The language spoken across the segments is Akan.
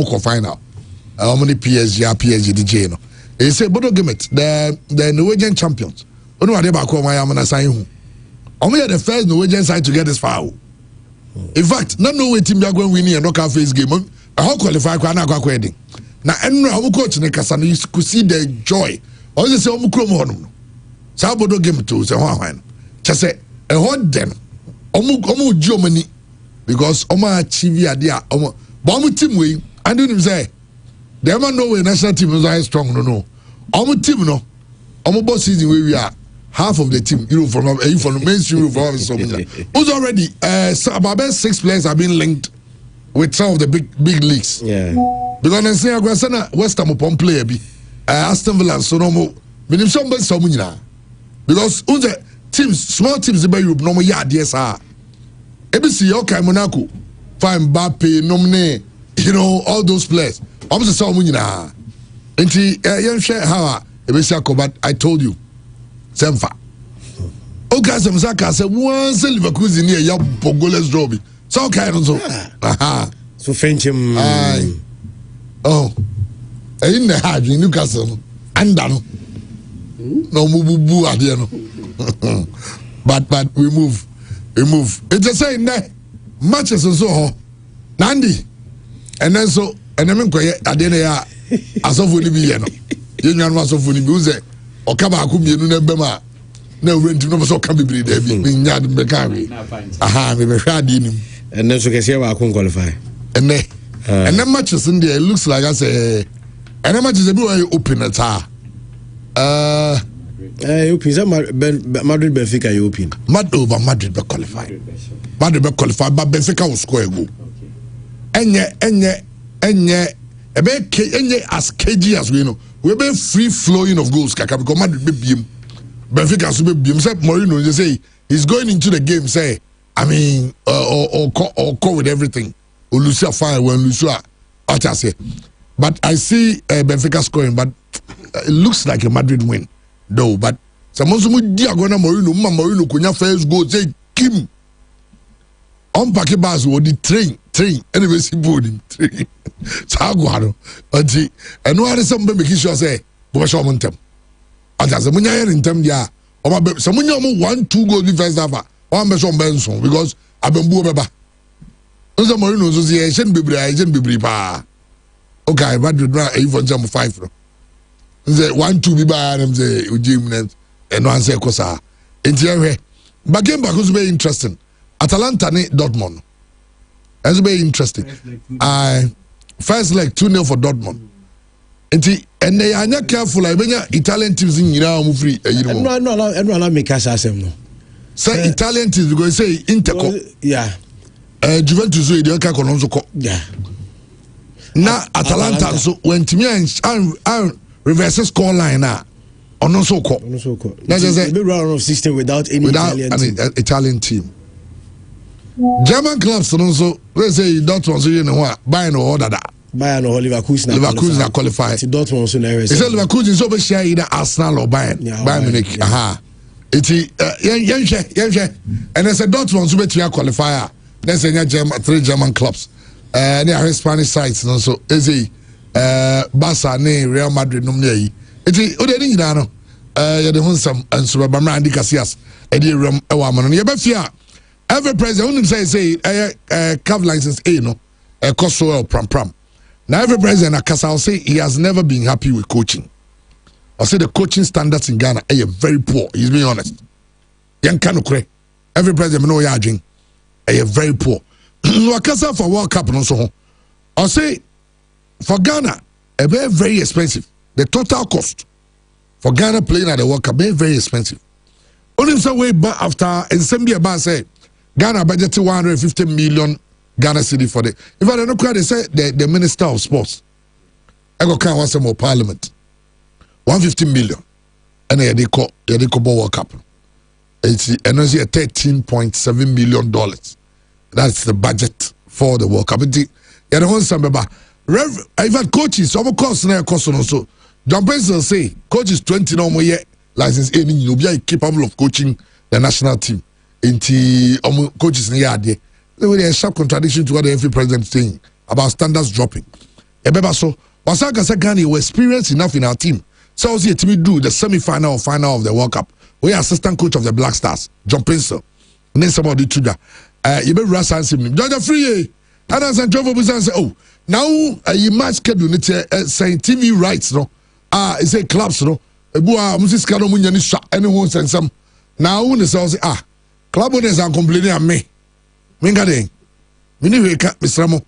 omo final. How many PSG DJ no. They say Bodo Gimet, the Norwegian champions. Onu ade ba ko man na sign hu. Omo the first Norwegian side to get this far. In fact, no Norway team they are going winning a knockout phase game. How qualify kwa na kwa heading. Na enno omo coach ne kasa no, you could see the joy. Omo say omo krom ho no. Sa Bodo Gimet to say hwan. Che say e ho den. Omo Germany because omo achieve ade a omo but omo team we and you say the man Norway national team is very strong no. Omo team no. Omo boss season we are half of the team Europe from the mainstream Europe from so who's already about 6 players have been linked with some of the big leagues. Yeah. Because I say I West Ham upon player be Aston Villa so no more. Minim somebody so much because the teams small teams in Europe no more yeah yes ABC okay Monaco fine Mbappe nominate you know all those players. I'm just so much na. Enti you share how ABC but I told you Semfa. Okay, some Saka said once Leverkusen near your Pogoles Droby. So okay, so. Aha. So French him. Oh. In the hard in Newcastle. And done. No mubu adiano. But we move. It's the same there. Matches and so Nandi. And then so and then adena as of will be no. You know what of will be Okaba akumienu na bema na rent no so ka bibiri da bi nya de beka we aha me be hwa de nim and then so kese wa akon qualify and then matches in there it looks like I say and then matches be open at open Madrid Benfica you open Madrid be qualify but Benfica will score a goal enye as KG as we know we be free flowing of goals kaka because Madrid be biem Benfica so be biem say Mourinho they say he's going into the game say I mean or call with everything or lose fine when lose say but I see Benfica scoring but it looks like a Madrid win though but someone so di agona Mourinho kunya first goal say Kim on pack bars wo di train anyway see boarding train sagwaro anti eno are some be make sure say bo show montem anja se munya yer ntem dia o ma be se munya mo 1-2 goal the first half o ma show benson because abembu beba nso mo no so say yen bebre pa okay Madrid na e for jam 5 no nze 1-2 bi ba na nze ojim eno anse kosa enti ehwe ba game back so be interesting Atalanta ni Dortmund. That's very interesting. First leg 2-0 for Dortmund. And they are not careful. I mean, Italian teams in Iran free. No, make us ask them. Say Italian teams because say Interco. Yeah. Juventus so they can also. Yeah. Now Atalanta so when to me and reverse score line now. On so called. That's just a round of 16 without any Italian team. German clubs also let's say Dortmund so you know what Bayern or order that Bayern or Leverkusen qualify. Dortmund also never. It's Leverkusen so be share either Arsenal or Bayern. Bayern Munich. Aha. It's yen and there's a Dortmund so be to qualifier. There's three German clubs. They are Spanish sides also. Is Barca ne Real Madrid no near. It's odeni nyina no. You the some and so ba Andy Casillas. E dey ram e wa man no. You be fear every president who say CAF license A no cost so pram. Now every president I'll say he has never been happy with coaching. I'll say the coaching standards in Ghana are very poor. He's being honest. Every president know yajing are very poor. Wakasa for World Cup and so on. I'll say for Ghana a very expensive. The total cost for Ghana playing at the World Cup very expensive. Only some way back after and Zambia ba say Ghana budget 150 million Ghana cedi for the. If I don't know, they say the Minister of Sports. I go can want some more Parliament. 150 million, and they call World Cup. It's $13.7 million. That's the budget for the World Cup. You know some about. I've had coaches. Some course now cost also. John Benson say coaches 20 no more yet license any you'll be capable of coaching the national team. Into coaches in the there. There was a sharp contradiction to what the FA president is saying about standards dropping. ebeba so wasaka say Ghana were experienced enough in our team so see to do the semi-final or final of the World Cup we assistant coach of the Black Stars John Prince ne somebody to da you be rasa sim Georgia free and as Jovo Busan say oh now you match schedule it say TV rights no it's a clubs no ebua musis kano munya ni sha anyone sensam now ne say club owners are complaining at me minga den mini we ka misramo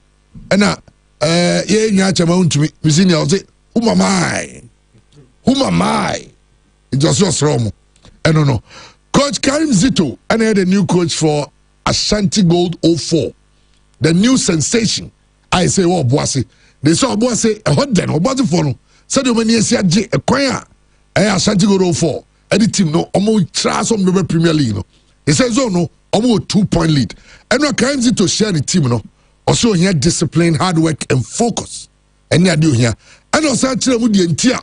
na ye nya chama untumi misini ya say who am I it was just wrong no Coach Karim Zito and the new coach for Ashanti Gold 04 the new sensation I say oh boase they saw boase a hot den obati for no said you many sia je e kwan Ashanti Gold 04 any team no omo tra some the Premier League no he says oh no omo 2-point lead and no Karim Zito share the team no also here discipline hard work and focus and ya do here and also chire mu die ntia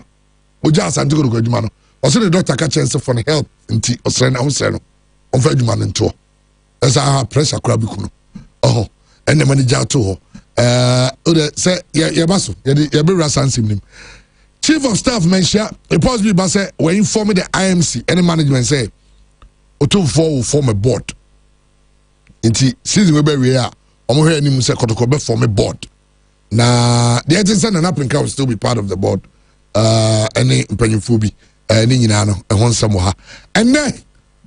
oja Ashanti Gold adwuma no also the doctor catch chance for help nti osre na osre no on fa adwuma no nto as I pressure crab kuno oh and the manager to say yeah baso yeah be rasansim nim chief of staff mention report be say we inform the IMC any management say oto will form a board nti season we be we a omo hwe anim say kotoko be form a board na the agency and Napinka will still be part of the board any mpanyimfo bi ni nyina no e hon sam ha and then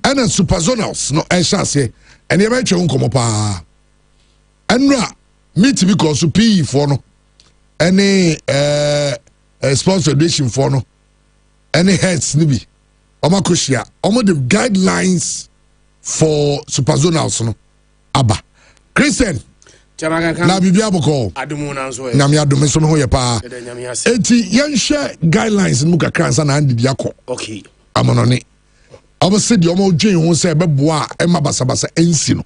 and super zonals no e sha say and e be twe nkomo pa anra meet because PE for no any sports federation for no any heads ni bi omakoshia omo the guidelines for super zonals no aba Christian na bibia boko adumu na nso nyame adum so no ho ye pa enti yen share guidelines mu kakra nsa na andi akọ okay amonone obese de omo dwen ho se beboa e ma basabasa ensi no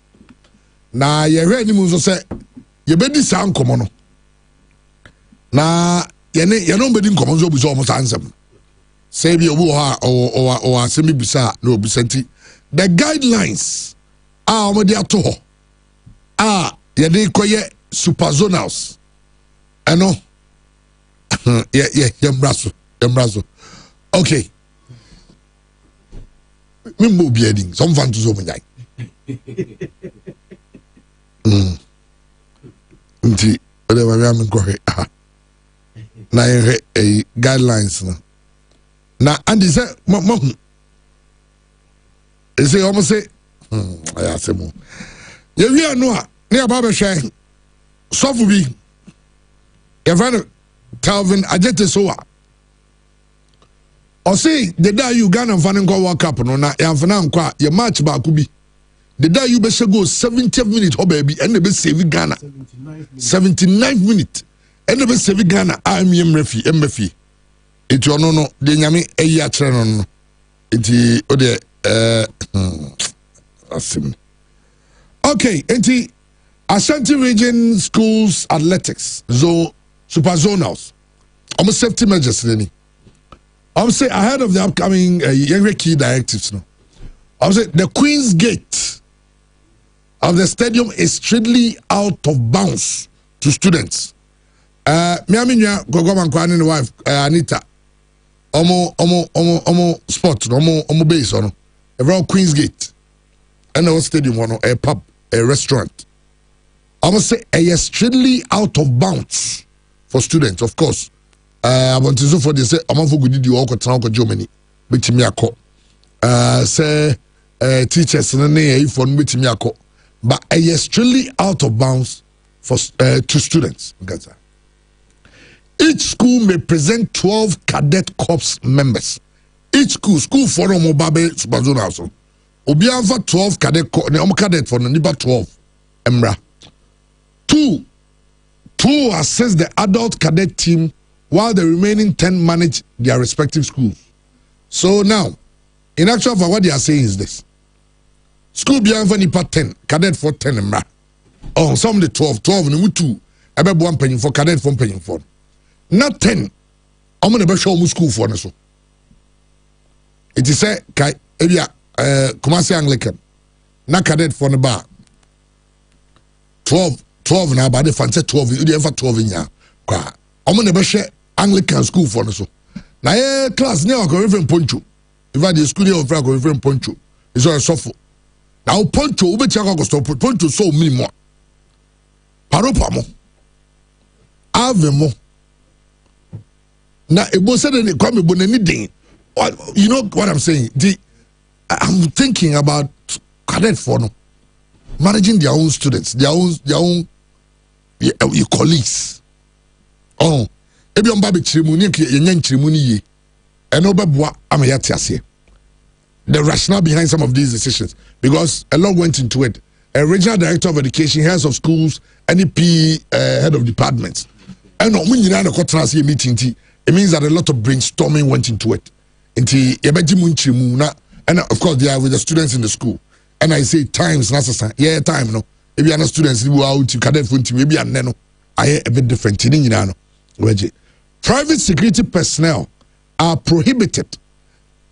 na ye hwe ni mu nso se ye bedi sa nkomo no na ye no bedi nkomo nso obuso omo sansem se bi obu ha o asemi bisa na obusanti the guidelines omo de ato ho yede koye super zonals ano yembraso okay mimbo biading some fan to so munyai nti ole wa am ngohe na ye guidelines na and say mahu say almost say ayasemu ye wi anu a ne aba be hwe sofu bi e van Calvin Ajete Soa o say the day you Ghana fan go World Cup no na ya fana nkwa ye match ba ku bi the day you be she go 70th minute ho ba bi and be save Ghana 79th minute and be save Ghana am refi mfi eti ono no de nyame eyi a kire no eti o de asim okay enti Ashanti Region Schools Athletics Super Zonals almost safety measures I'm say ahead of the upcoming younger key directives no I'm say the Queen's Gate of the stadium is strictly out of bounds to students miaminya gogoman kwani ni wife Anita omo sport omo base no around Queen's Gate and the stadium one a pub a restaurant I must say a strictly out of bounds for students, of course. I want to so for they say I'm for good you walk to Germany, which me ako. Say teachers for which me ako. But a strictly out of bounds for to students. Each school may present 12 cadet corps members. Each school for Mobabe Superzone also. Obianfa 12 cadet for the 12 Emra. Two assess the adult cadet team while the remaining 10 manage their respective schools. So now, in actual fact, what they are saying is this. School beyond nipa 10, cadet for 10 emra. Oh, some the 12 ni 2. Ebe one penny for cadet for penny for. Not 10. I'm going to show mu school for so. It is say kai ebia Kumasi Anglican. Na cadet for the bar. 12 now, but the fancy 12, you never 12 in ya. omo ne be hwe Anglican school for no so na class ne ko reference poncho if I the school here of reference poncho is all suffer now poncho we be check go stop poncho so minimum paropa mo ave mo na ebo said they come ebo nani den you know what I'm saying I'm thinking about cadet for no managing their own students their own your colleagues oh ebi on baby chirimu ni yenyan chirimu ni ye eno beboa ameyate ase the rationale behind some of these decisions because a lot went into it. A regional director of education, heads of schools, NEP head of departments. And when you know the meeting, it means that a lot of brainstorming went into it. And of course they are with the students in the school. And I say times necessary. Yeah, time no. If you are students who are out, you can't maybe a nano. I a bit different. Private security personnel are prohibited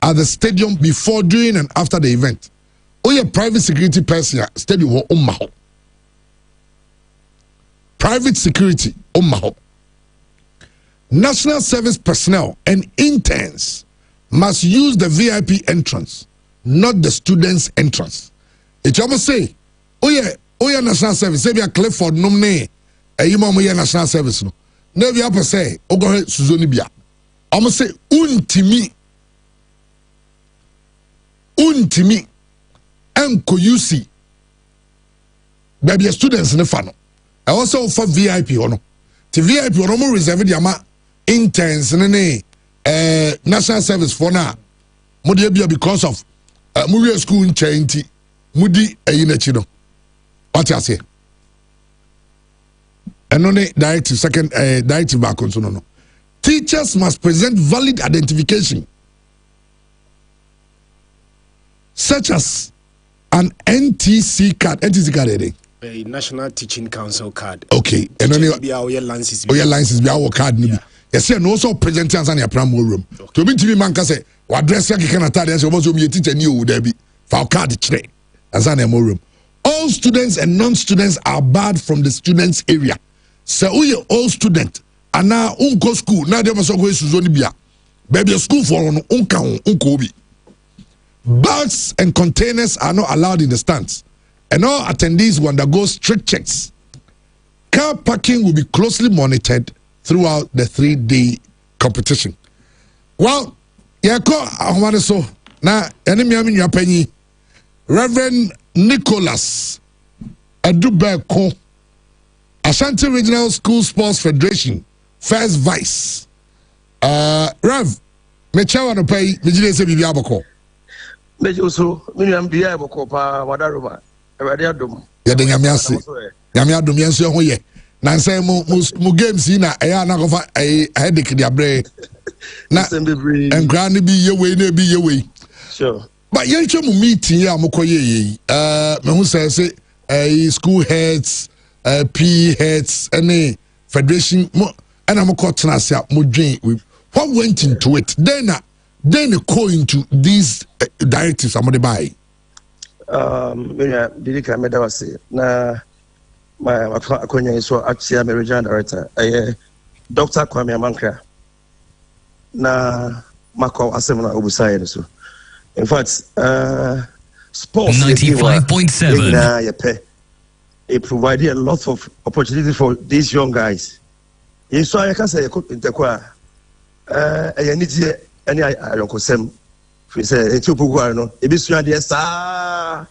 at the stadium before, during, and after the event. Oh, private security person stadium Omaho. Private security Omaho. National service personnel and interns must use the VIP entrance, not the students' entrance. It almost say, oh yeah, national service. Say we are Clifford nomne. You national service no. Never ever say, oh go ahead Suzoni bia. Almost say untimi. Enko UC. Baby students in the funnel. I also for VIP ono. The VIP ono mo reserve the ama interns ne national service for now. Mo dey bia because of mo school in Chainti. Mudi ayinachi no. What you say? And only directive second directive back on so no. Teachers must present valid identification such as an NTC card a National Teaching Council card. Okay, and only your licenses be our card nibi. Yes, and also present answer in your primary room. To be TV man can say what dress you can attend as you be a teacher new there be for card today as an room. All students and non-students are barred from the students area. So we all student and now unko school now they must go to Zonibia. Baby school for unko bi. Bags and containers are not allowed in the stands, and all attendees will undergo strict checks. Car parking will be closely monitored throughout the 3-day competition. Well, so now Reverend Nicholas Adubeko, Ashanti Regional School Sports Federation, first vice. Rev, me chawa no pay, me jide se bibi aboko. Mejo so minam bia aboko pa wadaroma. Awade adom. Ya de nyame ase. Nyame adom yenso ho ye. Nanse mu games yi na eya na kofa headache dia bre. Na enkra ne bi ye we na bi ye we. Sure. But yen twa mu meeting ya mokoye yi. Me hu say school heads, PE heads, any federation and I'm what went into it? Then go into these directives I'm gonna buy. Did you me that say na my akonya so actually I'm a regional director. Dr. Kwame Amankra na mako asemna obusai so. In fact, sports 95.7. It provided a lot of opportunity for these young guys. Yes, so I can say any ayokosem. We say Ethiopia no. Ebisu ade sa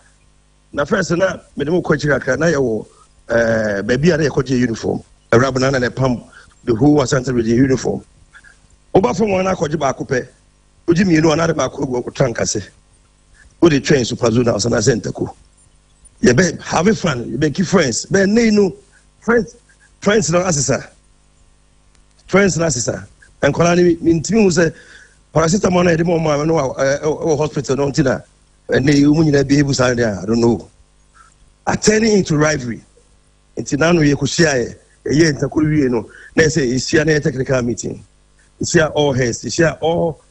na first na me dem ko chira na yawo baby ade ko uniform. Arabana na pam the who was sent with the uniform. Oba from one akọji ba akopẹ. Oji mienu anade ba akọ go trankase. Wo dey train superzone house na center ko. You be having fun, you be keep friends. But no friends no assessor. Friends no assessor. And Kolani intimi who say paracetamol na edemo ma no hospital no tina. And they you na be able to there, I don't know. Attending into rivalry. Until now we could share a year in Takuri no. They say it's here a technical meeting. It's here all heads, it's here all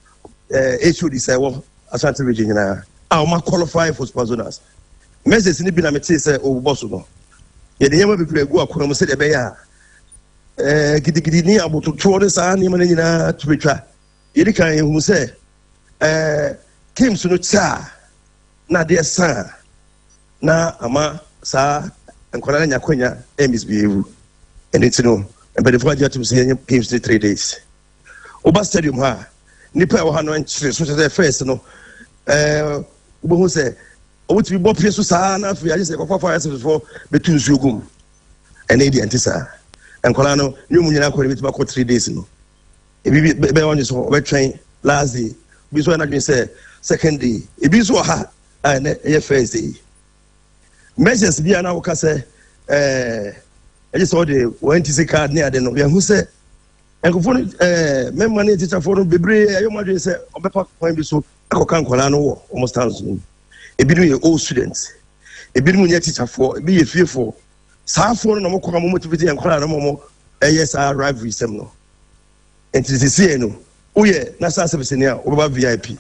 HOD say well Ashanti region na. I qualify for sponsorships. Message ni bi na me say o boss no. Ye de yema be play go akwa mo say de be ya. gidigidi ni abototo de saa ni mane nyina tubetwa yedi kan hu se Kims no cha na de sa na ama saa enkwala nya kwanya misbehave and it's no but if I just say Kims 3 days oba stadium ha nipa wa ha no enchire so say first no obo hu se obo ti bo pie so saa na afi aje se kofafa ya for betun suogum and e di antisa enkwala no nyumu nyina ko be 3 days no e bi be on so we train last day bi so na say second day e bi so ha na e first day measures bi ana wo ka say I just saw the NTC card near the no who say enkofo member ne teacher for no bebre ayomadwe say obepa point bi so akokan kwala no almost thousand e bi no old students e bi no nya teacher for e bi ye fie for saa for no mo kwa mo motivate enkwala no mo yes rivalry sem no NTC no oye national service ne a obeba VIP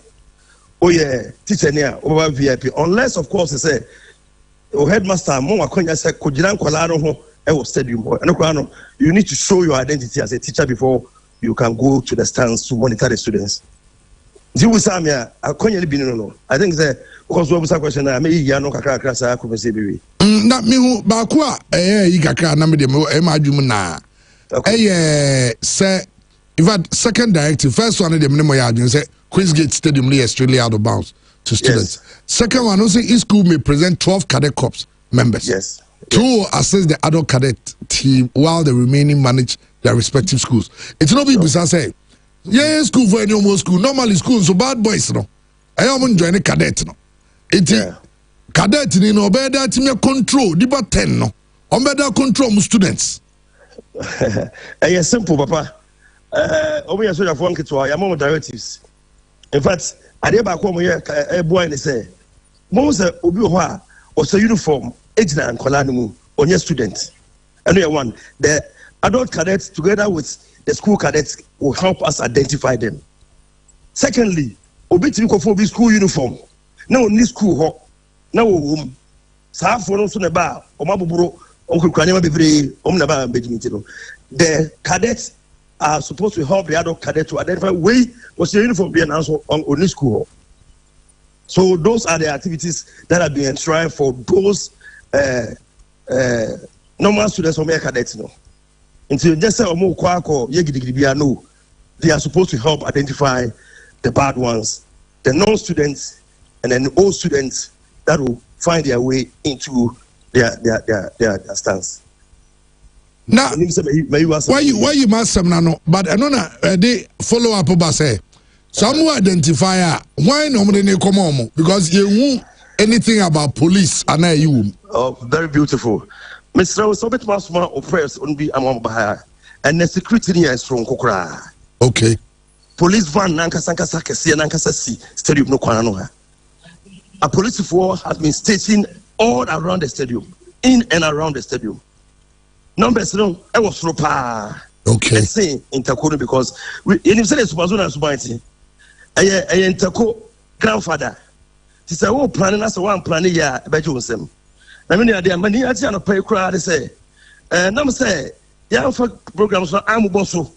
oye teacher ne a obeba VIP unless of course say o headmaster mo akonya say kojira nkwala no ho stadium and you need to show your identity as a teacher before you can go to the stands to monitor the students. I think that because we have a question I may no kakra sa ko say be na me hu ba ko a yi kakra na me de e ma adwum na say in fact second directive first one de me mo ya adwum say Queensgate Stadium near Australia out of bounds to students. Yes. Second one say each school may present 12 cadet corps members. Yes. To assist the adult cadet team while the remaining manage their respective schools. It's not people say, yeah, school for any more school. Normally school so bad boys no. I am join a cadet no. It cadet ni no better team control. Diba 10 no. On better control students. It's simple, Papa. Over here, so for I am more directives. In fact, I did back home here. A boy and say, most obi wa or say uniform. Ejina and Kolanimu on your students. Another one, the adult cadets together with the school cadets will help us identify them. Secondly, obiti ko for school uniform. Now only school ho. Now home. Sa for no so na ba o mabuburo o kwanya bebre o na ba bejimiti no. The cadets are supposed to help the adult cadets to identify where was your uniform being also on only school ho. So those are the activities that are being enshrined for those normal students from cadets no. Until just say omo kwako ye gidigidi no, they are supposed to help identify the bad ones, the non-students, and then the old students that will find their way into their stance. Now, why you must some no, but I know they follow up about say some identifier why no they come on because you won't anything about police and you. Oh, very beautiful. Mr. Sobet Masma oppressed on be among Bahia and the security is from Kokra. Okay. Police van Nankasanka Kasi and Nankasasi Stadium no Kwananoa. A police force has been stationed all around the stadium, in and around the stadium. Numbers no, I was ropa. Okay. Let's say in Takono because we in the Subazuna Subaiti. I Intako grandfather. She said, oh, planning as one planning, yeah, Bajusem. I mean, the money I see on a pay crowd, say, and say, young programs for Amuboso.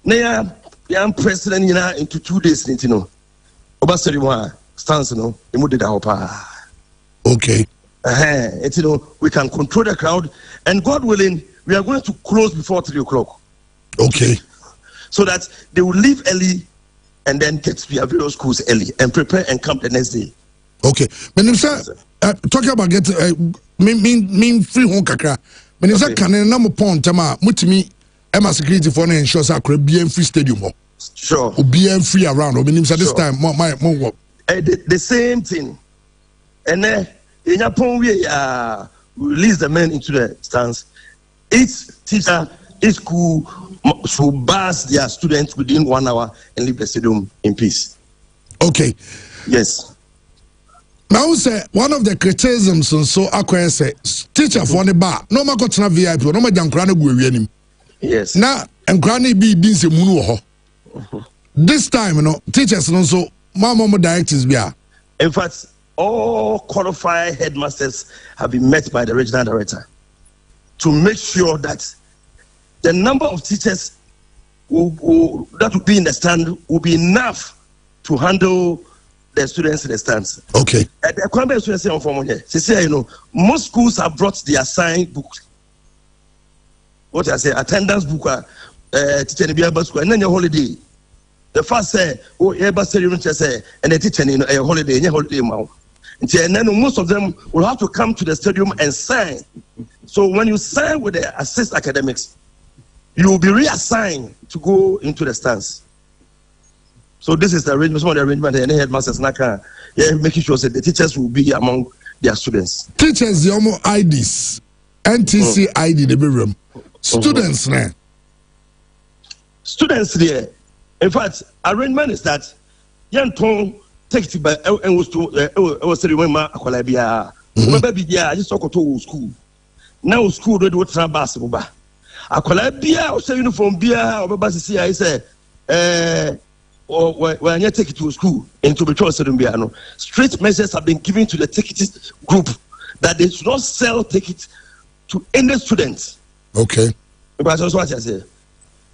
Nay, young president, you know, into 2 days, you know. Obasari stands, you know, immediately. Okay. It's, you know, we can control the crowd, and God willing, we are going to close before 3 o'clock. Okay. So that they will leave early and then get to their various schools early and prepare and come the next day. Okay. When you say talking about get mean free home kakra. When you say can na point tama mutimi Emma security for ensure say Caribbean free stadium. Sure. Be free around. When you say this time more work. The same thing. And then in Japan we release the men into the stands. Each teacher, each school should bus their students within 1 hour and leave the stadium in peace. Okay. Yes. Now say one of the criticisms so akwa say teacher for the bar no ma go tena VIP no ma jankra na gu awianim. Yes. Na nkra na bi se munu ho. This time no teachers no so mama directives bia. In fact, all qualified headmasters have been met by the regional director to make sure that the number of teachers that will be in the stand will be enough to handle the students in the stands. Okay. The Kwame students say on form here. Say, you know, most schools have brought their assigned book. What I say, attendance book, teacher be able school, and then your holiday. The first say, oh, able student say, and the teacher in a holiday, your holiday amount. And then most of them will have to come to the stadium and sign. So when you sign with the assist academics, you will be reassigned to go into the stands. So this is the arrangement, some of the arrangement, and the headmasters making sure that the teachers will be among their students. Teachers, the OMO IDs, NTC ID, the room. Students, now. Students there. In fact, arrangement is that young Tom take it by and was to remember a Colabia. Maybe I just talk to school. Now school ready with basketball. A Colabia or say uniform beer or Bassy, I say, or when you take it to school into the choice of Biano. Strict measures have been given to the ticket group that they should not sell tickets to any students. Okay. But that's what I say.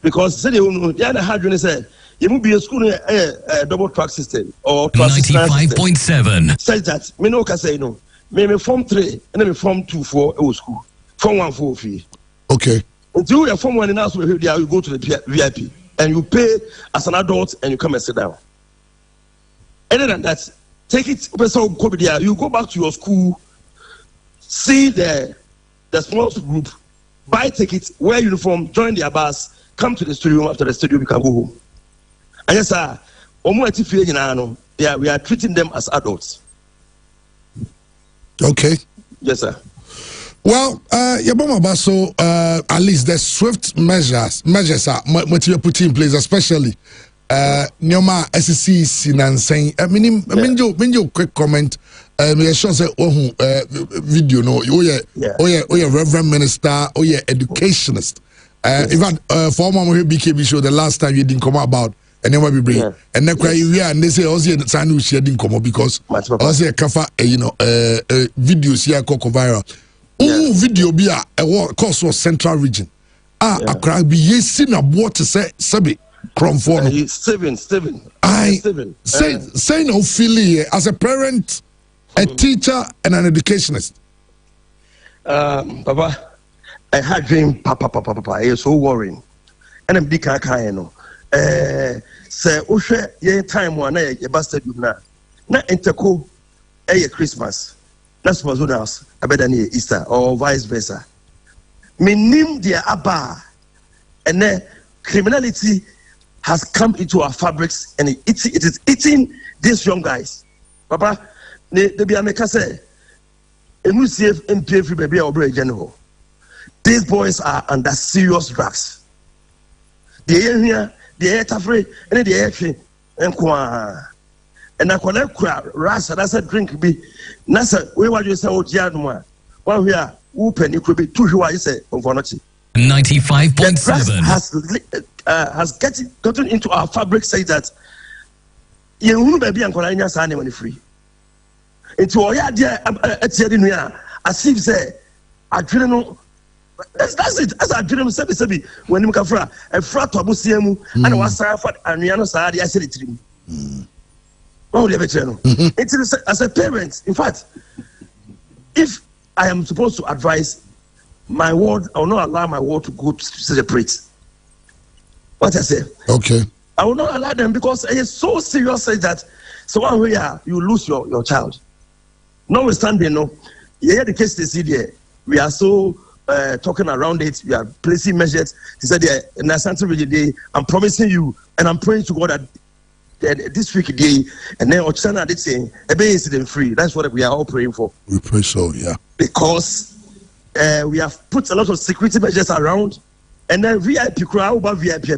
Because say the other hard say you will be a school a double track system or 95.7. Says that me no can say no. Me form 3 and then me form 2 for school. Form 1 for fee. Okay. Until you form 1 in house you go to the VIP and you pay as an adult and you come and sit down. Other than that, take it you go back to your school, see the small group, buy tickets, wear uniform, join their bus, come to the studio. After the studio, you can go home. And yes, sir, we are treating them as adults. Okay. Yes, sir. Well, so at least the swift measures are what you put in place, especially Nyoma SEC and saying, I mean, you quick comment. Me sure say video no Reverend Minister educationist. In fact, former BKB show the last time you didn't come about and then what we bring and then cry you and they say also the time we didn't come up because also a cover videos here go viral. Oh, video be a course was Central Region. Akra be yesi na what to say sabi from for Steven. Say no feeling as a parent, a teacher and an educationist. Papa, I had dream papa it's so worrying. And I'm big kakayeno. Say Ushe ye time one ye bastard you na interco Christmas. That's supposed to house better than Easter or vice versa. Minim dia abba and then criminality has come into our fabrics and it is eating these young guys. Papa, the Biameka say, baby or general. These boys are under serious drugs. They are here, they are afraid, and they are actually and I collect rasa that's a drink be nasa we what you say oh January one we are open it could be too who I say on 95.7 has gotten into our fabric say that you won't be and colonial sign money free into all ya dear as if say I didn't know that's it as I didn't say when you come from a frat to abusiemu and was for and you know I said it to him. It is as a parent. In fact, if I am supposed to advise my ward, I will not allow my ward to go to celebrate. What I say? Okay. I will not allow them because it is so serious that so one way you lose your child. Notwithstanding, the case they see there, we are so talking around it. We are placing measures. He said, in the Central Region, I'm promising you, and I'm praying to God that this week day and then Ochana did say a bay incident free. That's what we are all praying for. We pray so, yeah. Because we have put a lot of security measures around and then VIP crowd over VIP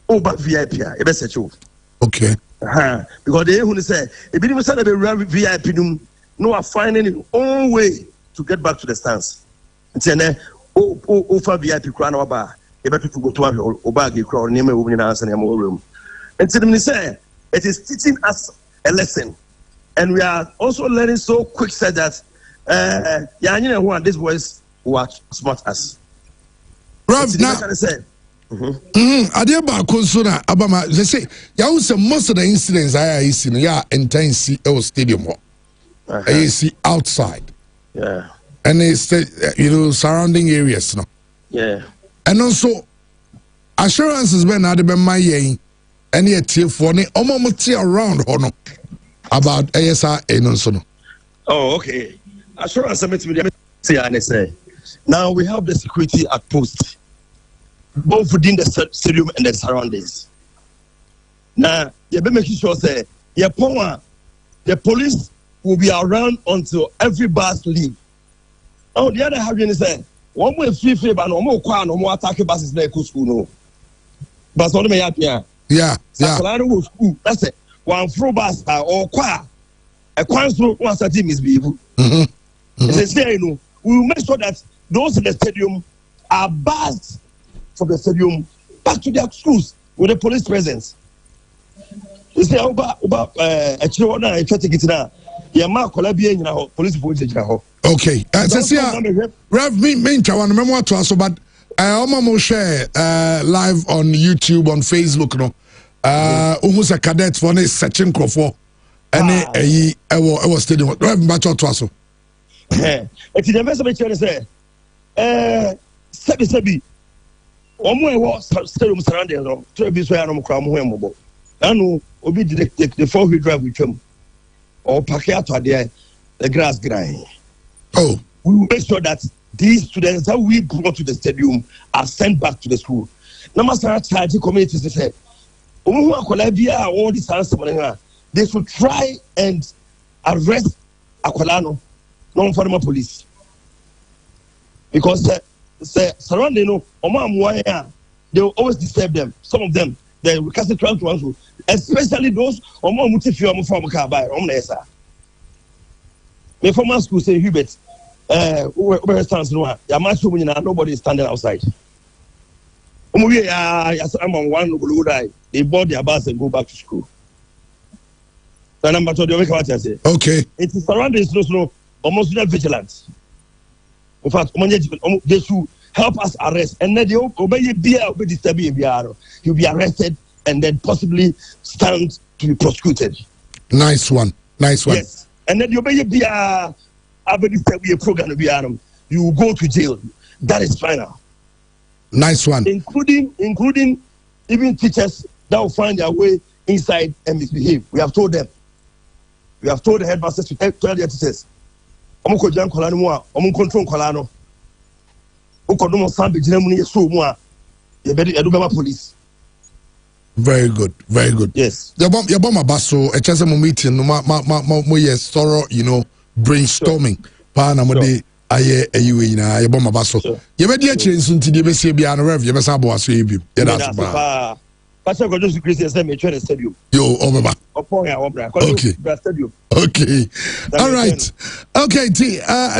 over VIP okay. Because they who say if you say that VIP no are finding their own way to get back to the stands. And then over VIP crowd over able to go to Obagi crowd name room. And so they say it is teaching us a lesson, and we are also learning so quick said that these boys who are smart as Rav, now, Adia Bakosuna, Abama, they say, you say most of the incidents I see, intense stadium. I see outside. Yeah. And it's, surrounding areas. No? Yeah. And also, assurances when I did my any a tier for me, almost around Hono about ASR and so. Oh, okay. Assurance say. Now we have the security at post, both within the stadium and the surroundings. Now, you be making sure say the police will be around until every bus leave. Oh, the other having say one way free but no more attack buses like school no. But all me happy. Yeah. School. That's it. One through bus or choir. A choir through one team is people. They say, we will make sure that those in the stadium are bussed from the stadium back to their schools with the police presence. You say, a children and try to get it now. Police okay. Rev, me, Chawan, remember to us, but I almost share live on YouTube, on Facebook, no. Almost a cadet for a searching for any I was stadium. Rev, match to us. It's the best of each other say, Sebi, one way was stadium surrounding, to be so animal cram home. I know, Obi the 4-wheel drive with him. Or Pakiato the grass grind. Oh, we will make sure that these students that we brought to the stadium are sent back to the school. Namasara charge communities they say, all these answers, they should try and arrest Aquilano, non-formal police. Because surrounding they will always disturb them. Some of them, they will cast it around to answer. Especially those from car my former school say Hubert, where stands nobody is standing outside. I'm on one who die. They board their bus and go back to school. The number two, what I say. Okay. It is surrounding no almost not vigilant. In fact, they should help us arrest, and then they obey disturbing. He'll be arrested and then possibly stand to be prosecuted. Nice one. Yes. And then you obey a program, you will go to jail. That is final. Nice one. Including even teachers that will find their way inside and misbehave. We have told them. We have told the headmasters to tell their teachers. Control police. Very good. Yes. Your bomb basso, a chance meeting, yes, thorough, brainstorming. Panamode, aye, your bomb basso. You may be a change until you may see beyond a rev, you may sabo as you. That's bad. Pastor God, Christians, let me try to stadium. Yo, over. Okay. All right. Okay,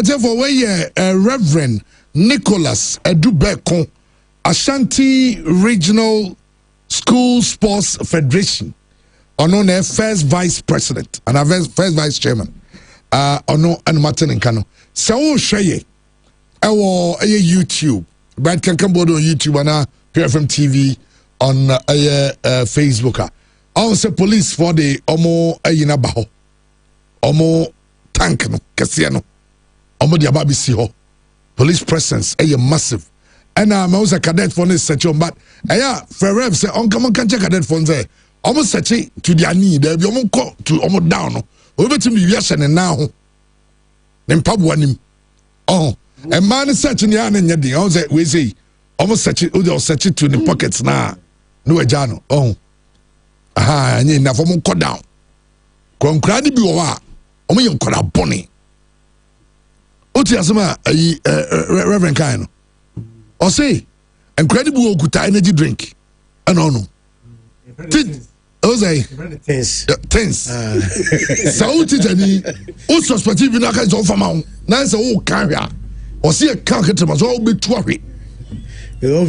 therefore, where Reverend Nicholas Edubekon, Ashanti Regional School Sports Federation, ono na first vice president and first vice chairman, ono and Martin Nkano. So share YouTube, but can come on YouTube and PFM TV on Facebook. Also police for the omo ayina baho, omo tank no kesiano, omo di ababi si ho. Police presence massive. And I was a cadet for this section, but for Rev say, on come on, can check cadet for there. Almost such to their need, there be almost caught to almost down. Over to me, yes, and now. Then pub one him. Oh, a man is such in the end, and the other we say, almost such it, such it to the pockets now. No, a jano. Oh, aha, and you never more cut down. Concradi be wa, only you call a bonny. Otiasma, Reverend Kaino. Or say, incredible good energy drink. And no. Ose. Tense. So titani. Also suspected in a kind of amount. Nice old carrier. Or see a canker to us all be tworry. You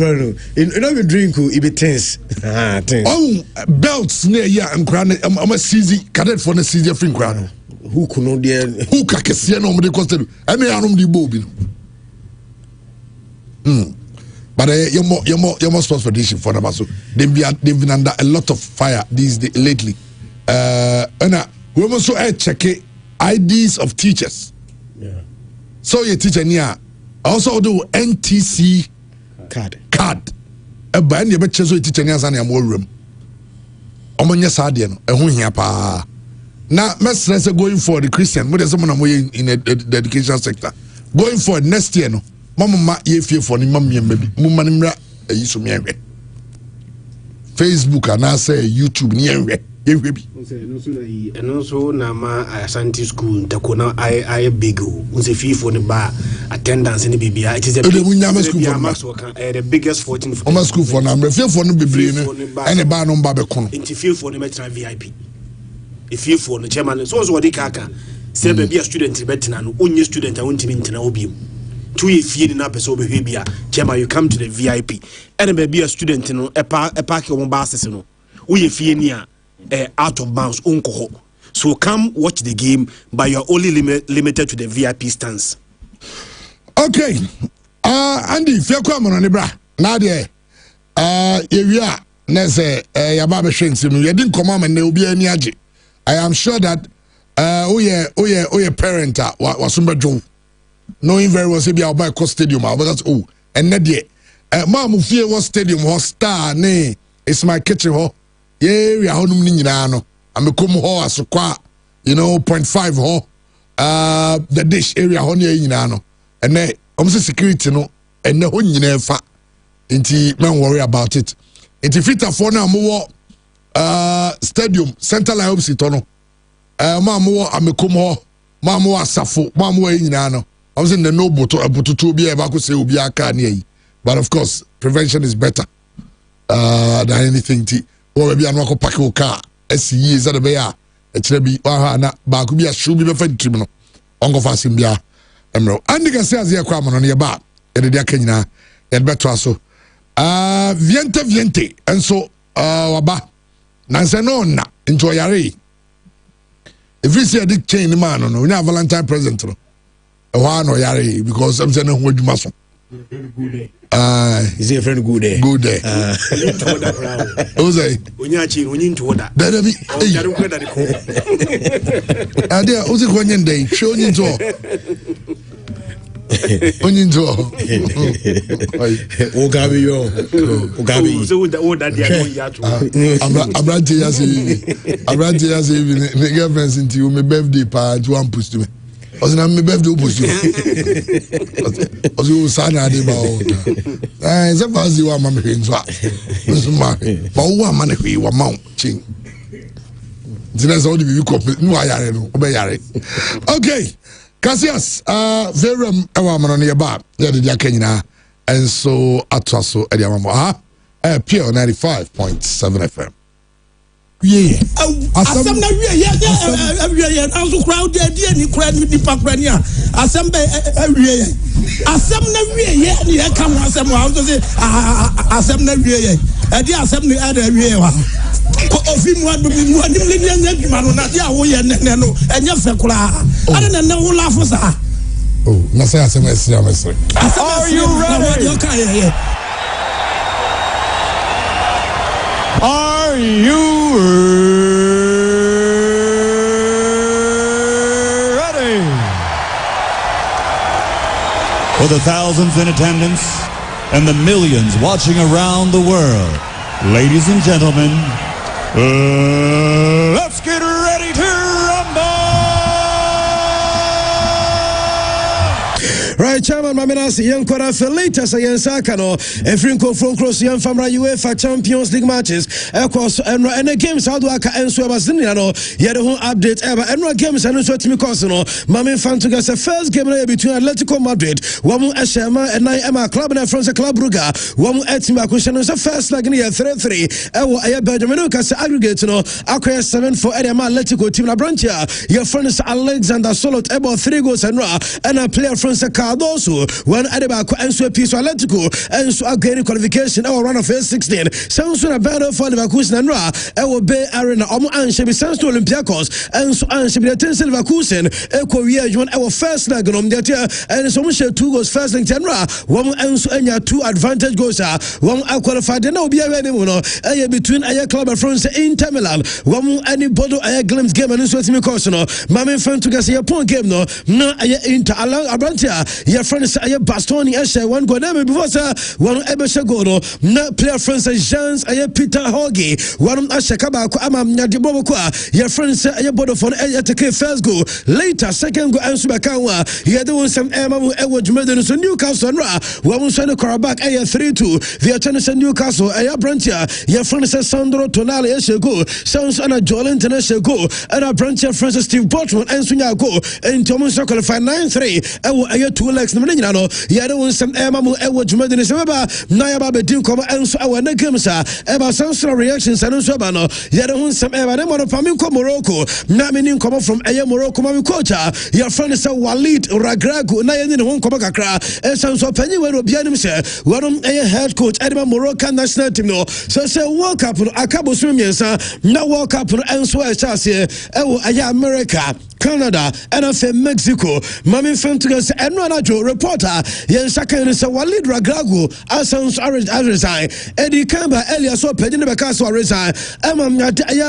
know, drink will be tense. Oh, belts near ya and granite. I'm a CZ cadet for the CZ fin crown. Who could not dear who can no cost. I may have the bobby. But you're more sports federation for them. So they've been under a lot of fire lately. And we also check IDs of teachers. Yeah. So your teacher near also do NTC card. A band you bet so teacher near Sanya more room. Omonya Sadian, a who here pa. Now, let's going for the Christian. What is someone in the education sector? Going for next year, no. Mama, ye fear for the mummy and baby. Mumanimra, a use of Facebook and I say YouTube near. And also, Nama Asante School, Takona, I big who's a fee for the bar attendance in the BBI. It is a the biggest fortune for the school for number. Fear for no BBI and a bar on Babacon. Interfere for the Metro VIP. If you for the chairman, so what the kaka say, be a student in Betan, only student, I want to meet an obium. 2 years feeding up a sober behavior, chairman, you come to the VIP, and be a student in a park of basses. We fear near. Out of bounds unko. So come watch the game, but you're only limited to the VIP stands. Okay. Andy, if you're coming on the bra, Nadia, if you are, Nese, Yababa Shensim, you didn't come on and there will be any aji. I am sure that, parent, was Sumba Joe, knowing very well, say, I'll buy a stadium, but that's all. And Nadia, Mamu fear was stadium, was star, nay, it's my kitchen hall. Yeah, we are honum ninjano. I'm a come ho as qua, 0.5 ho. The dish area honey inano. And then security no, and no honey fa. Inti man worry about it. Inti fita for now more stadium central opposite no. Mamu I'm a come ho, mamu asafo, mamu inano. I was in the no boto to be able to say ubiaka near. But of course, prevention is better than anything. Or maybe I'm not going to pack your car. As he is at the bear, it's a be but could be a shoe be a friend tribunal. Uncle Fassimbia, Emerald. And you can say as your crime on your bar, and the Kenya, and better so. Viente, and so, Waba, Nansanona, enjoy your If you see a dick chain, the man, no, we have Valentine present. A one or Yari, because I'm saying, what you must. Is he a friend good day? Good day. Who's a Unyachi, to order. That'll be there. Who's it going in day? Show you to onion to Ogabi, so the order I'm ranting as even the girlfriends into you, my birthday part, one push to me. Was na me birthday opposite. Was you sana de ba o. Ze fazi wa ma me nso a. Nso ma. Ba wo ma na hwi wa ma chin. Dina so de bi ko nu ayare no, obeyare. Okay. Cassius, verum ewa ma no ne ba. Ya de dia kanyina. And so atwaso e dia ma mo. Pure 95.7 FM. Yeah. Asem na wie ya also crowd there ni crowd ni dipa krania asem be wie asem na wie ya ni e kam asem wa so say asem na wie ya e di asem ni ada wie wa ofi mu adu mu anim le nya djuma no na dia wo ye ne no enye fe kura ada na wo lafo sa oh na say asem esira mesre are you ready Are you ready? For the thousands in attendance and the millions watching around the world, ladies and gentlemen, let's get ready to rumble! Right, Chairman Mamenasi, young Kora for later, Sayan Sakano, and Frinko from Cross, young Famra UEFA Champions League matches, across and the games, Adwaka and Swabaziniano, yet the whole update ever, and games and so Timmy Cosino, Mamin Fantugas, the first game between Atletico Madrid, Wamu Eshema, and Emma Club and France Club Ruga, Wamu Etima Cushion was the first like near 3-3, Ewa Benjaminukas aggregate, Aqua 7 for Edema Atletico, Team Labrantia, your friend is Alexander Solot, about 3 goals and a player France Cardo, also one Adebako and so piece Atletico and so again qualification our run of A16 sounds on a battle for Leverkusen and Ra our Bay Arena and should be sent to Olympiacos and so and should be attending Leverkusen Korea you want our first leg on that and so much 2 goals first leg Tenra one and so and 2 advantage goals one qualified now be a between a club of France Inter Milan one anybody a glimpse game and so me course no mama fan to get a point game no Inter Abrantia your friends a Bastoni Esha one go name before one Ebesha go no player France Jeans a Peter Hogi one Ashakaba ama Nyadibo your friends a bodo for a take first goal later second goal and Subakawa you do some Emma Edward Medon so Newcastle one send back a 3-2 the attorney Newcastle a Brantia your friends Sandro Tonali Esha go sounds on a Joel International go and a Brantia Francis Steve Botman and Sunya go and Thomas qualified 9-3 and 2 legs no you do some Emma Edward Medon is Nayaba Bedim come and so our Negamsa Eba Sansa reactions and Sobano you do some Eba Nemono Paminko Morocco Naminin come from a Morocco Mamikota your friend is a Walid Ragrago Nayan in Hong Kong and sounds of anywhere of Bianimse one a head coach Edema Moroccan national team no so say World Cup Akabo Swimians now World Cup and so Chelsea America Canada and I say Mexico Mami Fentugas and Ranajo reporter Yen Sakan is a Walid Ragrago Asans resign Eddie Kamba Elias or Pedina Bacaso resign Emma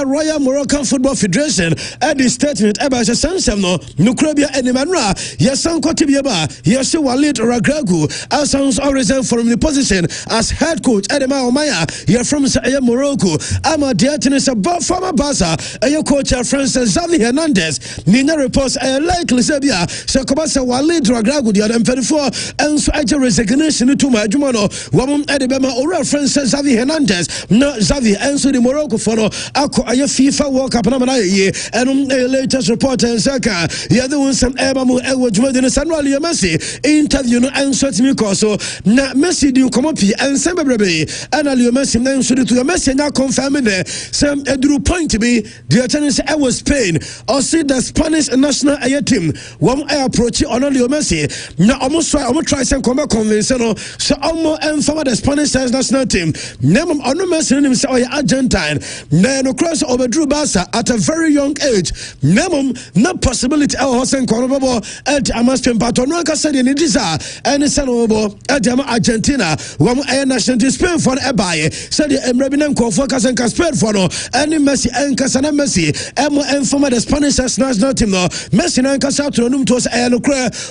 Royal Moroccan Football Federation at the statement about the Sansano Nukrabia and Manra Yasan Kotibiaba Yes Walid Ragrago Asans resign from the position as head coach Edema Omaya you're from Morocco Ama Diatinis above former Baza and coach Francis Xavi Hernandez Nina reports likely Sabia Sakobasa Walid Ragrago the other 24 and so I resignation to my Jumano woman Edema Ora Francis Xavi Hernandez no Xavi and so the Morocco for Ako Aya FIFA World Cup and a latest report and Saka the other one some Ebamu Edward Jordan and Sanrali Messi interview no answer to me so na Messi do come up and Samba Brebe and Alio Messi then should to Messi now confirming there some drew point to be the attendance I was Spain or see the Spanish national air team one I approach on Alio Messi now almost try some combat conventional so almost and from the Spanish national team name on Messi himself Argentine then cross over Drew Barca at a very young age name no possibility our Hossein Cordoba at Amaspen Patronoka said in Idisa and Sanobo at Argentina one air national team Spain for Ebaye said the Emrebinen Focus and Casper for any Messi and Casana Messi and from the Spanish national team Messi and Casa to Num to us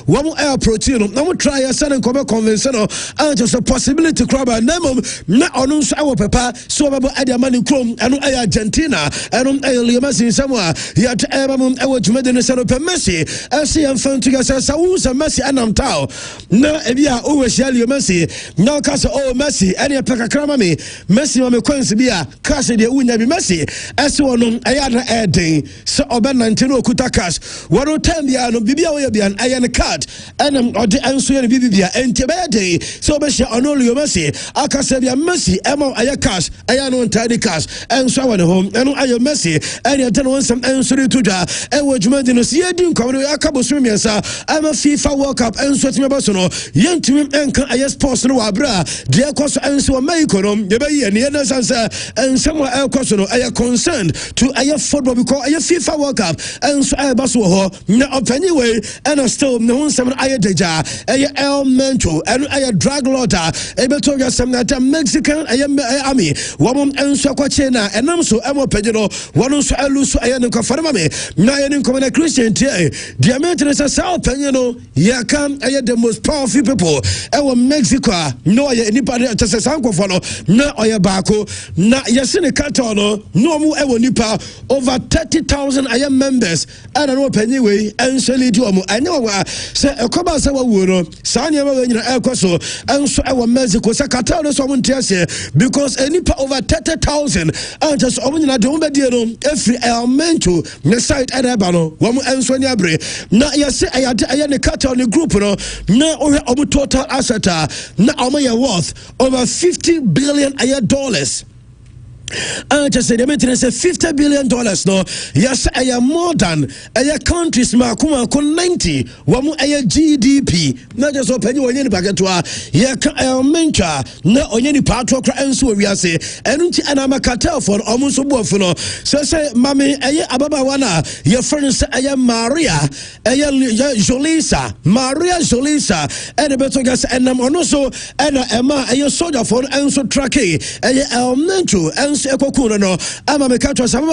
one air protein now try a sudden combat conventional and just a possibility crab and name not on our papa so about Adiamani Chrome and Argentina and Messi in somewhere yet Ebamum Edward Jordan and Messi I see I'm found to us a Messi and I'm tau no Ebia always yell Messi no Casa oh Messi any a Pacacramami Messi Mame Quensibia Casa de Unabi Messi as one Ayana Adding so Oban 19 Okuta Cash 110 Biano Bibia Wabian Ayan Cat and the answer Bibia and Tibete so Messi Onolio Messi Akasabia Messi Emma Ayakash Ayano Tidy Cash and so on home and I Messi and you tell some answer to that and what you meant in a Siadin Comedy Akabo Swimians I'm a FIFA World Cup and Sweating Basono young to him and Ayas Post no Abra dear cost answer Maikonom the Bay and the others answer and somewhere else I concerned to a football because a FIFA World Cup and so I Basso no anyway and I still know some I deja a elemental and I drag lotta able to get some that Mexican army woman and Sokochena and I'm so Emo Pedro one also I lose I am conformame now I am coming a Christian the Americans are South Penano yeah come I am the most powerful people our Mexico no anybody just a sanko follow no oya bako na yasine katono no mu ewo nipa over 30,000 I am members and no anyway and shall do mu anyway say ekoba say wa wuro sanya ma nyina ekoso and so our Mexico say katono so mun tiase because enipa over 30,000 and just omunyina de umbedie no every elemento ne site edeba no wo mu enso ni abre na yase aya ne katono group no na omu total asset na omu worth over $50 billion dollars. just say the maintenance $50 billion no yes more than countries makuma 90 wamu GDP not just open you any packet to mencha na onyeni patro kra enso wi ase enunti anama cartel for almost so no so say mami ababa wana your friends Maria Maria Jolisa and beto gas enam ono so ena ema soldier for enso tracking mencho ekokuna no ama me catch some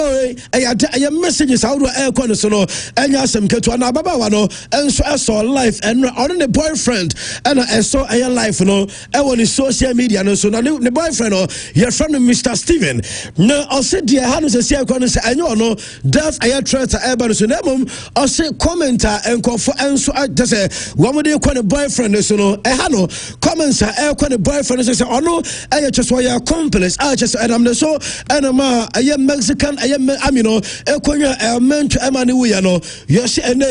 messages out air so no enya asem ketu na baba wa no enso life and on the boyfriend and so air life no e won social media no so na the boyfriend no your friend Mr. Steven no o say dia ha no say ekwa no say enyo no death air threat e so na mom o say commenter enkofo enso say wo mo de ekwa the boyfriend so no e ha no comments ekwa the boyfriend so say ono e just why accomplice just and I'm so and I am Mexican amino ekonya mentu emani we no yes and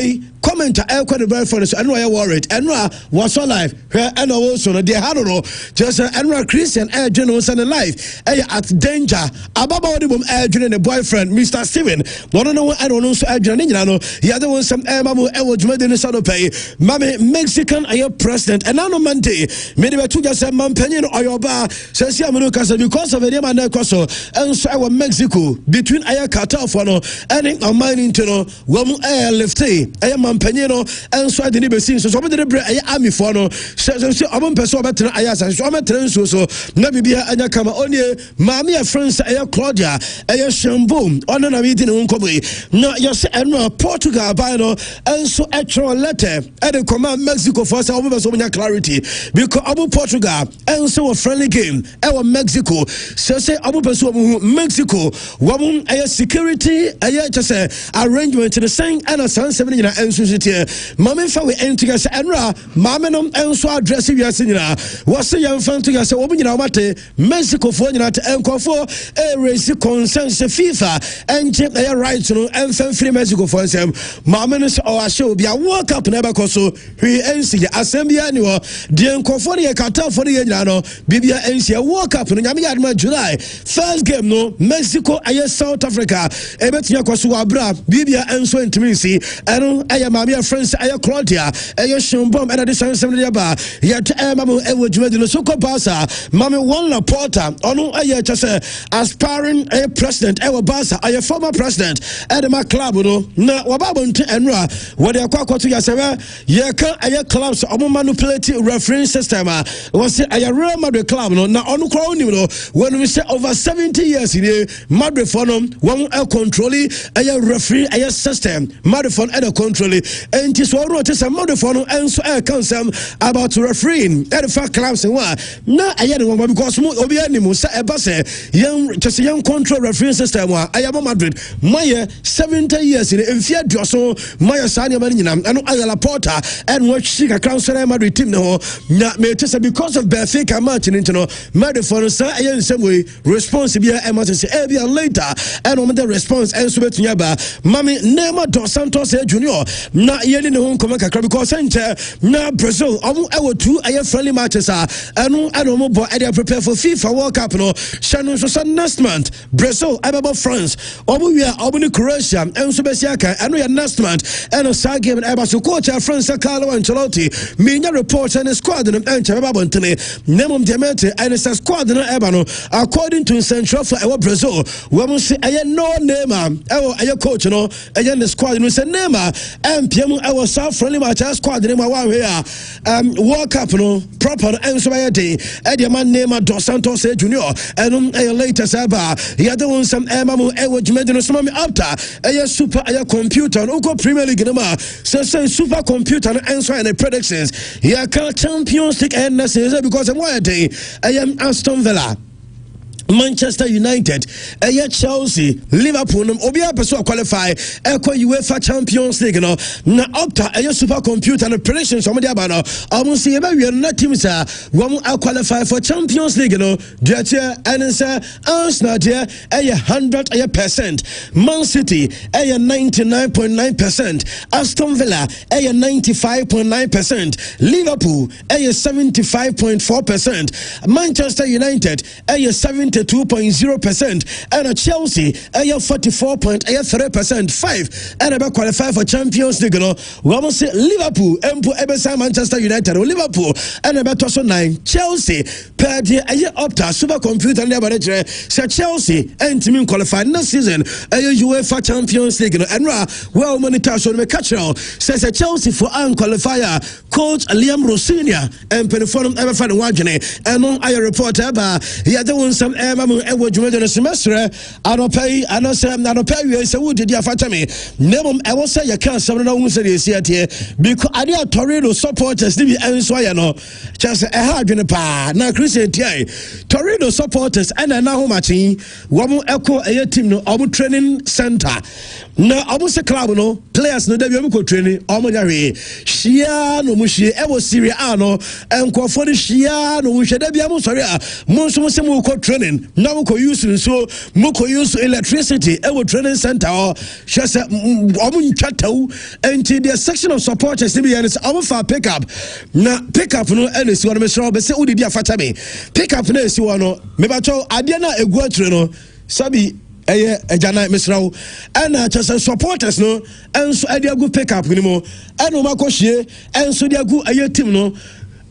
comment the boyfriend so and I worried and was so life and also no they had no just and Christian general and life at danger ababa the the boyfriend Mr. Steven one no I don't know so no the other one some mamu e wojuma de so pay mame Mexican president and no mante me de to just man penyin oyoba says because of the man so and so our Mexico between aya cartel for no and mining to no wom lefty aya mampanino and so the neighbor so some the aya army for no so am person better aya so na bibia anya kama onye maami ya friends aya Claudia aya Shambo ono na meeting unkobi no you say no Portugal by no and so actual letter and the command Mexico for so clarity because abu Portugal and so a friendly game our Mexico so say abu Mexico woman security just arrangement to the same and a san 7 and society mama fa we entiga say enra mama no enso address wi asina was say yan fan to say obi nyina mate Mexico for nyina te enkofo raise consensus FIFA and right no and fan free Mexico for them mama no o show be a world cup na be so we ensi assembly ani wo de enkofo ne kata for ne nyina no bibia ensi world cup no nyame yadma July first game no Mexico South Africa ebetia kwaso abra bibia enso intimacy eno mama friends Claudia Shimbom and the san de ba yet mama ewojuma de so ko basa mama one Laporta ono just aspiring president basa former president at my club no na wababonte enra what they akwa to yasebe ye kan clubs omo manipulate referee system was Real Madrid club no na ono kro ni no when we say over 70 years in Madrid for no one control referee system Madrid for control and this one to some Madrid for no and so council about refereeing at the fact clubs and what na one because obi animu say young just young control referee system I am Madrid my 70 years in fear so my sanya man nyina and Laporta and what she council Madrid team no na me just because of Benfica match into no Madrid for say in some way responsible emergency later and on the response and so betunya ba mami Neymar dos Santos Junior na yeli ne hon koma kakra because na Brazil omo two friendly matches and omo bo they prepare for FIFA World Cup no shanu so next month Brazil about France omo we are omo Croatia and so besiaka and we are next month and so game and so coach France Carlo Ancelotti minya report and squad and chaba bontene nemom diamante and squad no no according to Central for Brazil we say no Neymar coach no the squad no say Neymar MPM South friendly match squad Neymar one here World Cup no proper and so by day the man Neymar dos Santos Junior and later saba the other one some mamu no some after super computer no Premier League no so super computer and so and predictions here Champions League and because of why day Aston Villa Manchester United, Chelsea, Liverpool, Obia Peso qualify, UEFA Champions League, no, na opta, supercomputer and predictions, some of the abano, almost see about your not teams are one qualify for Champions League, no, Dutcher, and sir, Arsenal, 100%, Man City, 99.9%, Aston Villa, 95.9%, Liverpool, 75.4%, Manchester United, 70 72.0%, and Chelsea 44.3%. 5 and about qualify for Champions League. No, we almost say Liverpool, Manchester United, or Liverpool, and about also 9 Chelsea. Per the Opta supercomputer never say Chelsea and team qualify next season. UEFA Champions League. And well, monitor so the catch says a Chelsea for qualifier coach Liam Rossinia and Penforum ever find one and on I report about he had done some semester. I don't pay. I know Sam. I don't pay you. So what did you after me? Never. I will say you can't. Some no one say this here because I did Torino supporters. They be answer you know. Just a hard in the pa. Now Christian Torino supporters and now matching. One echo a team no. Our training center. No, our club no players no. They be go training. Our gary. Shia no mushi. Ever Syria no. And for the Shia no mushi. They be amo sorry. Most of them go training. Now go use so. Moko use electricity. Ever training center. Just into the section of supporters to be honest, I will for pick up. Now pick up no and it's one of the say Udi Diafata me. Pick up no is one me bacho Adiana Eguatro no Sabi a Jana Misrao and just supporters no and so I go pick up anymore and no Makoshi and so they go a team no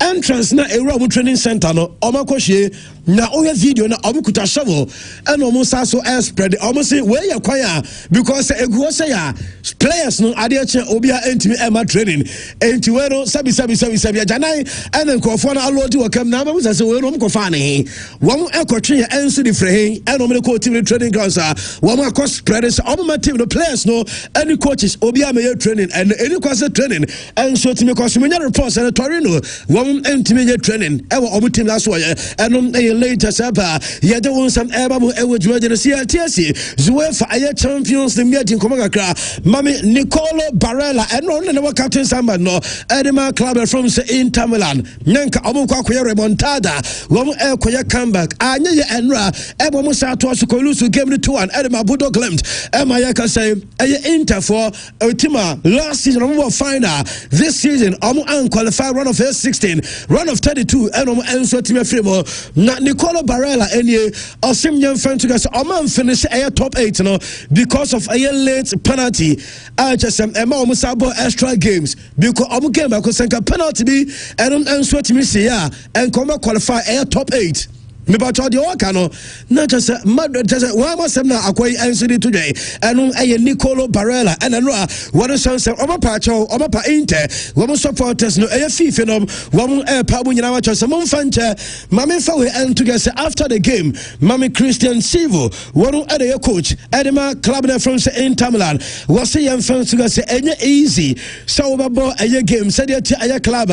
entrance na a training center no Omakoshi. Na oya video na obukuta shovel and almost also spread almost say where you choir because egu say ya players no ade che obia entimi ema training enti we no sabi janai and nkofo na alodi wakam na abamu say we no mkofa ne won ekotwe enso di frehin and no ko team training grounds won akọ spread so obama team the players no any coaches obia me training and any course training and so team because me reports and Torino won entimi training e wo obu team last year and later saba ya de won some ebamu ewo dwumadene CLTC UEFA aye champions the meeting komagakra mami Nicolo Barella and no na captain samba no edema club from Inter Milan nyanka omo kwa remontada won koya comeback anya ye enra ebomo sa to so kolusu game 2-1 edema Budo Glimt emaya ka say aye Inter for ultima last season omo final this season omo unqualified run of 16 run of 32 and omo enso team frame na Nicolo Barella any Osim young friend to guys Oman finish a top 8 no because of a late penalty just almost extra games because omu game because penalty be and sweat me say and come qualify a top 8 me ba chodi o kano na just why must na akwai answer today and Nicolo Barella and no one chance omo pa cho omo pa Inter wo supporters no FIFA no wo pa bu nyina wa cho se mo fanche mame fa we and together after the game mame Christian Silva wo the coach edema club from Inter Milan was say yan fans to say enye easy so we bo game said the club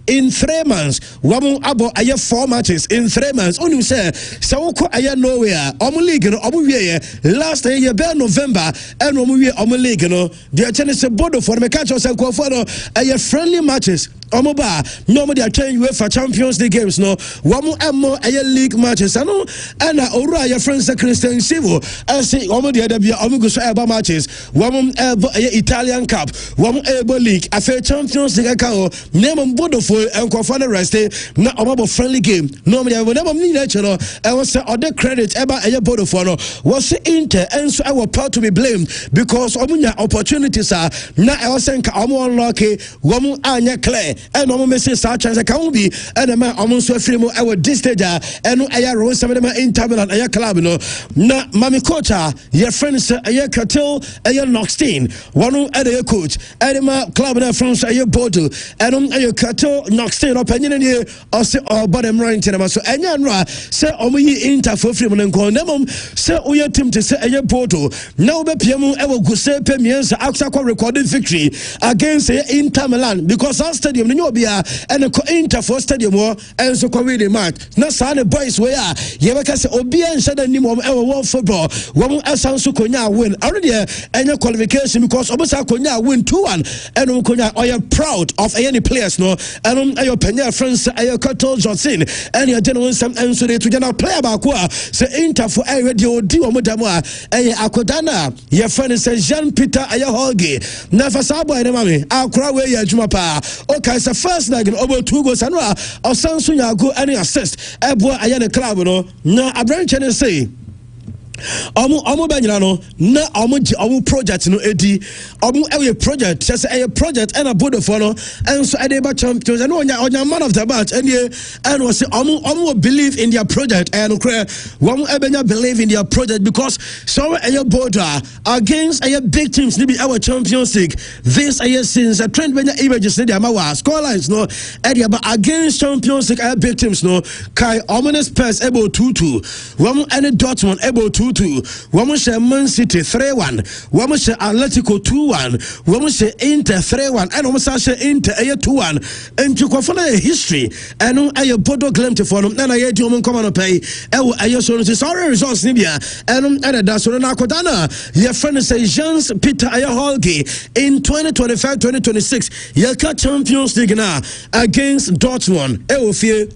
in 3 months wo abo 4 matches in 3 months only say so aya Norway omo league no omo wie last year be November and omo wie omo league no the chance bodo for me catch us and for no aya friendly matches omo ba no mo dey train UEFA Champions League games no womo emo aya league matches ano and owura aya friends Christian Silva say omo dey da bia omo go so eba matches womo aya Italian Cup womo ebo league afa Champions League ka o name bodo for enkwafo na rest na omo friendly game no mo dey name ni na chero I was say other credit eba aya bodo for no was Inter and so I was part to be blamed because omunya opportunities are na I was saying ka omo unlucky womo anya clear and omo message sa chance can be and man omo so free mo I was this stage and no aya rose some them Inter Milan aya club no na mami coach your friends aya Catil aya Noxteen one aya coach and my club na France aya Bodo and aya Catil Noxteen opinion here or say or bottom right so anya nra say omo yi Inter for free mo nko na mom say oya team to say aya Bodo now be piemu e wo guse pemiensa after recorded victory against Inter Milan because our stadium no obia and Inter for stadium and so win the match na sa ne boys we ye be ka say obia nshada nim e wo football wo asan so konya win already any qualification because obosa konya win 2-1 and konya oya proud of any players no and ayo penya friends ayo Catil Johnson and you didn't win some and so they to get player ba ko say Inter for already odi wo modamo akodana your friend say Jean Peter ayo Holge na fa sa boy ne mame akura we ya adwuma pa o ka guys a first leg in over 2 goals and Osansu Yago any assist ebo ayane club no na abranche ne say omo banyina no na omo project no edi omo project just a project and a board for no and so Edeba champions and onya man of the match and was omo believe in their project and one ebenya believe in their project because so a border against a big teams ni be our Champions League this a since a trend benya images ni amawa score lines no but against Champions League a big teams no kai ominous Spurs able 2-2 one and Dortmund able 2-2 Woman say Man City 3-1 woman say Atletico 2-1 woman say Inter 3-1 and woman say Inter 2-1 and to confirm the history and on a bodo glimpse for them and I do them come on pay I so sorry results Nibia and that's what na kodana your friend say Jans Peter Holge in 2025-2026 Yaka Champions League now against Dortmund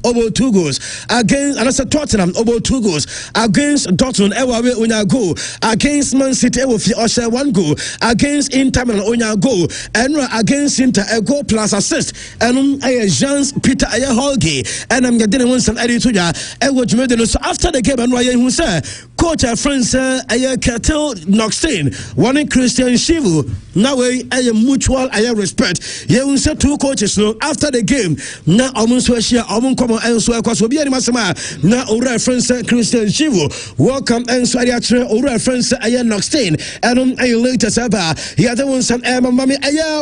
over 2 goals against another Tottenham over 2 goals against Dortmund Onya go against Man City with Osha 1 goal against Inter Milan Onya go and against Inter a goal plus assist and Jans Peter Holge and I'm getting one some edit to ya so after the game and Ryan who said coach a friends Kettle Knoxtain one Christian Shivu now a mutual respect you say 2 coaches no after the game na almost share come and so across will be any masama na ora friends Christian Shivu welcome and so ora friends Knoxtain and later saba ya the one some mami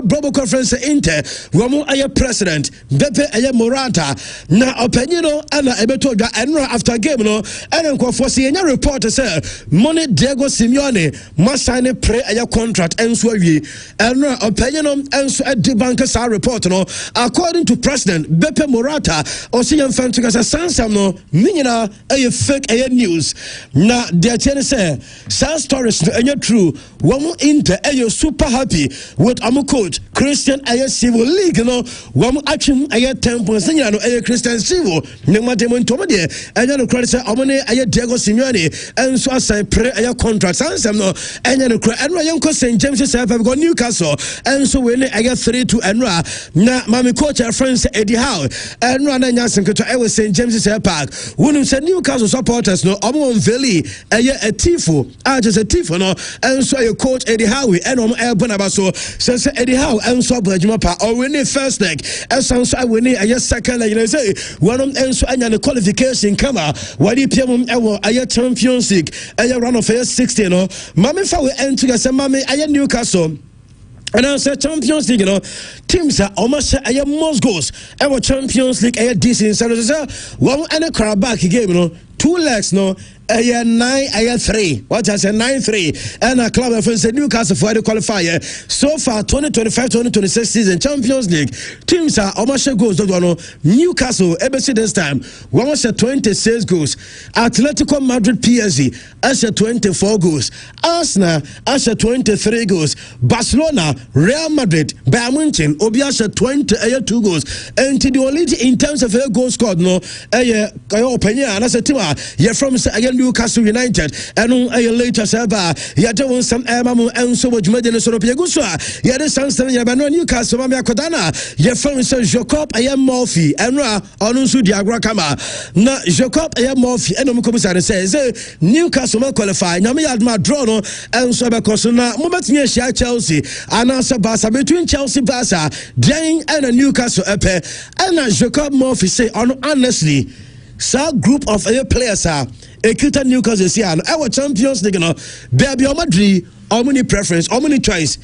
Bobo conference Inter woman president Bepe Morata na opinion and ebeto and after game no and for see any report say money Diego Simeone must sign a pre contract and so we and opinion and so at the bankers report no according to president Bepe Morata or see fan to as a sansam no minina a fake news na their channel say sad stories no true one Inter super happy with coach Christian Civil League no one action 10 points no Christian Civil no matter when to me and no credit say omone Diego Simeone and so assign pre contract sansam no and no credit and Ryan St James say have got Newcastle and so when 3-2 and na mami coach friends Eddie Howe and na nyasen to St James Park when say Newcastle supporters no omo Valley a tifo just a tifo no and so your coach Eddie Howe and Bonaba so say Eddie Howe and so Bajuma pa or win first leg and so I win second leg you say one and so anya qualification come what the PM Champions League run of 16 no mami fa we enter say mami Newcastle and I say Champions League, teams are almost most goals. Our Champions League, decent. So one and a crowd back game, 2 legs, 9-3. What I say 9-3. And a club of said Newcastle for the qualifier. So far, 2025-2026 season Champions League teams are almost goals. Newcastle, ABC this time, one was 26 goals. Atletico Madrid PSG, as 24 goals. Arsenal, as 23 goals. Barcelona, Real Madrid, Bayern Munich, Obiasha 22 goals. And the only in terms of goal scored, opinion, and as a team, you're from Newcastle United and later server ya don't some mamu and so much medal so pieguswa ya the Sunstone ya bano Newcastle mamia kodana ya from so Jacob Murphy and onunsu diagra kama na Jacob Murphy and omukomisare says Newcastle ma qualify na me adma draw no and so because na momatimi share Chelsea and answer Barca between Chelsea Barca then and Newcastle epe and Jacob Murphy say honestly so group of players are a Newcastle here and our Champions League there be Madrid how many preference, how many choice?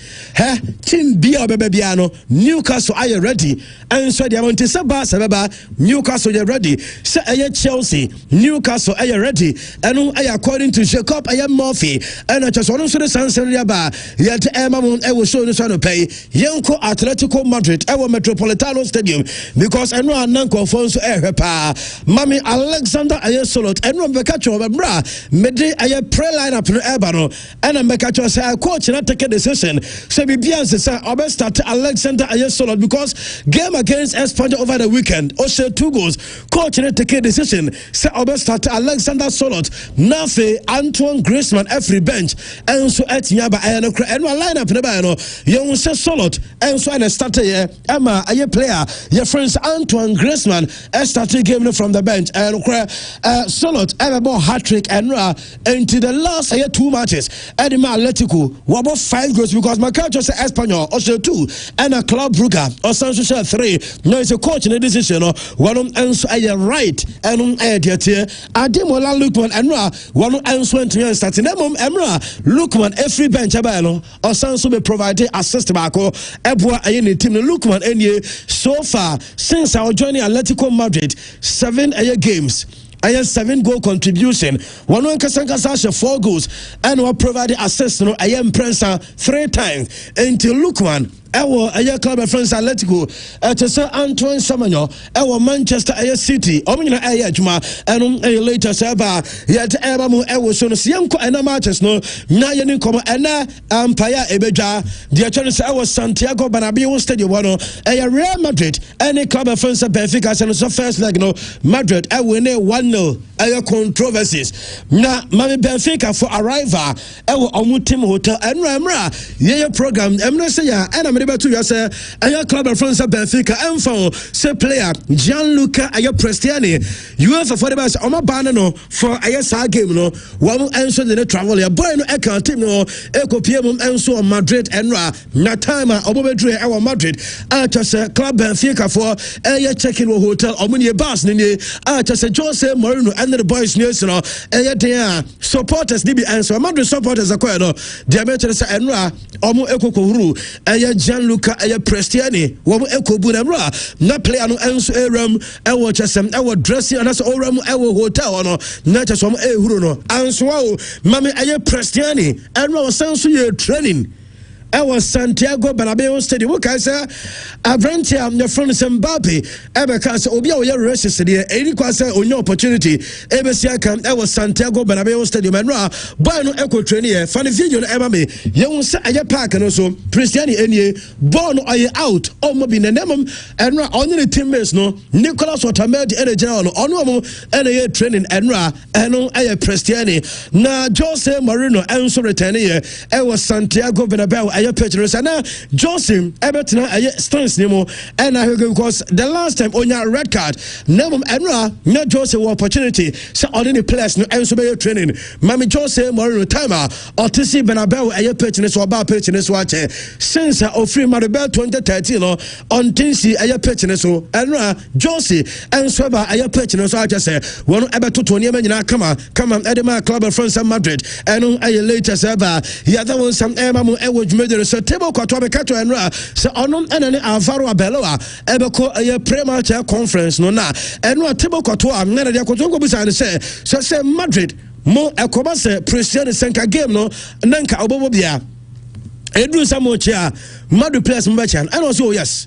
Team B or Bebiano, Newcastle are you ready? And so they want to say Newcastle are ready. Say Chelsea, Newcastle are you ready? And according to Jacob Murphy, and I just want to say the Sanseria bar, yet Emma will show the son of pay. Yanko Atletico Madrid, our Metropolitano Stadium, because I know I'm not conformed to Mami Alexander Ayasolot, and Rebecca catch over bra mede aye pre line up no eba no and make catch say coach na take a decision say Bianca say obe start Alexander aye solid because game against Espanya over the weekend o say 2 goals coach na take a decision say obe start Alexander solid na fe Antoine Griezmann every bench and so etinya ba aye no and line up no ba no you say solid and so and start here ama aye player your friends Antoine Griezmann started game from the bench and solid ever ball hat-trick and into the last 2 matches Edema Atletico wabo 5 goals because my coach was Espanyol also 2 and a Club Brugge or Sancho 3 no it's a coach in the decision one answer right and tier Ademola Lookman and one answer to starting Emra Lookman every bench abano or Sancho be provided assist back or Ebwa any team Lookman and so far since I was joining Atletico Madrid 7 games I have 7 goal contribution. One Kasankasa 4 goals and we provided assist. No, I am Prensa 3 times until Lukman. Our club of friends Atletico, Sir Antoine Samanyo, our Manchester City, Omina Ayajma, and later Saba, yet Abamu Ewoson, Siamko and matches no, Nayan Koma and Ampaya Ebeja, the attorney our Santiago Bernabeu Stadium, a Real Madrid, any club of friends Benfica, and so first leg no, Madrid, I win 1-0, our controversies. Na Mami Benfica for arrival, our Omutim Hotel, and Ramra, yeah, program, Emna and I'm to you say a club of France Benfica and for say player Gianluca Aya Prestiani UEFA for the best on my banner no for a game no one answer the travel ya boy no account team no eco PM and so Madrid and na time obedre our Madrid just club Benfica for a check-in hotel omuni bus ni just Jose Mourinho and the boys news no there supporters ni be answer Madrid supporters akwa no dia me say enra omo eco kohuru Gianluca Prestiani, Wabu Eko Bunamra, na player no enso eram, ewo chesem, ewo dressing, and that's all ram, ewo hotel, no, not just from Huruno, and so, Mammy Prestiani, and was sense your training. I was Santiago Bernabeu Stadium. What I say? Abrantia, your friend Mbappe. Ever cast Obia, your races today. Any question on your opportunity. Ever see I come. I was Santiago Bernabeu Stadium. And buy no echo trainer. Funny video, Emma. You say I park and also Christiani Enye. Born are you out? Oh, maybe the name and only the teammates no. Nicholas Otamed energy on Onomo and a training and no I Christiani. Na Jose Mourinho answer returning. I was Santiago Bernabeu. Pictures and now Johnson Everton stance Nemo and I because the last time on your red card Nemo and not Jose opportunity so on any place no and so be training Mami Jose Mourinho timer or to see Bernabeu a pitchness or about pitchness watch since of free Maribel 2013 on TC a pitchness and Jose and Sweba a pitchness I just say one ever to 20 men come on Edema Club of France and Madrid and on a later server yeah that was some Emma so table kwatwa bekato enra so onom enane Alvaro Arbeloa ebeko a pre-match conference no na enra table kwatwa ngana dia kwatwa bisa ne say Madrid mo ekoba say Cristiano Senka game no nanka obobo bia edru samochia Madrid players mbachan and also yes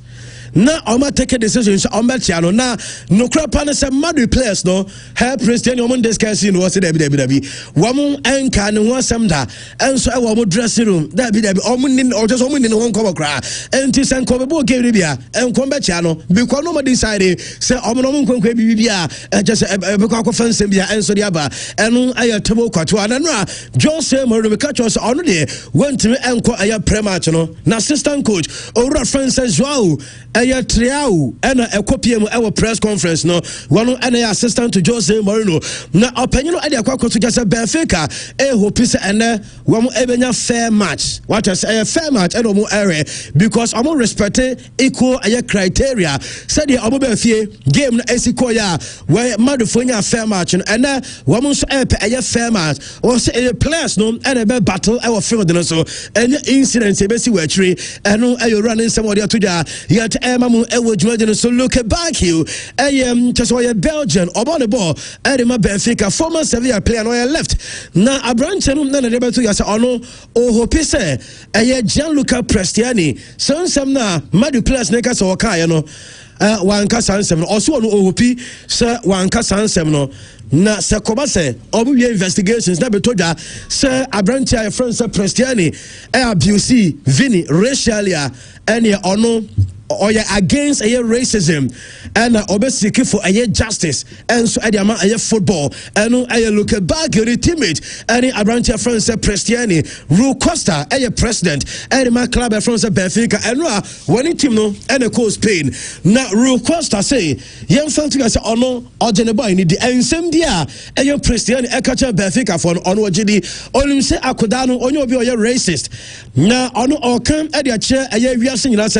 na oma take a decision so on Belgiano na no crap and some Madrid players no help Christian Oman discussing no was WWE wamu enka ne ho samda enso e wo dressing room WWE omun or just omun no come kra enti san ko be game bia enko Belgiano because no decide say omun nkwa bibia just be ko fansem bia enso dia ba enu aye table kwato ananra Jose Mourinho catch us on there went to enko aye pre-match no na assistant coach Ora Francis Joao ya triao ena ekopiem ewo press conference no one ena assistant to Jose Mourinho na opanyino ade akwakoto just Benfica hope say ena wo ebenya fair match what is a fair match eno mo area because omo respect equal criteria said the omo be fie game na esiko ya where madufonya fair match ena wo mo so a fair match or say players no ena be battle ewo field no so any incident e be si wachiri eno ayo running somebody atoja yet Mamu ewo jumajeno so look back you just why Belgian about the ball Edema Benfica former Sevilla player no left na abranche no na deba to yasa ono o hope say Gianluca Prestiani so some na Madu players neka so kai no wanka sansem no also no ohopi se wanka sansem no na se koba se obuye investigations na betodwa se abrantia friends se Prestiani abuse Vini racialia any ono or against a racism and obesity for a justice and so a football and I look back at the teammate and Abrantia France Prestiani Rue Costa a president and my club France Benfica and when it team no and a co Spain now Rue Costa say young something as ono or Geneva in the and same dia and your Prestiani a catcher Benfica for on GD only say Akodano on your racist now on or come at your chair a year we are saying that's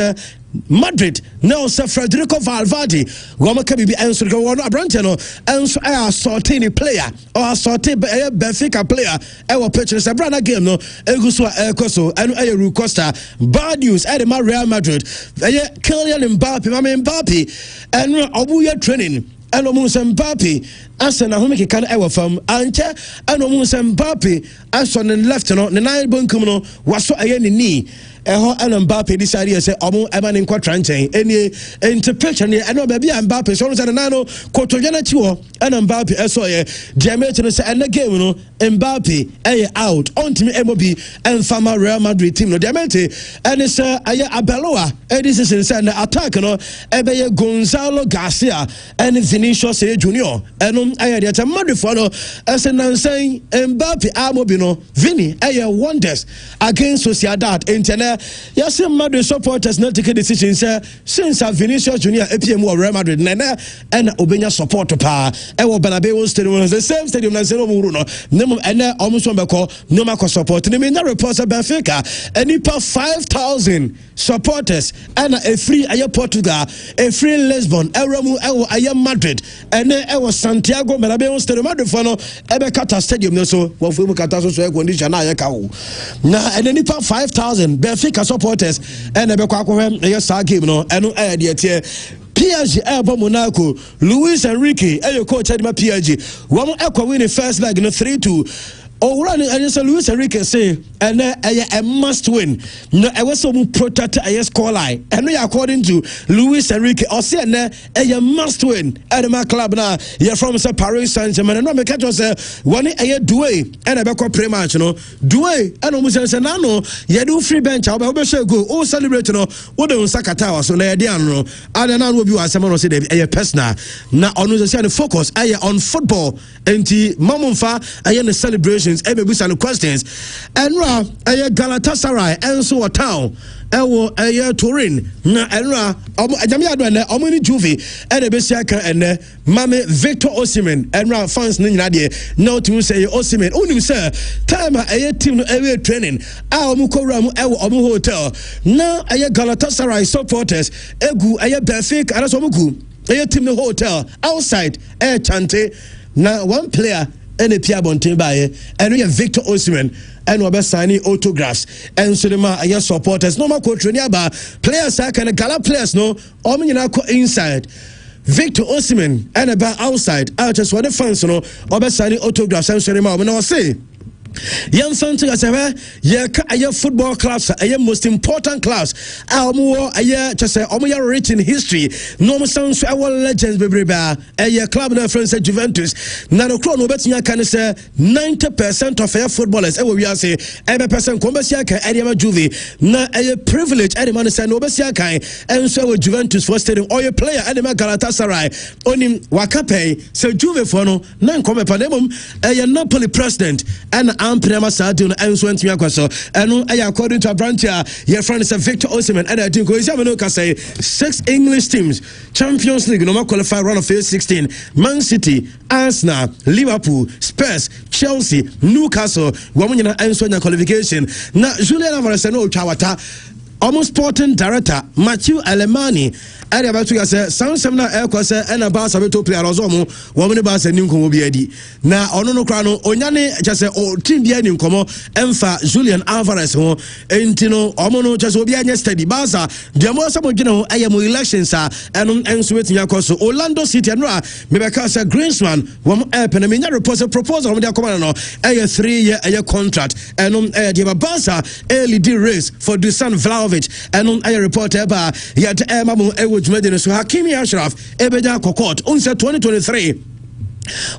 Madrid now Sir Federico Valverde Roma Kabibi answer go on Abrantano and so a sorting player or sorted Benfica player our purchase a brand game no Eguswa Elcoso and Rue Costa bad news at Real Madrid Kylian Mbappe and Obuya training and almost Mbappe as an Ahomiki can ever from Ancha and almost Mbappe as on the left no the nine bone communal was so a knee and Mbappe decided say omo eman in quatranche any interpretation and no baby Mbappe so na nano kotojana chiwo and Mbappe esoye Jamaican say and the game no Mbappe out on team MOB and former Real Madrid team no Diamante and it's Abeloa this is in the attack no ebe Gonzalo Garcia and Vinicius Junior and the Madrid for no as an saying Mbappe amobi no Vini wonders against Sociedad internet. Yes, Madrid supporters not take a decision since Vinicius Junior APM or Real Madrid and Obenya support pa ewo Bernabeu Stadium the same stadium as Zero Muruno nemo and almost one call no mako support name na reports Benfica and nipa 5,000 supporters and a free Portugal a free Lisbon Eramu ewo Madrid and ewo Santiago Bernabeu Stadium Madrid for no ebe kata stadium no so wo fu kata so e condition na yeka wo na and nipa 5,000 Benfica supporters and ebe kwa yes game no eno de tie PSG ebo Monaco Luis Enrique coach at my PSG one win the first leg no 3-2 Run and so Luis Enrique say and a must win. No, I was so protect a score line. And according to Luis Enrique, or say a must win at my club now. You're from Paris Saint-Germain. And no make it one a Douay and a back pre match, you know. Douay and almost say no, you do free bench. I'll be sure go all celebrate no what don't Sakatawa so na diano. And then will be as someone say a personal. Now on the focus on football and the Mamunfa and the celebration. And questions and Galatasaray and so town Turin na enra ajamia do na omuni Juve and Besiaka and Mame Victor Osimhen enra fans ni nyina de now to say Osimhen onim say time team no training omu kowram omu hotel na Galatasaray supporters egu Benfica and so omu team no hotel outside chante na one player and a Pia Bontembaye and we have Victor Osimhen and we signing autographs and so the supporters no more coach players are kind of gala players no inside Victor Osimhen and about outside I just want the fans no signing autographs and so the say young something as a football clubs a most important clubs just say rich in history no sounds our legends a club na friends Juventus na no crown obetia can say 90% of our footballers we are say every person commercial can area Juve na a privilege any man say no obetia kan and so Juventus for stadium or a player and Galatasaray onim wakape so Juve for no nan come panemum a Napoli president and Amprema Sadio and so and according to a branch your friend is Victor Osimhen and I think we say 6 English teams Champions League no more qualify round of 16 Man City, Arsenal, Liverpool, Spurs, Chelsea, Newcastle women and so qualification na Julian Alvarez no Chawata almost sporting director Matthew Alemani and about to say some seminar air course and a bass of player Rosomo, woman bass and new will be Eddie. Now, Ono Crano, Onyane, just a team behind him, Emfa, Julian Alvarez, Entino, Omono, just will be yesterday. Baza, the most of I am elections are and sweet Yakoso, Orlando City and Ra, Mebacasa Greensman, one app and a minute proposal on their commander, a 3-year contract, and on the Baza, LED race for Dusan Vlahovic, and on a reporter, yet Emma wo dwumadi so Hakimi Ashraf ebeja court unse 2023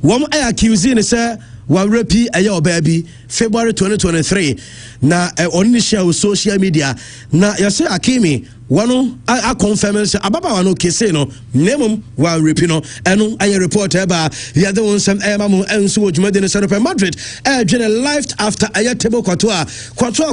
wom accuse ni say wa repi aya obabi February 2023 na on share social media na yase Hakimi wano a confirm say ababa wano kese no nemum wa repi no eno aye report eba ya the one some emamu enso wodwumade no Real Madrid gene life after aye table kwato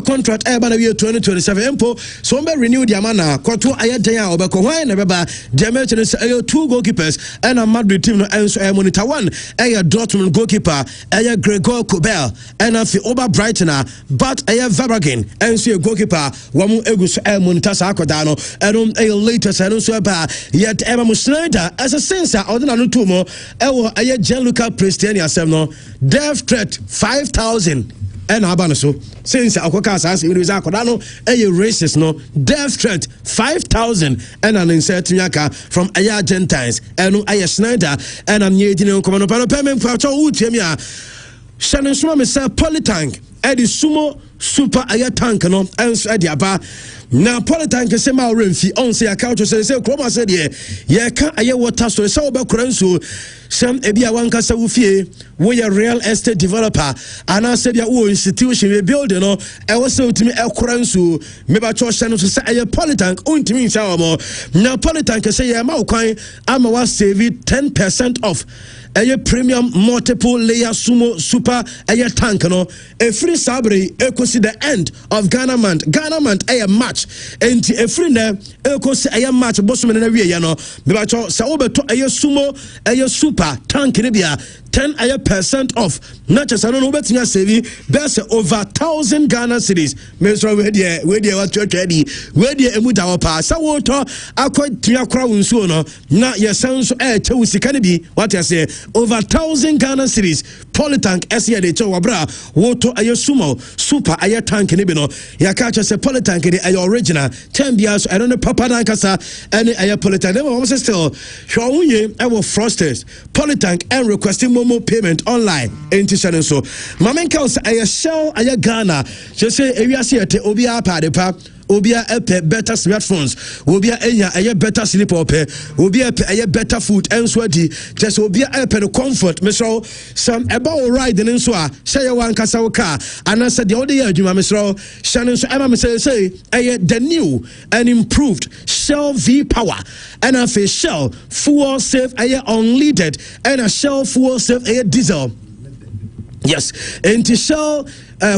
contract eba na 2027 empo so be renew the amana kwato aye den a obeko hwan na beba Germany say 2 goalkeepers and a Madrid team no enso monitor 1 aye Dortmund goalkeeper aye Gregor Kobel and afi Ober Brightoner but aye Verbruggen enso goalkeeper wamu eguso monitor sa akoda no latest and so ba yet Emma Schneider as a sensor ordinary no tumo ewo aye Gianluca Prestiani asem no death threat 5,000 and abano so since akoka asase we akoda no aye racist no death threat 5,000 and an insert nyaka from aye Argentines and aye Schneider and am nyedi no komo no payment for utiemi a Shannon Swam is a polytank Eddie Sumo super aye tank no and Eddie aba na polytank se ma remfi on se account say kroma say de ye ka aye water so say obekura nso sam ebia wanka sa wo fie wo ye real estate developer ana se bia wo institution we build no e wo se utimi ekura nso me ba cho hye no so say aye polytank untimi nsa mo na polytank say ye ma kwan ama wa save 10% off aye premium multiple layer sumo super aye tank no e free sabre ekosi the end of Ghana month aye match enti e free na ekosi aye match bosom na wie ye no me ba cho sa obeto aye sumo aye super tank ne bia 10% off not just no betia save best over 1,000 Ghana cedis me so we dey what ready we dey emu da pa sa wo to akwatua kra wonsuo no na ye sanso che wusika ne bi what you say over 1,000 Ghana cedis polytank ese de che wabra wo to aye sumo super aye tank ne bi no ya ka che say polytank de aye original 10 bia so I don't know papa na kasa any aye polytank dem almost still hwo wunye e wo frosters polytank and requesting Momo payment online enti channel so mamenka aye shell aye Ghana je say ewiase ete obi apa de pa obi a better smartphones obi a enya aye better sleep ope obi a aye better food enso adi just obi a no comfort mesro some about ride den so a say wan kasa wo car and say the other year adwuma mesro channel so ema me say aye the new and improved Shell V Power and a Shell fuel safe aye unleaded and a Shell fuel safe aye diesel. Yes, and to Shell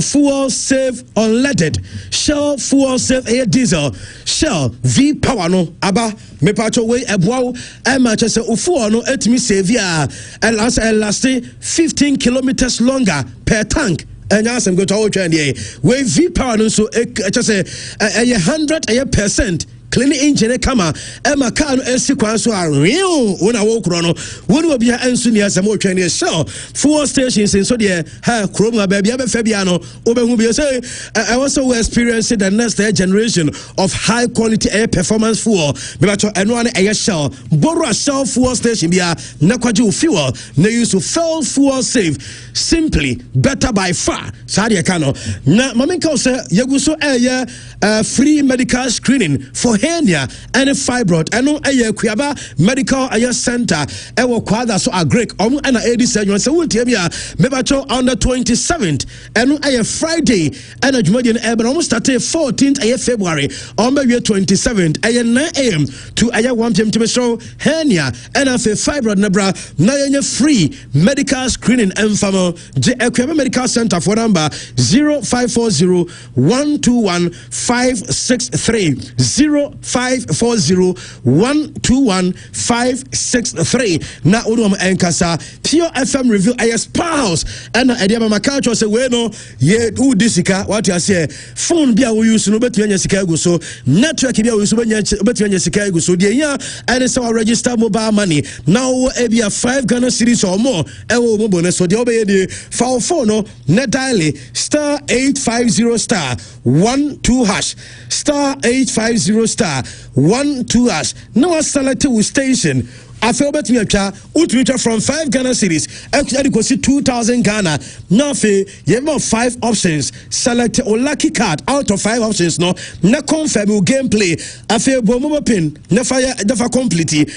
fuel safe unleaded, Shell fuel safe air diesel, Shell V Power no aba me pacho way ebwa e ma che se ufuo no etimi save ya and last 15 kilometers longer per tank. And yes, I'm going to all trend here. We V Power no so just say 100% clean engine kama ema car no esikwan so a real wona wo kro no woni obi a ensu ne asem o twene show fuel stations so de ha kroma ba bia be fa bia no obehu bi say I also experience the next generation of high quality air performance fuel me ba cho eno an air shell borrow shell fuel station bia na kwaje fuel na use fuel save simply better by far sa de ka no na mamenka say yeguso free medical screening for hernia and fibroid eno kuyaba medical center ewo kwada so agrek and 87 so would tell me mebacho on the 27th eno Friday and Jumadian urban almost started 14th February on the 27th 9 a.m. to 1 p.m. to show hernia and fibroid nebra na free medical screening and famo kuyaba medical center for number 0540 121 563 0540 121 563 na odom enkasa Pure FM review spouse and ediama makacho say we no ye who disika what you say phone bia we use no betu anya sika ego so network bia we use betu anya sika ego so de ya and so register mobile money now e bia 5 Ghana cedis or more e wo mo bonus so de obey de phone no net dial star 850 star 12 hash star 850 star 12 hash. No select with station afei obetumi atwa utwitwa from 5 Ghana cedis actually go see 2000 Ghana now afei you have 5 options select a lucky card out of 5 options no na confirm your gameplay afei bomo pin na fire dafa complete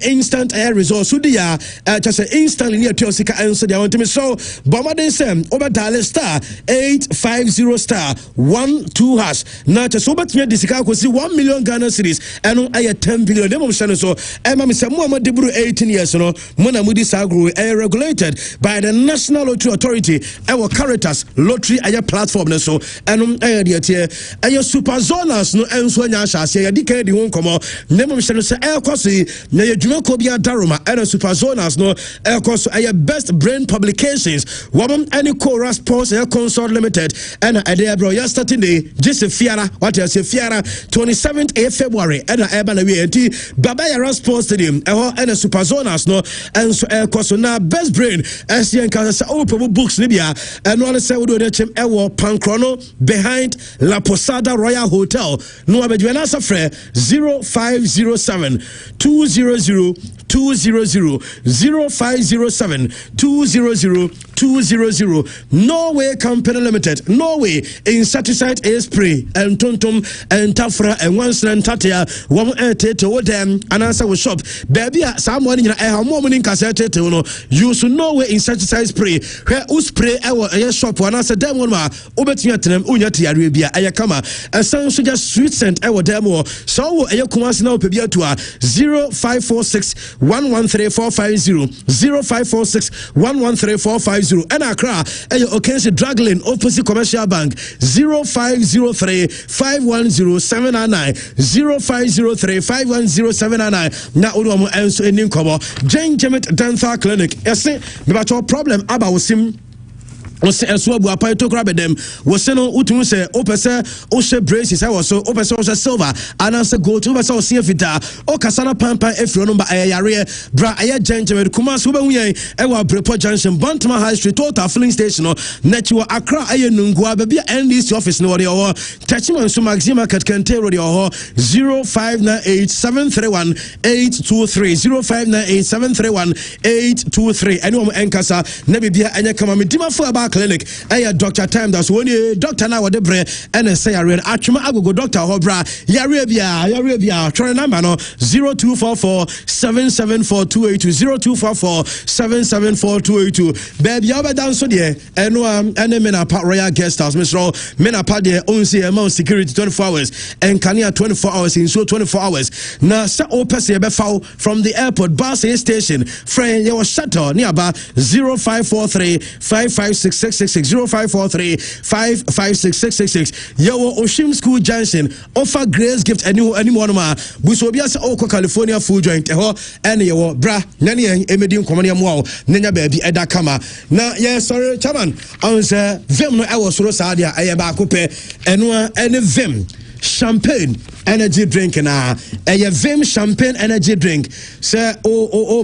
instant air results so dia just instantly near to sika answer dia want me so bomba den sem over dial star 850 star 12 hash na just obetumi di sika go see 1 million Ghana cedis eno aye 10 billion dem mo shane so ma me say mo deburu 18 years no mo na mudi sagro regulated by the National Lottery Authority our Caritas lottery aye platform na so eno aye de tie aye super zonals no enso anya ahase ye dika di ho komo nem mo shane so kosi na ye dwuma ko bia daroma eno super zonals no koso aye best brain publications woman any Cora Sports aye consort limited and ade bro ya starting day just fiara what you say fiara 27th February and eba na we enti baba ya Sports Stadium and a super zonals no and so koso na best brain SCN kasa open books libya and one say we do chem ewo pankrono behind La Posada Royal Hotel no abedwe na safre 0507 200 200 0507 200 200 Norway Company Limited Norway insecticide spray and tontom and tafra and once and tatia one tete them and answer with shop baby someone in a moment cassette no use Norway insecticide spray where u spray our shop one answer them one ma obetiatem unyati arabia ayakama and some just sweet scent our demo so ayakumas now pebia to 0546 113450 0546 113450 and Accra Okensi Draglin opposite Commercial Bank 0503 510 799 0503 510 799 na uno enso enim komo Jane Jemet Dental Clinic ese me ba problem aba wosim was so abu apai to grab them was no utu say opese o she braces I was so opese o silver and answer go to opese o see fita o kasana pampa efro no ba ayare bra aye gentleman kuma so ba huyen e wa Brepo Junction Bantama High Street total filling station no netwa Accra aye nungua ba bia NDC office no wori o Tachiman so Maxima Market Kentero de o 0598 731 823 0598 731 823 anyone enkasa na bibia anya kama medima fo aba clinic Dr. Time that's when you doctor now with the brain and say actually I go Dr. Hobra Yarabia try number no 0244 774282 0244 774282 baby you better dance so there and men part Royal Guest House Mr. Men part there own say amount security 24 hours and can 24 hours in so 24 hours now say open say be foul from the airport bus station friend your shuttle nearby 0543 556 0543 556 Yo Oshim School Junction offer Grace Gift anyone ma busobia se oko California food joint ho ene yo bra nane emedi nkomane mo nanya baabi eda kama na yes sorry chairman on say vim no e wo soro sadia aye ba kope eno ene vim champagne energy drink na vim champagne energy drink say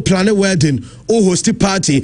plan a wedding host party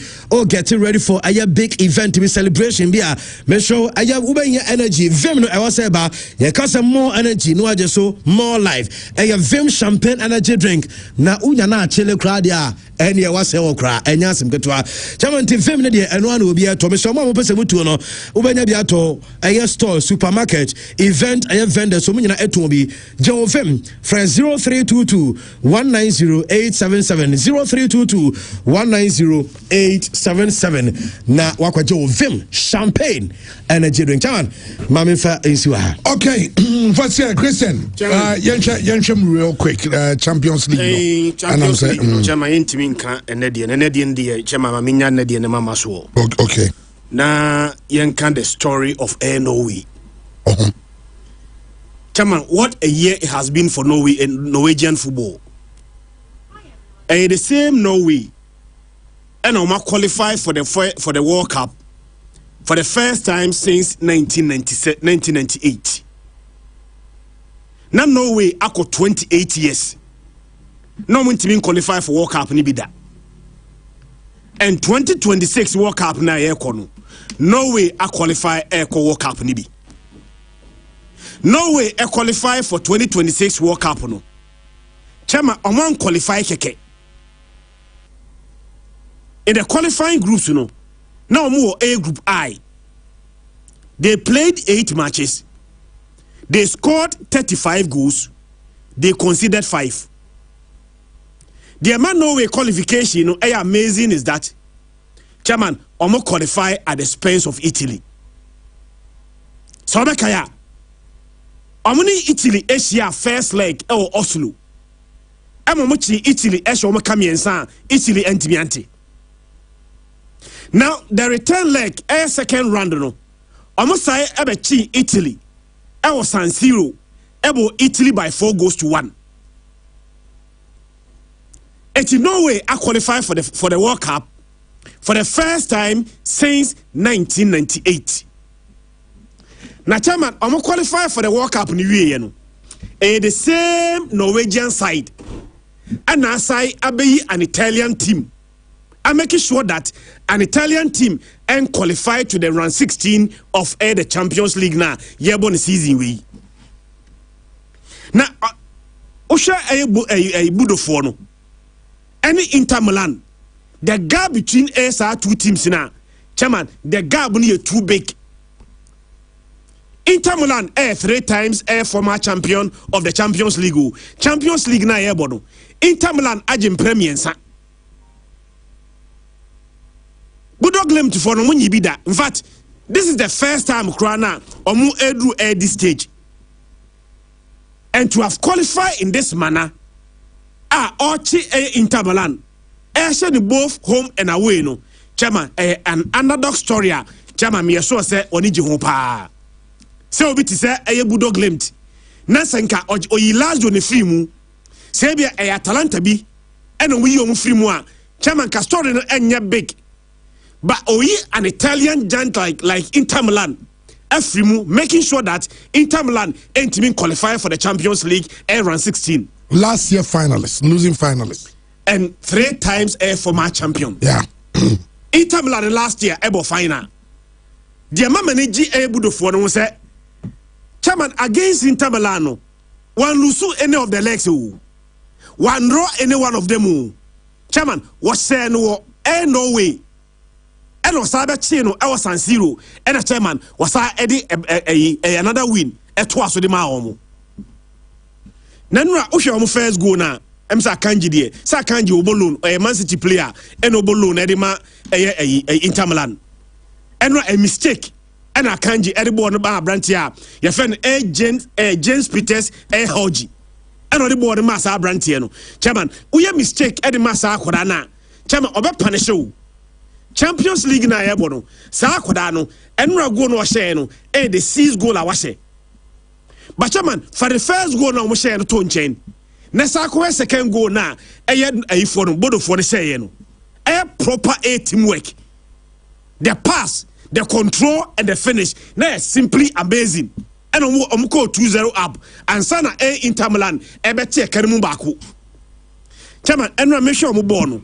getting ready for a big event to be celebration bia make sure ubenya energy vim no I say ba ye cause more energy no aje so more life vim champagne energy drink na unya na chele kra dia ene ye wase wo kra enya asem ketwa chairman ti vim ne de eno ana obi eto me so mo pese mutu no ubenya bia to store supermarket event vendor so munyina eto bi Joe Vim from 0322 190877 0322 190877 na wakwajo Vim champagne energy drink chairman mama fa ensiwa okay what's here Christian yencham real quick Champions League Champions League chairman intimi nka enedie ndie chairman mama nya ndie ne mama so okay na yenka the story of Norway Chairman, what a year it has been for Norway and Norwegian football. And the same Norway, and Oma qualified for the World Cup for the first time since 1998. Now Norway ako 28 years. No one team qualify for World Cup ni bida. And 2026 World Cup na yekono. Norway a qualify eko World Cup ni bi. Norway qualify for 2026 World Cup no. Chama among qualify keke. in the qualifying groups, you know, now more A group I. They played 8 matches. They scored 35 goals. They conceded 5. The amount Norway qualification, you know, amazing is that, chairman, almost qualify at the expense of Italy. So kaya, omuni Italy Asia first leg or Oslo. Amomuchi Italy Asia omukamiensa Italy entimiante. Now the return leg second round no. Omosai ebechi Italy. Ewo San Siro. Ebo Italy by 4 goals to 1. It's in Norway I qualify for the World Cup for the first time since 1998. Now, chairman, I'm qualify for the World Cup in the year. The same Norwegian side, and I say be an Italian team. I'm making sure that an Italian team and qualify to the round 16 of the Champions League now. Year season we. Now, Osha a Budofono. Any Inter Milan, the gap between SR 2 teams now, chairman, the gap near too big. Inter Milan 3 times former champion of the Champions League. Champions League na bono. Inter Milan agent premier sa. Budog lem to for no munyi bida. In fact, this is the first time Krana omu edru this stage. And to have qualified in this manner, Ochi Inter Milan. Actually both home and away no. Chairman, an underdog story. Chairman, me so say oniji hopa. Se obi ti say budo glimpse na senka oyilazo ne frimu se bia Atalanta bi eno wi yom frimu a chairman ka story no enye big but oyi an Italian giant like Inter Milan afrimu making sure that Inter Milan entimi qualify for the Champions League round 16 last year finalists, losing finalists, and 3 times former champion. Yeah. Inter Milan last year ebo final the manage budo for no say chairman against Inter Milan, one lose any of the legs, one draw any one of them. Chairman was saying no way. And was Chino, I was San Siro, and a chairman was another win at twice with the Maomo. Nanra Osha first go now. Emsa Kanji dear, Sakanji Obolun, a Man City player, and Obolun Edima Inter Milan. And a mistake. And I can't get everybody on Brantia. Your friend James Peters Hoji. And on the board of Massa Brantiano. Chairman, we have mistake at the Massa Quadana. Chairman, Oba Panisho. Champions League na Ebono. Sa Quadano. And Ragono Washeno. The 6th goal I was. But chairman, for the first goal now, we share the tone chain. Nesako second goal now. A for both for the sayeno. A proper teamwork. The pass. The control and the finish na simply amazing. And omko 2-0 up and sana Inter Milan ebeti ekarimu baako. Chairman, enra make sure mo ball no.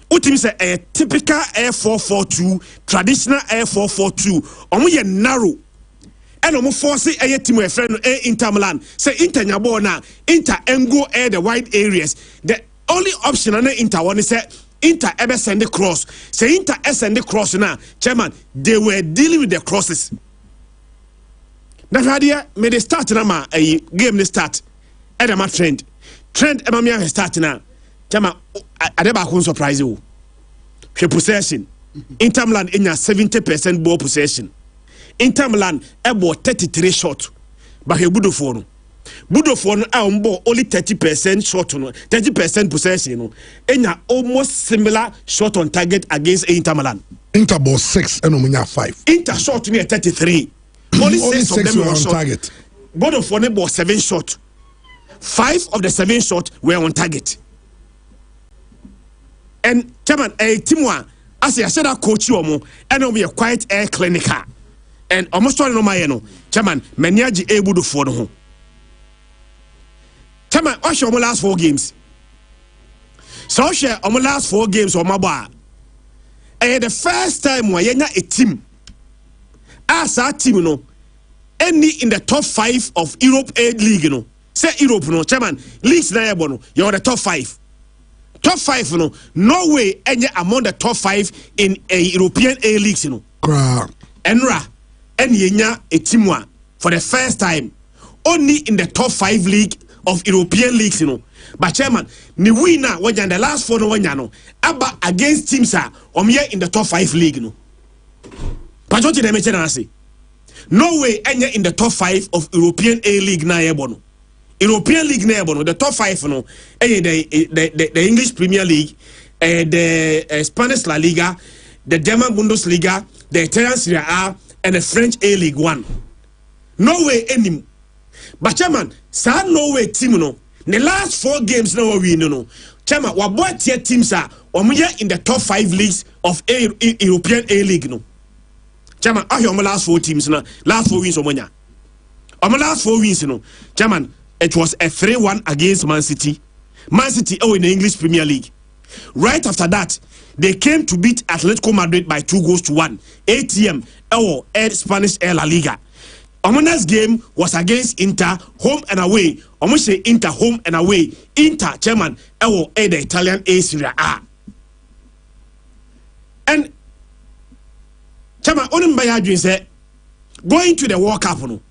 Utimi say a typical 4-4-2, traditional 4-4-2. Omo ye narrow. And omo force team we friend Inter Milan. Say Inter nya ball na Inter engo the wide areas. The only option na Inter one is say Inter ever send the cross. Say Inter send the cross now. Chairman, they were dealing with the crosses. That idea made a start now. A game they start. Edema trend. Trend Emamia has started now. Chairman, I never can surprise you. She possession. Inter Milan in 70% ball possession. Inter Milan about 33 shot. But he would have Budofon on board only 30% shot on 30% possession. And almost similar shot on target against Inter Milan. Inter ball 6 and Omunya 5. Inter shot near 33. Only 6 of them were on target. Budofon ball 7 shot. 5 of the 7 shots were on target. And chairman, a team one, as I said, I coach you and we are quite air clinical. And almost all no my chairman, Menyaji able to for the home. Chairman, I show my last 4 games. So share on my last 4 games on my bar. And the first time we a team, as our team, any in the top 5 of Europe Aid League, say Europe, chairman, leagues na you're the top 5. top 5 no Norway enye among the top 5 in European A leagues no enra enya a team one for the first time only in the top 5 league of European leagues but chairman ni winner wajan the last 4 no wanya no aba against teams are in the top 5 league no patroti dem chena say Norway enya in the top 5 of European A league na yebo no European league na yebo no the top 5 no the English Premier League the Spanish La Liga, the German Bundesliga, the Italian Serie A and the French A League 1 Norway enim but chairman sa Norway team no the last 4 games now we no chairman what tier teams are in the top 5 leagues of European A League no chairman our last 4 teams no last 4 wins omonya our last 4 wins no chairman it was a 3-1 against Man City in the English Premier League. Right after that they came to beat Atletico Madrid by 2-1 ATM Spanish La Liga. Omona's game was against Inter home and away. Say Inter home and away. Inter chairman the Italian A Serie A. And chairman Onimbayadwin said going to the World Cup no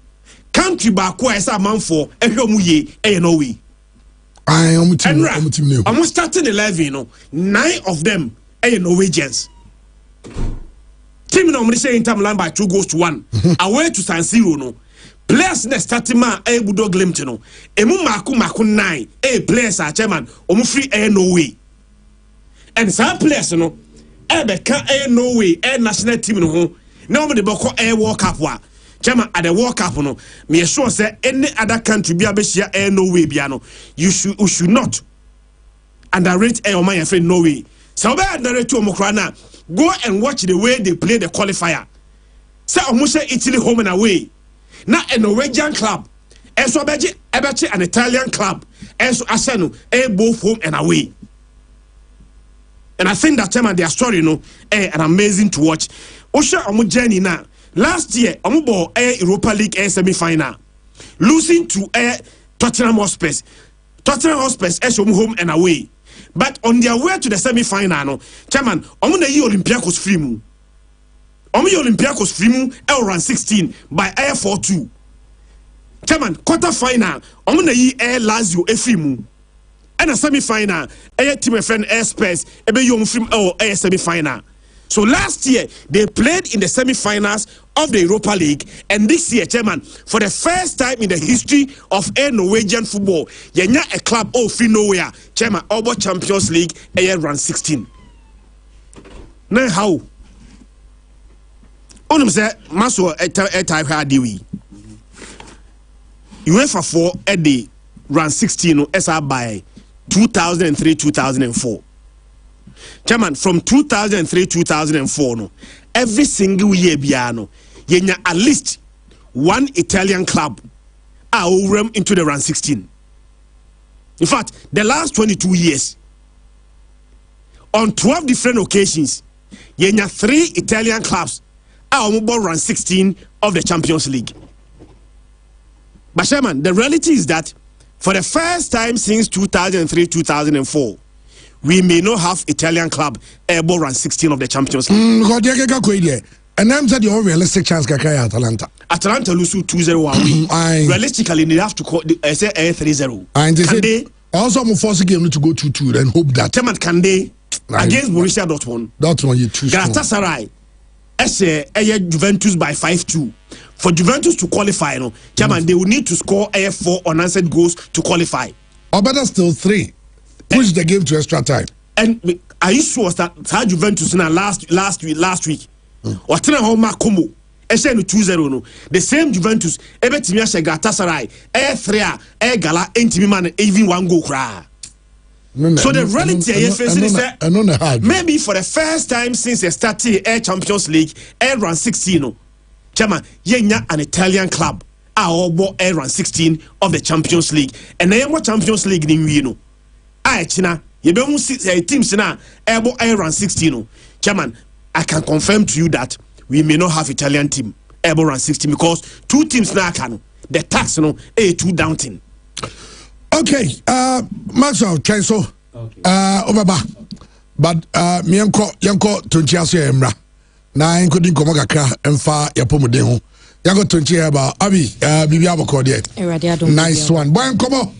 country back where a man for Norway. I'm starting 11 9 of them Norwegians. Team no say Inter Milan by 2-1 away to San Siro no players na starting man Budo Glimt no emu mako 9 players are chairman free Norway and some players no beka Norway national team no ho na de boko World Cup wa chairman at the World Cup no me sure say any other country be abeshia Norway bia no you should not underrate my friend Norway so be underrate to omokra na go and watch the way they play the qualifier. Say almost Italy home and away. Now a Norwegian club, and so an Italian club, and so Asano, both home and away. And I think that time their story, an amazing to watch. Osha Omu journey now. Last year, Omubo Europa League semi-final, losing to Tottenham Hotspur. Tottenham Hotspur home and away. But on their way to the semi-final, no, chairman, Omuna yi Olympiacos free mu. Olympiacos free mu round 16 by air 4-2. Chairman, quarter final, Omuna yi Lazio free mu. And a semi-final, team friend Spurs ebe yom free semi-final. So last year they played in the semi-finals of the Europa League, and this year, chairman, for the first time in the history of Norwegian football, yenya a club free nowhere, chairman, over Champions League round 16. Now how? Onum say maso type hadiwi. UEFA 4 at the round 16 SR by 2003-2004. Chairman, from 2003-2004 no, every single year biano yenya at least one Italian club will into the round 16. In fact, the last 22 years, on 12 different occasions, yenya 3 Italian clubs are round 16 of the Champions League. But Chairman, the reality is that for the first time since 2003-2004, we may not have Italian club round 16 of the Champions League. And I'm saying the realistic chance Kakaya Atalanta. Atalanta lose 2-0 away. Realistically, they have to say 3-0. And they also I'm forcing game to go 2-2 and hope that. Chairman, can they against Borussia Dortmund? Dortmund you choose. Galatasaray, Juventus by 5-2. For Juventus to qualify, Chairman, they will need to score 4 unanswered goals to qualify. Or better still 3. Push the game to extra time. And are you sure that Juventus na last week? Or tena home Komo. Eshe no 2-0 no. The same Juventus ebetimi ahye Galatasaray 3 Gala entimi man even 1 goal kra. So the reality is maybe for the first time since they started Champions League round 16 no. Chama yenya an Italian club all round 16 of the Champions League. And then what Champions League ni wi no. China, you don't see teams now round 16. Chairman, I can confirm to you that we may not have Italian team round 16 because 2 teams now can the tax too daunting. Okay, Maxwell, so Obaba. But me yanko tonchi aso emra. Na yanko din komo kakra emfa yapomode ho. Yanko tonchi about abi bibi aboko de. Nice one. Boy komo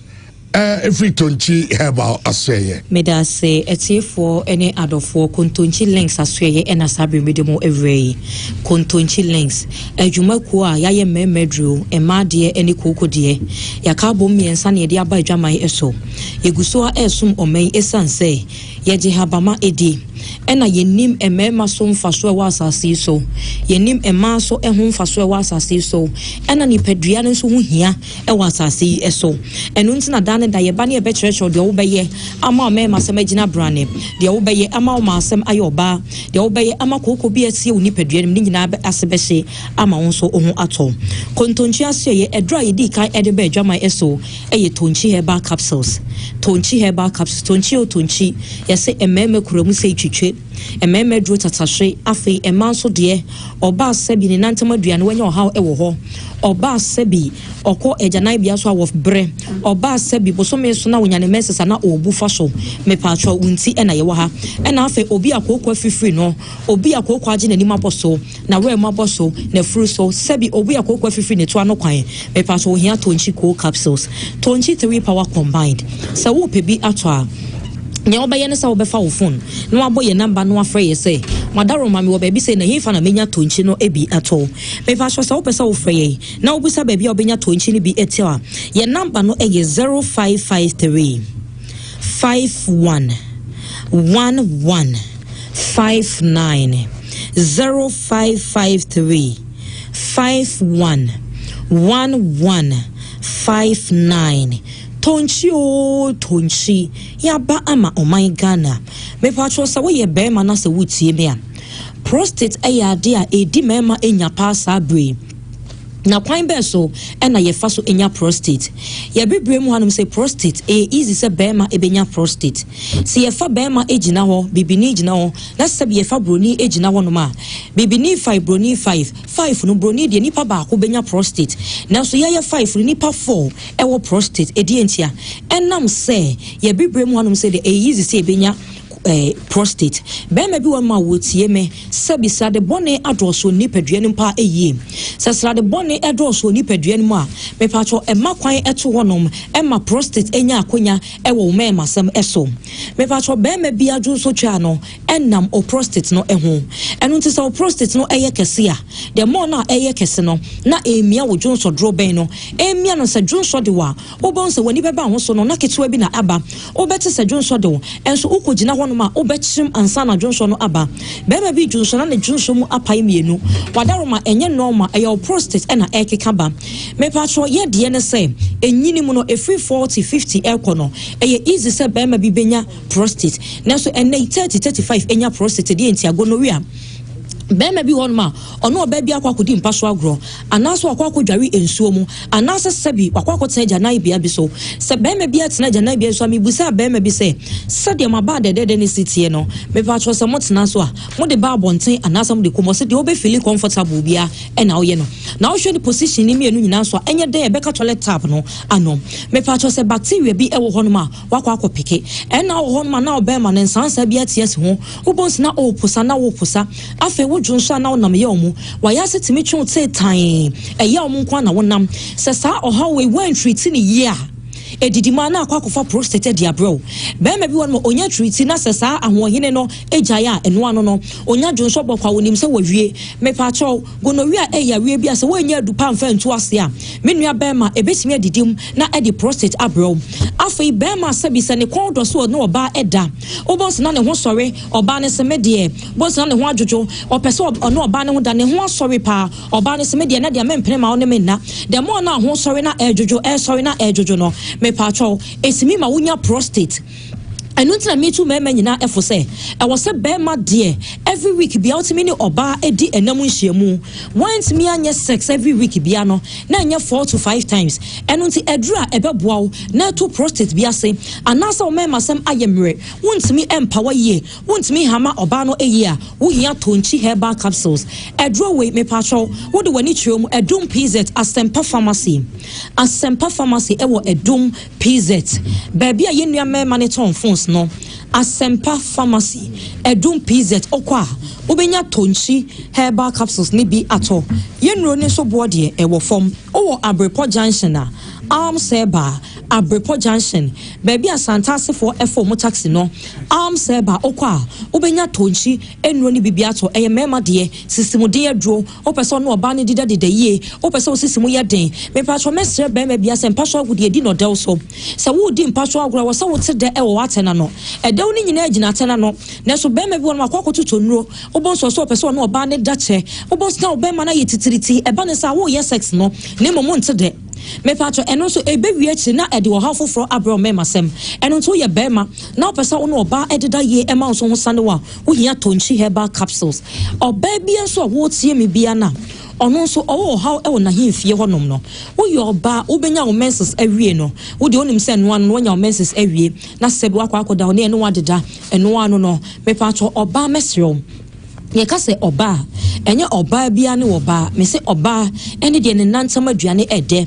every tonchi herbal asweye. Meda say etie any adofo kontonchi links asweye ena sabi medemo every kontonchi links adwuma ko a yaye memedru ema de eni koko de yakabo miensa ne de aba adwaman eso yeguso a esum omen esanse yeje habama edi ena yenim emema so mfaso e wasase so yenim ema so ehun mfaso e wasase so ena ni pedua nso hu hia e wasase eso enu ntina dan da ye ba ne e be church de wo beye ama emema se magina brane de wo beye ama o masem ayoba de wo beye ama kokko bi atie oni pedua nim nyina be asebehye ama won so ohun ato kontonchi ase ye edra ye di kan e de be adwaman eso ye tonchi herbal capsules tonchi o tonchi yese emema kuramu se twitwe emema dro tatashe afi emanso de oba sebi ni nantama duane wanya ohaw ewo ho oba sebi okọ ejanai bia so of bre oba sebi bosome so na wonyane mesesa na obu fa so mepatro unti ena ye wo ha ena afi obi akoko afifiri no obi akoko age na nima boso na we ma boso na furu so sebi obi akoko afifiri ne to ano kwan mepatro hia tonchi co capsules tonchi 3 power combined sa wo pebi ato a nya obaye ne sa obefa wo phone no aboye number no afre ye say madaro mami wo baby say na hifa na menya tonchi no ebi ato me fa so sa wo pesa wo frɛ ye na obusa baby obenya tonchi ni bi etia ye number no eye 0553 51 11 59 0553 51 11 59 Tonchi yaba ama omai Ghana me patro sa we ye be ma na se wutie me a prostate eya de a edi mema enya pa sa bre na kwan be so na ye fa so enya prostate ye bebre mu hanum say prostate easy se be ma ebenya prostate si ye fa be ma ejina ho bibini ejina ho na se be ye fa broni ejina ho no ma bibini 5 broni 5 no broni de nipa ba ko benya prostate na so ye 5 no nipa 4 ewo prostate edi entia enam se ye bebre mu hanum say de easy se ebenya prostate be ma bi won ma wotie me sabi sa de bone adoso ni paduane pa eye sasra de bone adoso ni paduane mu a me pacho e makwan eto honom e ma prostate enya akonya e wo me masam eso me pacho be ma bi adwo so twa no enam o prostate no eho eno nti sa o prostate no eye kese a de mo na eye kese no na emia wo dwon so dro ben no emia no sa dwon so de wa obon se wani beba ho so no na ketewa bi na aba obete sa dwon so de wo enso ukogina ho ma obechim ansa na dwonso no aba bema bi dwonso na dwonso mu apai mienu wadaroma enye normal eya prostate na ekeka ba me patro ye de ne se enyini mu no efri 40 50 ekono eye easy se bema bi benya prostate na so ene 30 35 enya prostate de enti agonorrhea bema bi wonma ono oba bi akwakodi mpaso agro anaso akwakodware ensuo mu anaso sebi akwakota janai bia bi so se bema bi atena janai bia so amebusa bema bi se de maba de ne sitie no me patro se motena so a mo de ba bonten anaso mo de komo se de obe feel comfortable bia e na oye no na wo hwe the position ni mienu nyina so enye de beka toilet tap no ano me patro se bacteria bi e wo honoma wakwakopike e na wo honoma na obema ne nsansa bi atiese ho ubons na opusa na wo pusa afa wodwonso na wonam ye omu waya setimi twon tetan eye omu kwa na wonam se sa oha we wan treat ni ye a edidima na akwakofa prostate dia bro be ma bi won mo onya treat na se sa ahohene no ejaya eno ano no onya dwonso bokwa wonim se wawie me pa cho gonorrhea eya wie bia se wonya adupa mfa ntu ase a menua be ma ebetimi adidim na edi prostate abro afei be ma se bi se ne kon do so no oba eda obos na ne ho sori oba ne se medie bos na ne ho adwojo opese ono oba ne ho da ne ho sori pa oba ne se medie na dia mempene ma one menna de mo na ho sori na edwojo sori na edwojo no me pacho esimi ma wunya prostate enu ntina me tu mema nyina efo se e wo se be ma de every week bia otimi ni oba edi enam nhyiamu once me anya sex every week bia no na anya 4 to 5 times enu nti edura ebeboa na to prostate bia se anasa o mema sem ayemre wontimi empower ye wontimi hama oba no eyi a wo hia tonchi herbal capsules edura we me pacho wo de wani twom edum PZ Asempa pharmacy ewo edum PZ ba bia ye nua mema ne ton phone stores no Asempa Pharmacy Edum PZ okwa ubenya tonchi herbal capsules ni bi ato yenro ne so boade ewo fom owo Abrepo Junction na Arms Seba Abrepo Junction baby asantase for efo mo taxi no Arms Seba okwa ubenya tonchi enro ni bibi ato eye mema de sisimu de adro opese no oba ne dida de ye opese o sisimu ye den me patro mesre be ma bia sempa so agudi edi no del so se wo di mpa so agura wo se wo te de e wo atena no edew ni nyina agina atena no na so be ma bi won akokototo nuro obon so opese no oba ne dache obon ska oba ma na ye titiriti eba ne sa wo ye sex no ne mo nte de me patro eno so ebe wiachi na ede wo hafo fro abro mema sem eno to ye bema na opese wo no oba ededa ye ema so ho sane wa wo hia tonchi herbal capsules oba bia so wo tie me bia na ono so owo how e wona himfie honom no wo ye oba wo benya wo menses awie no wo de onim se no anya wo menses awie na sedu akwakoda ho ne eno wadeda eno anu no me patro oba mesreo ye ka se oba enye oba bia ne oba me se oba ene de ne nantam aduane ede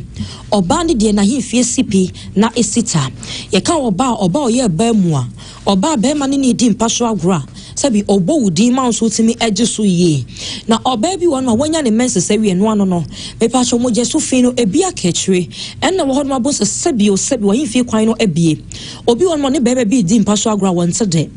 oba ne de na himfie sipi na esita ye ka oba oye ba mu a oba be ma ne di mpaso agora sabi obo wudi ma so timi eje so ye na oba bi won ma wanya ne menses awie no ano no me pa so mo je so fi no ebia kechire en na wo hodma bo se sabi o sabi wa himfie kwan no abie obi won mo ne bebe bi di mpaso agora won tede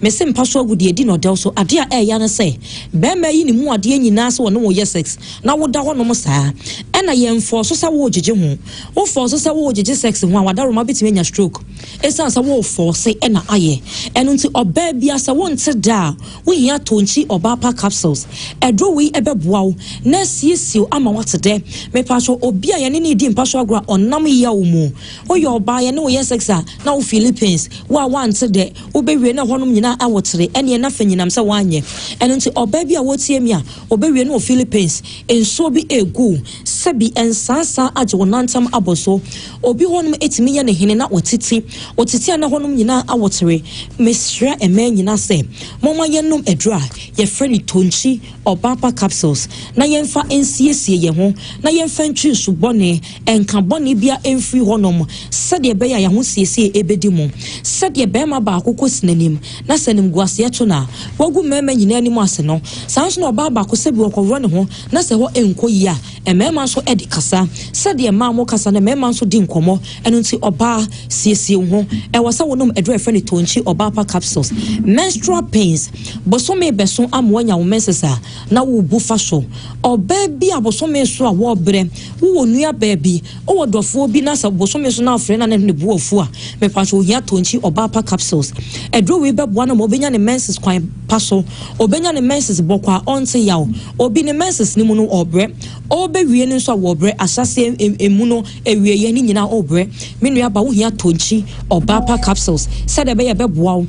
mese mpaso agudi edi no del so ade a ya na se be ma yi ni mu ade nyina so no wo ye sex na wo da ho no mo saa ena ye mfo so sa wo jeje ho wo fo so sa wo jeje sex ho a wada ro ma bitimi nya stroke esa sa wo fo se ena aye eno nti oba bia sa wo nte da wo hia tonchi oba pa capsules edro wi ebeboa wo na siesio ama watede me paso obi a ye ne di mpaso agora onam ya wo mu wo ye oba ye ne wo ye sex a na wo Philippines wa nte de wo bewie na honom nyina awotere ene na fanyinam se wanye eno nti oba bia wo tie mi a obewie no Philippines enso bi egu sebi ensansa age wonantam aboso obi honum etimi ye ne hene na otiti na honum nyina awotere mesra ema nyina se moma yennom edra ye freni tonchi obapa capsules na yemfa ensiesie ye ho na yemfa ntwi subone enka bone bia emfri honum sede be ya ye ho siesie ebedi mu sede be ma ba akoko sinanim na senim guase eto na wagu mema nyina anim ase no sanso na obaba ko sebi okowro ne ho na se ho enkoyi a emema so edi kasa sede ma mo kasa na emema so di nkomo eno nti oba siesie ho e wasa wonum edre freni tonchi obapa capsules menstrual pains bosome beso amwanya wo mensesa na wo bu fasho oba bi abosome so a wo bre wo nua baabi wo dofo bi na sa bosome so na afre na ne bu ofu a me pacho hia tonchi obapa capsules edro we beboa na mo benya ne menses kwan paso obenya ne menses bokwa onte yawo obi ne menses ni mu no obre obewie ne so a wo bre asase emu no ewie ye ni nyina obre me nua ba wo hia tonchi obapa capsules said be ye beboa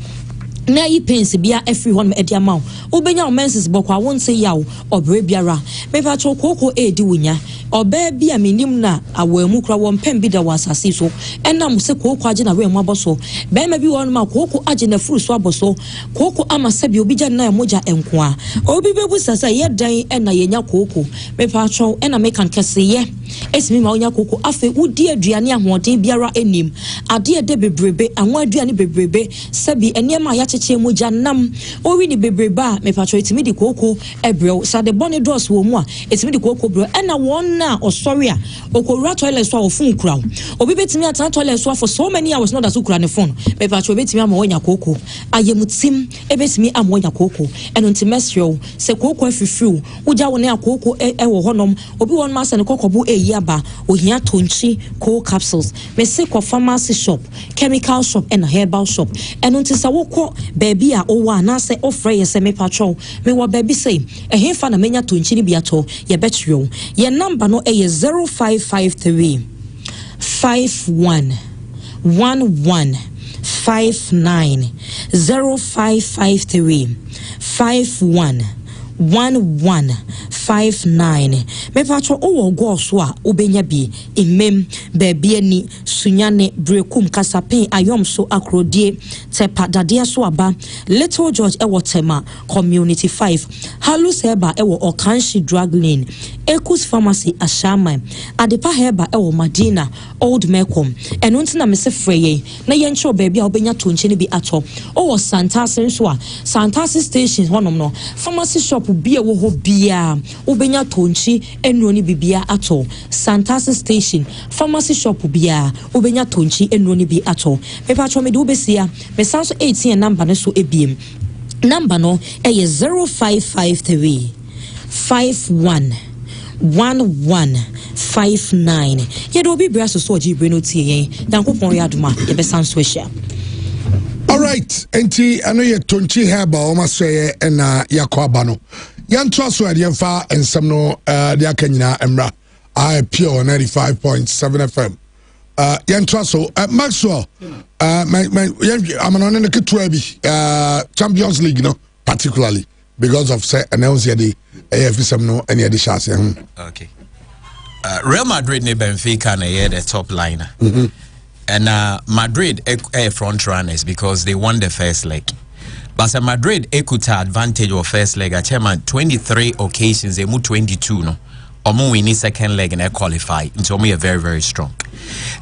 na yi pains bia every one edi ama obenya menses bokwa wonte yawo obre biara me fa cho koko edi wonya oba bia menim na awamu kra won pem bi da wasase so enam se koko age na wemu aboso be ma bi won ma koko age na furu so aboso koko ama se bi obi gya na moja enko a obi bebu sasa ye dan ena yenya koko me fa cho ena me kan kese ye esimi ma onya koko afe wudi aduane ahoden biara enim ade de bebrebe anwa aduane bebrebe sabi enema ya cheche moja nam owi ni bebrebe a me fa cho etimi di koko ebrew sa de bone dos wo mu a etimi di koko bro ena won na sorry a okowura toilet so phone kura obi betimi atan toilet so for so many hours not that kura ne phone me pa cho betimi am wonya koko ayemutim ebetimi am wonya koko eno ntimesrio se koko afifiu uja wona akoko wo honom obi won ma se ne kokobu eyiaba ohia tonchi co capsules me se ko pharmacy shop chemical shop and herbal shop eno ntisa wokọ baby a owa na se ofre ye se me pa cho me wo baby say ehemfa na menya tonchi ni biato ye betrio ye number no a 0553 51 11 59 0553 51 11 59 mepacho owo go so a obenya bi imem baby ani sunyane brekum kasapin ayom so akrodie tepa dade so aba Little George ewo tema community 5 Halu Seba ewo Okanshi drug lane Ekus pharmacy ashama adepa heba ewo Madina Old Mekom eno ntina me se freye na yencho baby a obenya tonche ni bi ato owo Santase nso a Santase station honom no pharmacy shop bi ewo ho bia obenya tonchi enu ni bibia ato Santase station pharmacy shop bia obenya tonchi enu ni bi ato pepa cho me do besia me sanso 18 number no so ebiem number no eye 0553 51 1159 ye do bi braso so jibre no tie yen dankopon yadoma ye be sanso ehia. All right, enti ano ye tonchi heba o maseye na yakwa no yanto so ade yemfa ensem no de akanyina emra I pure 95.7 FM yanto so Maxwell I'm on the ketua bi Champions League no particularly because of say announce the AFC no any the chance. Okay. Real Madrid ne Benfica na the top liner. And Madrid front runners because they won the first leg. But Madrid ekuta advantage of first leg at 23 occasions they move 22 no. Omo win second leg and they qualify. Into me very very strong.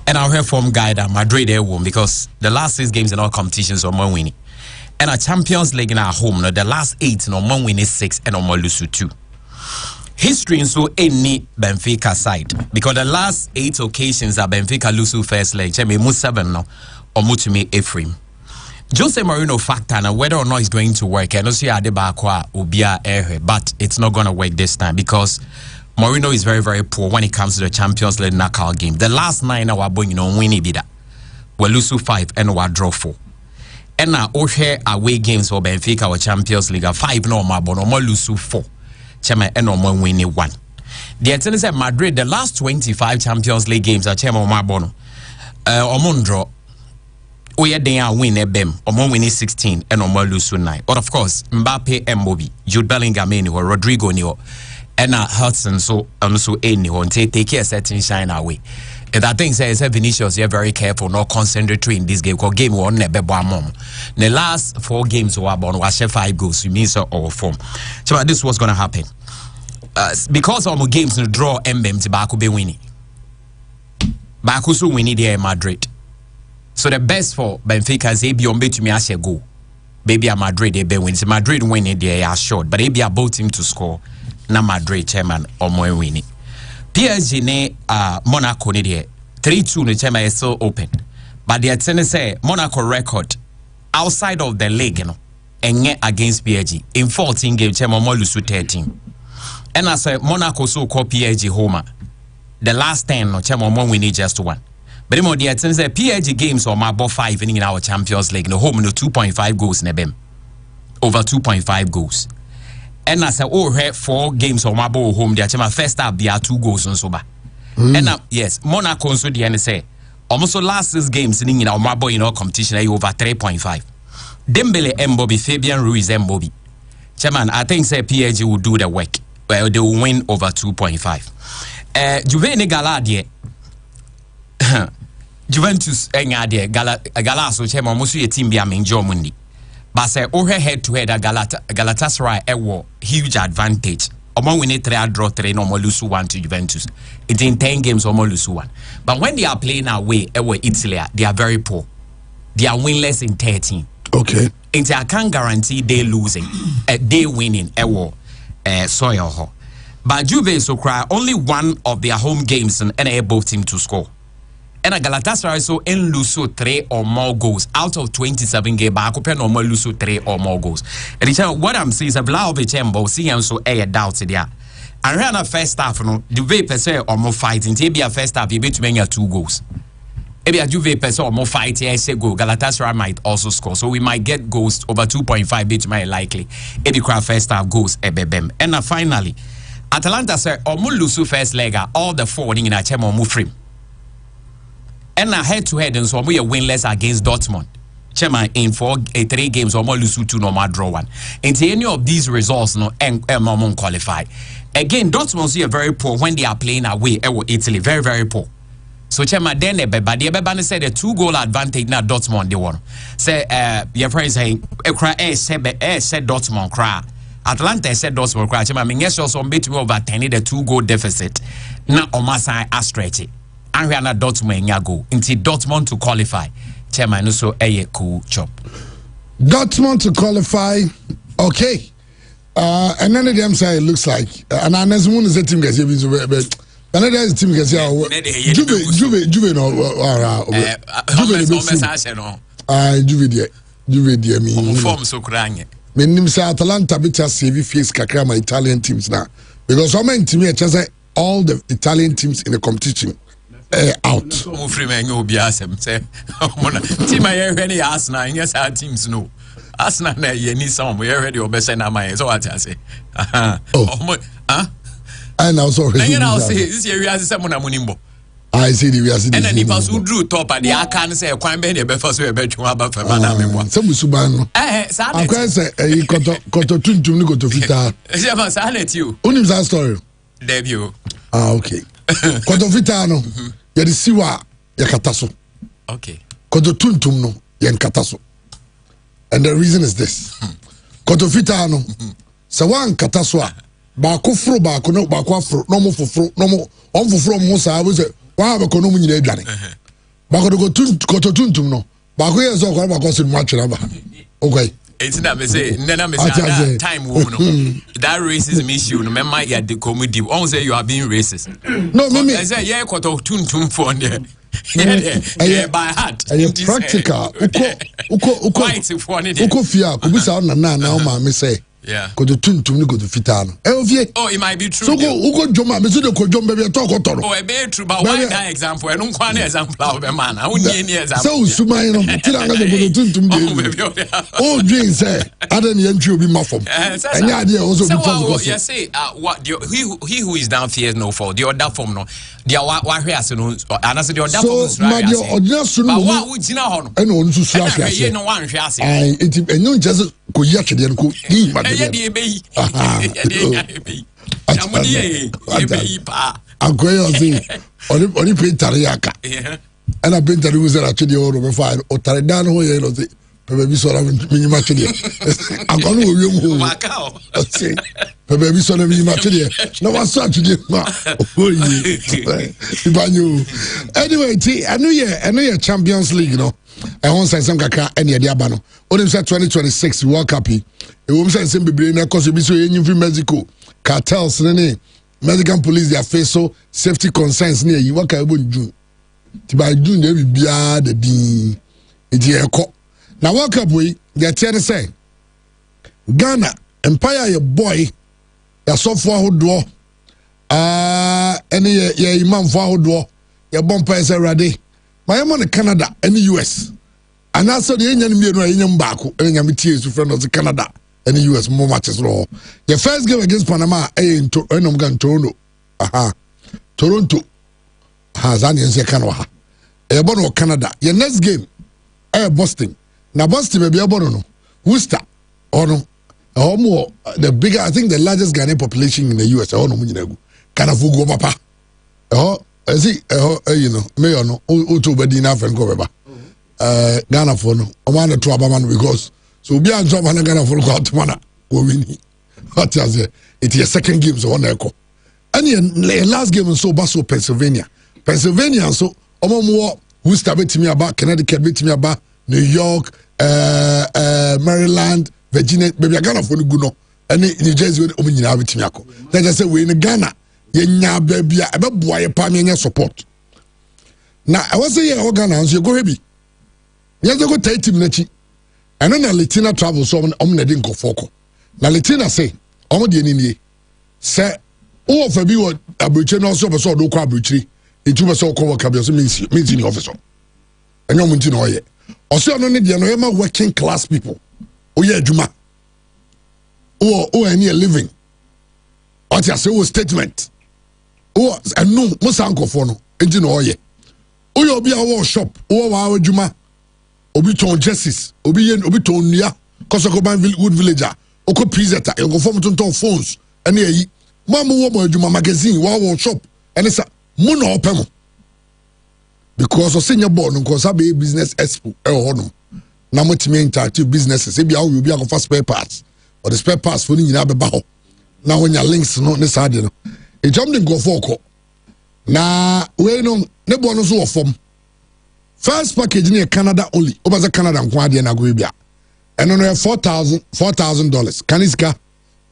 And I heard from guy that Madrid they won because the last 6 games in all competitions Omo winning. And a Champions League in our home no the last 8 no Omo winning 6 and Omo lose 2. History in so any Benfica side because the last 8 occasions that Benfica lose first leg, me move 7 now or move to me Ephraim. Jose Mourinho factor now whether or not it's going to work. I don't see Adebakwa Ubia but it's not going to work this time because Mourinho is very very poor when it comes to the Champions League knockout game. The last 9 our boy winning bida. We lose 5 and we draw 4. And now away games for Benfica or Champions League 5 no more but no lose 4. Chema and no winning 1. The attorney said Madrid, the last 25 Champions League games are Chema Mabono. Omondro, we had they win a bem, Omon winning 16 and Omon lose 9. But of course, Mbappe and Mobi, Jude Bellingham or Rodrigo Nio, and Hudson so also any one take care setting shine away. And that thing says Vinicius, you're very careful, not concentrating in this game. Because game 1 never mom. The last 4 games were born was 5 goals. You mean so or form. So this was gonna happen. Because of games in the draw Mbem Baku be winning. Baku so winning there in Madrid. So the best for Benfica is be on to me as a go. Baby a Madrid they be winning. Madrid winning there are short, but they be about team to score. Na Madrid chairman or more winning. PSG ne Monaco ne there 3-2 no chema is still open. But the attorney say Monaco record outside of the league you know enye against PSG in 14 games chema mo lose 13. And I say Monaco so call PSG home. The last 10 no chema mo win just 1. But the attorney say PSG games or my 5 in our Champions League no home no 2.5 goals ne bem. Over 2.5 goals. And I said, oh, 4 games on my ball home. They are first up, there are 2 goals on soba. And yes, Monaco so the say almost last 6 games in our my boy in our competition over 3.5. Dembele Mbobi, Fabian Ruiz Mbobi. Chairman, I think say PSG will do the work. Well, they will win over 2.5. Juventus Galadie. Juventus Gala so chairman almost a team be a main Germany. But say head to head Galatasaray a huge advantage. Among winning 3 draw 3 no more lose 1 to Juventus. It's in 10 games or more lose 1. But when they are playing away Italy, they are very poor. They are winless in 13. Okay. And I can't guarantee they losing. They winning soil. But Juve so cry only one of their home games and able team to score. And a Galatasaray so in lose 3 or more goals out of 27 games. But I could no more lose 3 or more goals. And what I'm saying is a Vlahovic Embo see him so doubt there. And ran a first half no Juve per se or more fighting. Maybe a first half you bet many 2 goals. Maybe a Juve per se or more fighting. I say go Galatasaray might also score. So we might get goals over 2.5 bit my likely. Maybe crowd first half goals ebebem. And finally, Atalanta say or more lose first leg all the 4 in a chemo move frame. And head to head and so we are winless against Dortmund. Chairman in 3 games or more lose 2 no more draw 1. And any of these results no qualify. Again, Dortmund are very poor when they are playing away. Italy, very, very poor. So Chema then the Beba said a 2-goal advantage now Dortmund they won. Say your friend saying said Dortmund cry. Atlanta said Dortmund cry. Chema mean yes also between over 10 the 2-goal deficit. Now Omasa a stretch it. And we are not Dortmund go until Dortmund to qualify. Chema no so a cool chop. Dortmund to qualify. Okay. And none of them say it looks like and as one is a team gets another is team gets Juve no Juve me form so crying. Menim say Atalanta bit save face kakra my Italian teams now because how many team say all the Italian teams in the competition out. Free man you be asem say team I any Arsenal yes our teams no. Arsenal na ye need some we already obese na my so what I say. I now sorry. Now say this year we are someone amunimbo. I see the we are see. And then if us who drew top at the can say kwan be the be first we be twa ba fa na membo. Some suban no. Sa I can say koto tuntum ni koto fita. Je ma sa let you. Unim that story. Debut. Okay. Koto fita no. Ye di siwa ye kataso. Okay. Koto tuntum no ye kataso. And the reason is this. Koto fita no. Sa wan kataso a baako fro baako no baako afro no mo foforo no mo on foforo mo sa we say wa ba ko no mo nyina aduane baako koto tuntum no baako ye so ko baako se mo atwera ba okay it's not me say nana me say time wo no that racism issue no me ma ya de comedy on say you are being racist no me I say yeah koto tuntum for there yeah by heart practical uko fia ko bisa na o ma me say yeah. Koto tuntum ni koto fitano. Oh, it might be true. So go joma, me so de ko joma be talk otoro. Oh, it be true, but why that example? I don't want an example of a man. I won't need an example. So sumai no, tira nga koto tuntum de. Oh, dream say, adan yentri obi mafom. Enya ade also be talk. You say what he who is down fears no fall. The other form no. Dia wa hwe ase no. Ana say the other form is right. So ma the other sunu. But what would you know no? Eno onu susu hwe ase. You no wan hwe ase. Ai, enti enyo just ko yi atwede no ko yi ma de. Agoyo say oni painter yaka. And a painter who said actually all over fine or Taradan ho ye no say baby so na me ma chede. Agono wo wiem ho. Say baby so na me ma chede. Na wa so chede ma. Anyway, I know you Champions League no. And once I some kaka any de aba no. Onim say 2026 World Cup. E wo say sem bebre na cause bi so yen from Mexico. Cartels ne Mexican police their face so safety concerns ne yi waka ebo June. Ti by June dey bia the din. E di ekọ. Na World Cup we dey tell say Ghana Empire your boy ya sofo ahodo any ye imam fo ahodo ye bompa say rade my man Canada and the US and also the Indian me no Indian baako enya me tie su friend of Canada and the US more matches law the first game against Panama into Toronto Toronto has an yense kanwa ha e bono Canada your next game Boston na Boston be bono no Worcester ono the bigger I think the largest Ghanaian population in the US ono mu nyina gu kana fugo papa see you know mayor no to bedi na friend ko beba Ghana for no o man to abaman because so be an job na Ghana for ko atmana wo wini what is it is second game so one eko and last game so baso Pennsylvania so omo Worcester betimi aba Connecticut betimi aba New York Maryland Virginia baby Ghana for no gu no and New Jersey omo nyina betimi akọ they just say we in Ghana yenya babia ebeboa ye pa me support na I was say ye Ghana so go hebi ye go take team na chi eno na Latina travel so na de nkofoko na Latina say omo de ni say o of bi wo abroche no so be so do kwa abrochiri etu be so ko work abi so means ni officer enyo mo nti no ye o so no ne de no ye ma working class people o ye adwuma o any living what you say was statement oh and no musanko for no enti no oye oye obi a shop o wa adwuma obi ton justice obi ton nua kosoko ban good villager oko president e go form ton phones ene yi Mama wo mo adwuma magazine wa shop ene sa mo na opem because o senya board nko sa be business expo e ho no na mo timi interactive businesses e bia wo bi akofa spare parts or the spare parts for ni nyina be ba ho na wonya links no ne sa de no e jam de go for ko na we no ne bo no so wo fom first package near Canada only. Over Canada and Quadia Naguibia. And on $4,000. Caniska,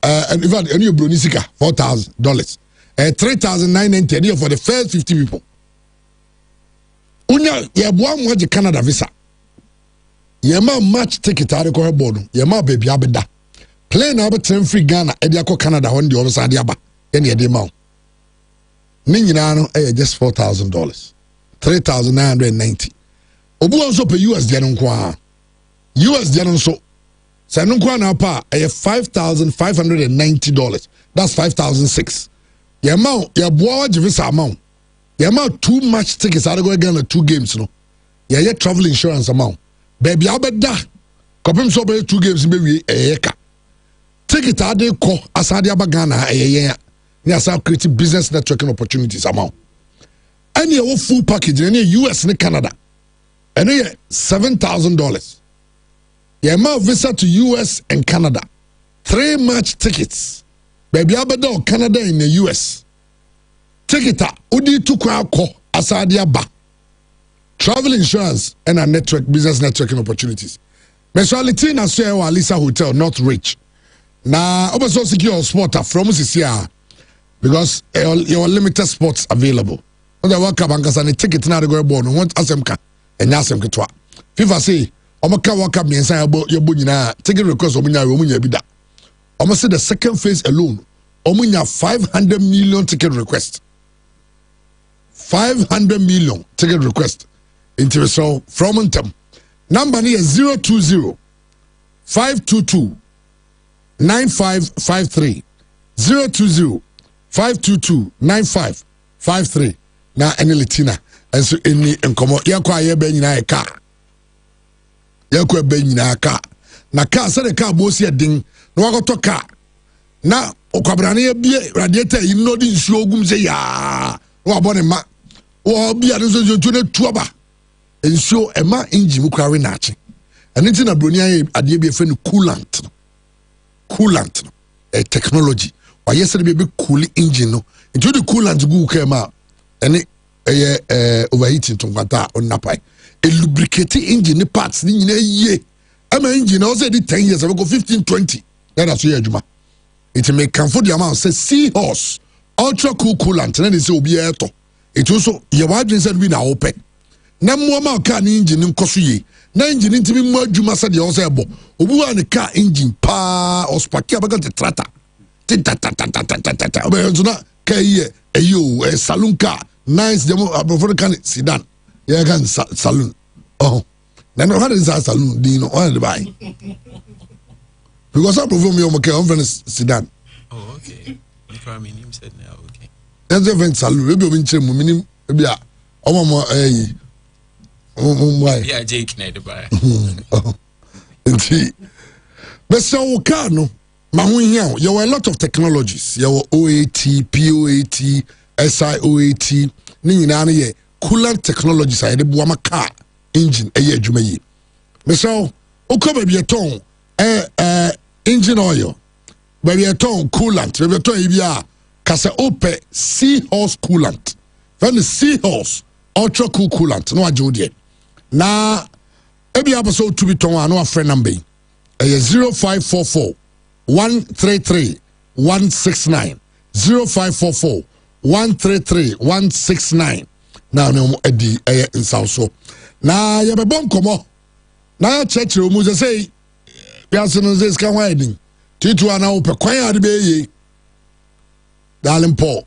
and in fact, any Brunisika, $4,000. 3,990 for the first 50 people. Unya, ya one watch Canada visa. Yama match ticket out of the board. Yama baby abeda. Plane over 10 free Ghana, Ediako Canada, on the other side of any amount. Ninjano, just $4,000. 3,990. Obu also pay US Janon Kwa. US Janon so. Sanon Kwa na pa $5,590. That's $5,006. The amount, your boy visa amount. The amount too much tickets are going to 2 games, no. Yeah, travel insurance amount. Baby, I'll bet that. Kopim so be 2 games, baby, eka. Ticket are they call Asadia Bagana, near South creative business networking opportunities amount. Any full package in US and Canada. And $7,000. The amount visa to US and Canada. 3 match tickets. Baby Abado Canada in the US. Ticketa Udi to Kwako Asadia Ba. Travel insurance and a network business networking opportunities. Mesuality na share Lisa Hotel not rich. Na also secure spot from Sisia because your limited spots available. On the work bankers and the ticket now go born want asemka and asem ketwa FIFA say omaka waka miensa your bunyina ticket request omunya omunya bida almost say the second phase alone omunya 500 million ticket request 500 million ticket request into so from them number is 020 522 9553 020 522 9553 na ene Latina enso eni enkomo yakwa ye be nyina eka yakwa be nyina aka na ka se de ka bo si edin na wakoto ka na okwabrane ye bie radiator yi no di nsuo ogum se ya wa bone ma wo bia no so tu ne tuoba nsuo ema engine mu kware na ache ene ti na broni ade bie fe no coolant a technology wa yesterday be cool engine no into the coolant go ka ma ene overheating to kwata on napai a lubricating engine parts ni nyina ye ama engine o say 10 years ago 15 20 that's so adwuma it may come for the amount say seahorse ultra cool coolant na dey say obi eto it also ye wadwen say be na open na mo ma ka ni engine nkoso ye na engine ntimi mo adwuma say dey o say ebo obi wa ne car engine pa o spaki abaga the tractor obe na kai ayo saloon car nice demo African sedan yeah can saloon oh then how is that saloon do you know why the buy because I prefer me okay on sedan oh okay if I mean him said now okay that's a event saloon maybe we nche mu minim e bia omo why yeah Jake na the buy nti but so car no ma hu hia you were a lot of technologies you were OAT POAT SIOAT ni nyina na ye coolant technologies ay de boama car engine eye adwuma yi me so uko be ton engine oil be ton coolant be ton ibia kasa ope seahorse coolant when seahorse ultra cool coolant no ajodie na ebia so to be ton no friend number 0544 133 169 0544 133 169 now no edi in so na ya be bon komo na church mu say biase no say ska hwan edin titu ana wo pe kwan ade be ye darling Paul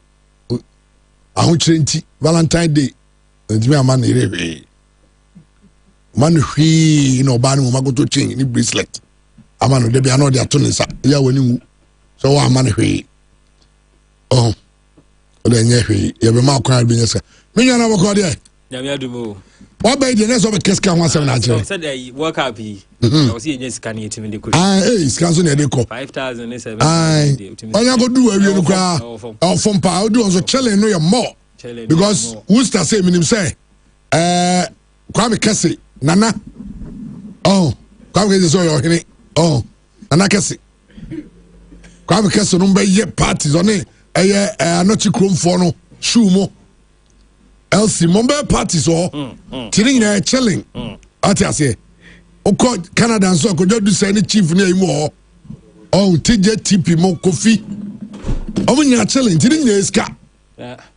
ahu chrenti Valentine Day ndimi amana ire man hwi no ba no magoto chain ni bracelet amano de bia no de atonisa ya wani wu so wa amana hwi oh ode nye hwi ya be ma kwan bi nyesa menya na boko de nyame adumo wa ba de neso be keska ho asem na akire said work up I was seeing scan it in the could. Scan on the call 5,000 is 7. I go do a real crowd from power do also challenge no more because Worcester say minim say Kwame Kese Nana Kwame Kese so your hini Nana Kese Kwame Kese no be ye parties on it anochi chrome for no shoe mo LC Mumbai parties or tiring na chilling ati ase oko Canada so ko do say ni chief na imu TJTP mo Kofi omunya chilling tiring na iska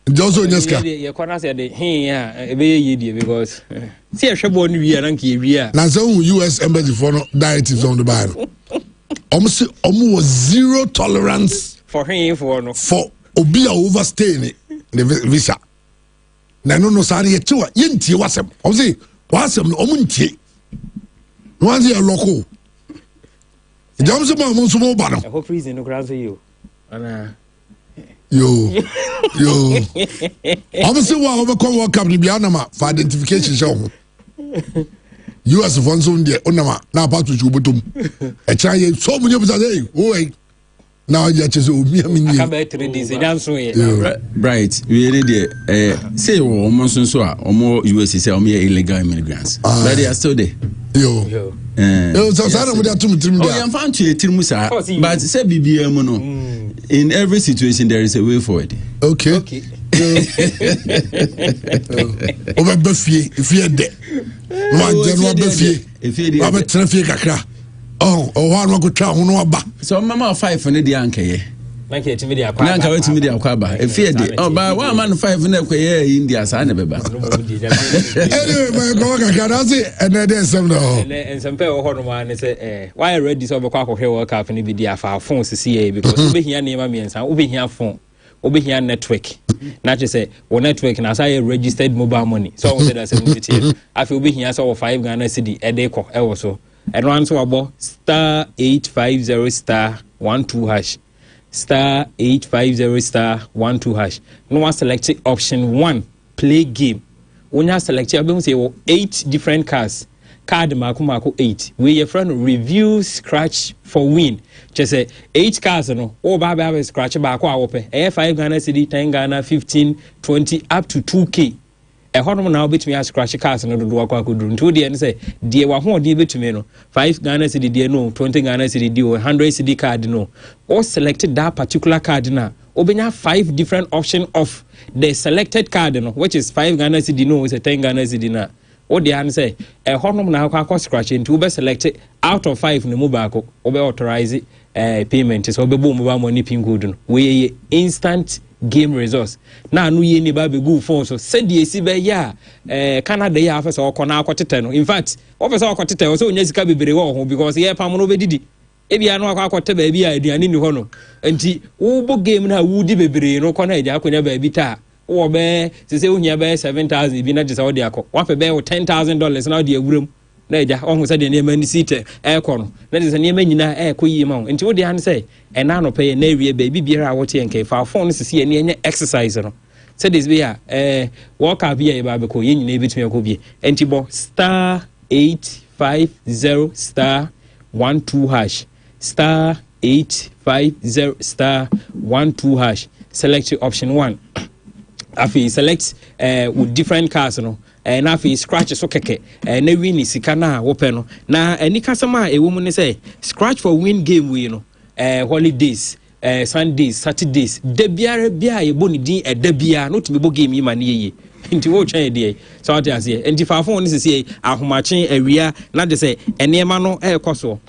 Jozo nyeska ye kwana say de e be ye die because see e hwebo no wi na nka wi a na so US embassy for no directives on the Bible almost was zero tolerance for obi a overstay the visa na no sare ye tiwa ye ntie wasem say wasem no omuntie no anze ye loko jam se mo so mo ba no I hope reason no grant you ana yo say wa obekọ World Cup ni bia na ma for identification show US fonso ndie onama na pato chu botom e chan ye so munye bisa say oh now you just obi amini aka 3 days dance we right we really say omo so a omo US say omo illegal immigrants but they are still there yo so sana mo da tum trim there oh yan fan to trim sa but say bibia mu no in every situation there is a way forward okay over buffie fie de no buffie no be trafie kakra one go twa ho no aba so mama 5 ne dia ankeye like it media kwa nanka wet media kwa aba e fie de ba wa man 5 ne kwaye India sa ne beba anyway my go kakra say ene dey sem no en sempe ho no ma ne say why ready so be kwa akwohwe World Cup ne bi dia fa phone CCA because obehia ne ma miensa obehia phone obehia network na che say wo network na say registered mobile money so we say that 70 afi obehia so 5 Ghana cedi e dey ko e wo so and one so abo star 850 star 12 hash star 850 star 12 hash no one select option 1 play game when you select you say 8 different cards card mako 8 we your friend review scratch for win just say 8 cards no o ba scratch ba ko awope 5 Ghana cedi 10 Ghana 15 20 up to 2k e hono na obetumi scratch cards no do akwa koduru nti odi en say die wa ho odi betumi no 5 Ghana cedi die no 20 Ghana cedi die 100 cedi card no or selected that particular card na obenya 5 different option of the selected card no which is 5 Ghana cedi no is a 10 Ghana cedi na odi an say e hono na akwa scratch nti obe select out of 5 no mu ba ko obe authorize payment so obe bo mobile money pin code no we instant game results na anu ye ni ba be go phone so said ye si be ya Canada ya afesa okona akotete no in fact ofesa akotete so onya sika bebere wo ho because ye pam no be didi e bia no akote ba bia aduane ni ho no enti wo bo game na wo di bebere no kona eja akonya ba bi ta wo be se onya be 7,000 bi na je sa wo di akọ wa pe be $10,000 na wo di awuram na eja ohun se de ne mani site kono na de se ne manyina koyi ma enti wo de han se na no pe na ewie ba bibiara wo te enke fa phone sisi ene enye exercise no se this be work up here ba be ko ye nyina ebetumi ko bi enti bo star 850 star 12 hash star 850 star 12 hash select option 1 afi select with different cars no na afi scratch so keke na win sika na wo pe no na ani kasama ewo mu ne say scratch for win game we no holidays Sundays Saturdays de biara bia ye boni din da bia no tumi bo game yi ma ne ye nti wo twan de so what you say nti fa phone ne say ahomachen awia na de say enema no ekoso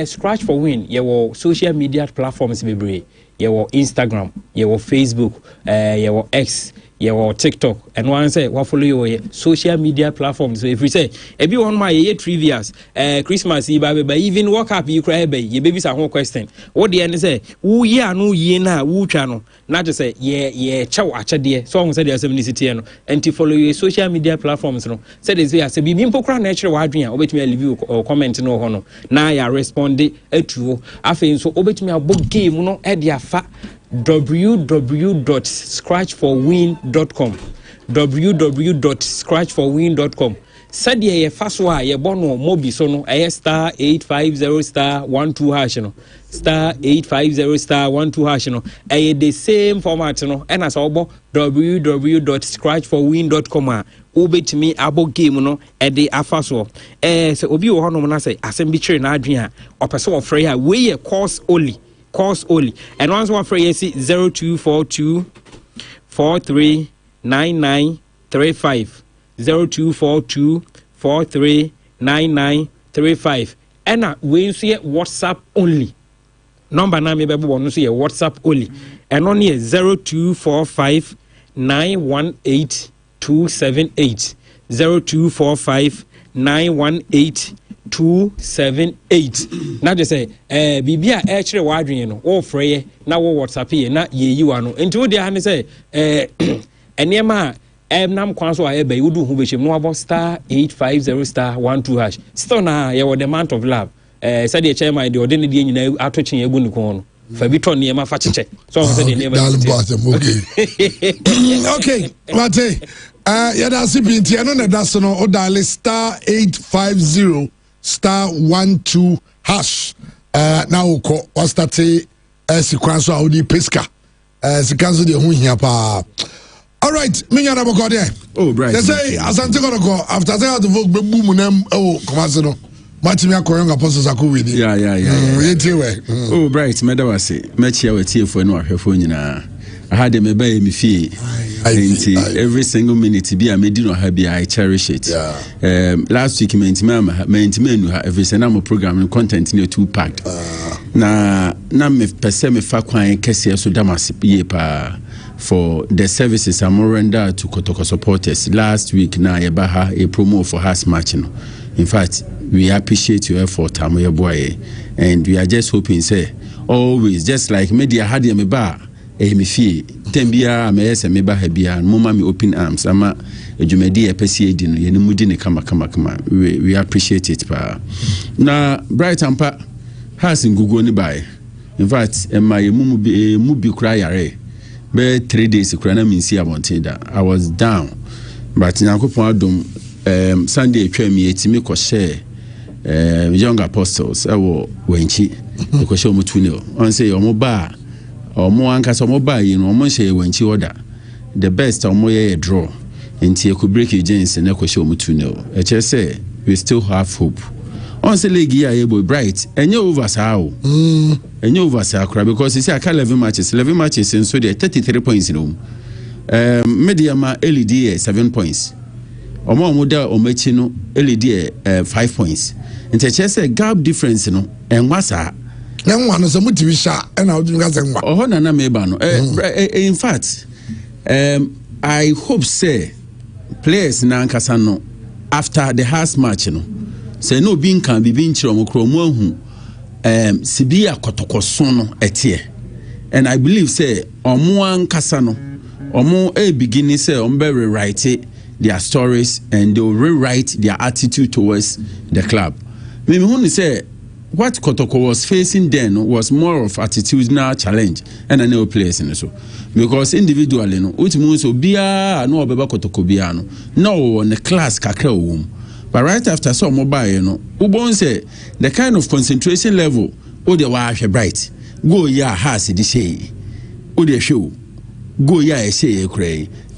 scratch for win ye wo social media platforms bebre ye wo Instagram ye wo Facebook ye wo X ye wo TikTok and one say what follow your social media platforms so if we say e bi one my ye trivias Christmas yi ba even work up you cry be ye baby sa ho question what the end say wo ye anu ye na wo twa no na to say ye chew achede so on say the assembly city no anti follow your social media platforms no say this way say bi mpokra na chere wa adwen a obetumi leave or comment no ho no na ya respond atuo afen so obetumi abo game no e dia fa www.scratchforwin.com www.scratchforwin.com said ye fast wa ye bono mobi so no star 850 star 12 hash no star 850 star 12 hash no the same format no and as obo www.scratchforwin.com obetimi abo game no the afaso so obi wo hono na say asem bi kire na adwen a opese wo free a we ye course only and once one free see 0242 439935 0242 439935 and we see WhatsApp only number na me be no see WhatsApp only and on here 0245 918 278 0245 918 278 na just say bibia e kire wa adwen no wo frɛ na wo WhatsApp ye na ye yi wa no enti wo dia ha ne say enema nam kwan so a be wudu hu be hwem no abo star 850 star 12 hash still na ye the month of love said the chairman the ordinary die nyina atochen egu ne kon no fa bi ton ne ma fa cheche so say the name okay mate ya da sibinti eno na da so no o dial star 850 star 12 hash now ko o start sequence a odi pesca sequence de hu hia pa. All right, me nyana boko there. Oh, right. They say asante go after say how to vote be boom nem komase no. Matimi akoyon apostles akowidi. Yeah. Oh, right, me da wase. Me chia we tiefo no ahwefo nyina. I had them by me fee. Every single minute be a medino happy, I cherish it. Last week maintain every single program content in 2 packed. Na me pese me fa kwan kese so damas ye pa for the services I'm render to Kotoko supporters. Last week na yebaha a promo for house match. In fact, we appreciate your effort, Tamoya boy, and we are just hoping say always just like media had me bar. Me fee tembia me ese me ba ha bia moma me open arms ama ejumedi e pese edi no ye ne mudi ne kama we appreciate it pa na bright ampa has in Google ni buy in fact my mu bi kura yare be 3 days kura na me see abonte da I was down but Nyankopon adom Sunday atwa me etimi ko share young apostles ewo wenchi ko share mo tunnel on say omo ba omo anka so mo ba yi no omo hye wanchi order the best omo ye draw enti e could break against na ko hye omo tunnel e che say we still have hope on say league ya able bright enye over sao enye over sao because you see aka 11 matches in so there 33 points no media ma LED 7 points omo da omachi no LED 5 points enti che say gap difference no enwa sa no so motivation and how do you guys na meba no in fact I hope say players na nkasa no after the house match no say no bin kan bibi nchiro mo kromo ahu sibia kotokoso no etie and I believe say omo ankasa no omo beginning say omo be rewrite their stories and they will rewrite their attitude towards the club. Me hu say what Kotoko was facing then was more of attitudinal challenge and a new players in so because individually no which means so bia no obeba Kotoko bia no on the class kakra wom but right after some mobile no ubon say the kind of concentration level o de wa hwe bright go ya has di say o de show go ya e say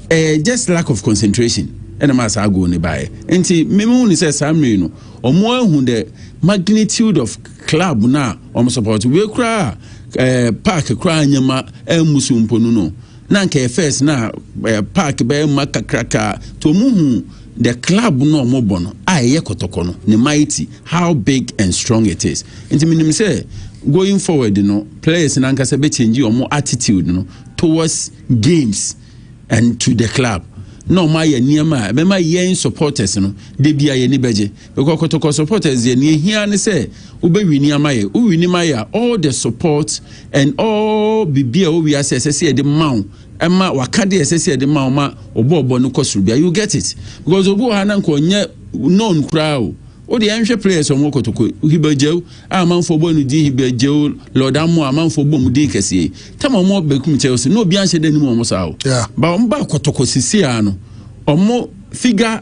e just lack of concentration and masa go ni buy enti memu ni say samre no omo ahu the magnitude of club na support we kra park kra nyama emusumpo no na nke first na park be makakraka to muhu the club no mobo no aye Kotoko no ne mighty how big and strong it is enti minim say going forward no players na nkasa be change omo attitude no towards games and to the club no my niema be my yen supporters no de bia ye ni beje because Kotoko supporters ye ni hia ne say ube wini amaye u wini maya all the support and all bibia we assess the maw emma wakade assess the maw ma obo no kosuru bia you get it because obo ha na nko nye non crowd o de enhwe players omo Kotoko hibajew amanfo bo no di hibajew lord amo amanfo bo mu di kese tama mo bekum Chelsea no bia nhye dani mo sawo ba omba Kotoko sisi ano omo figure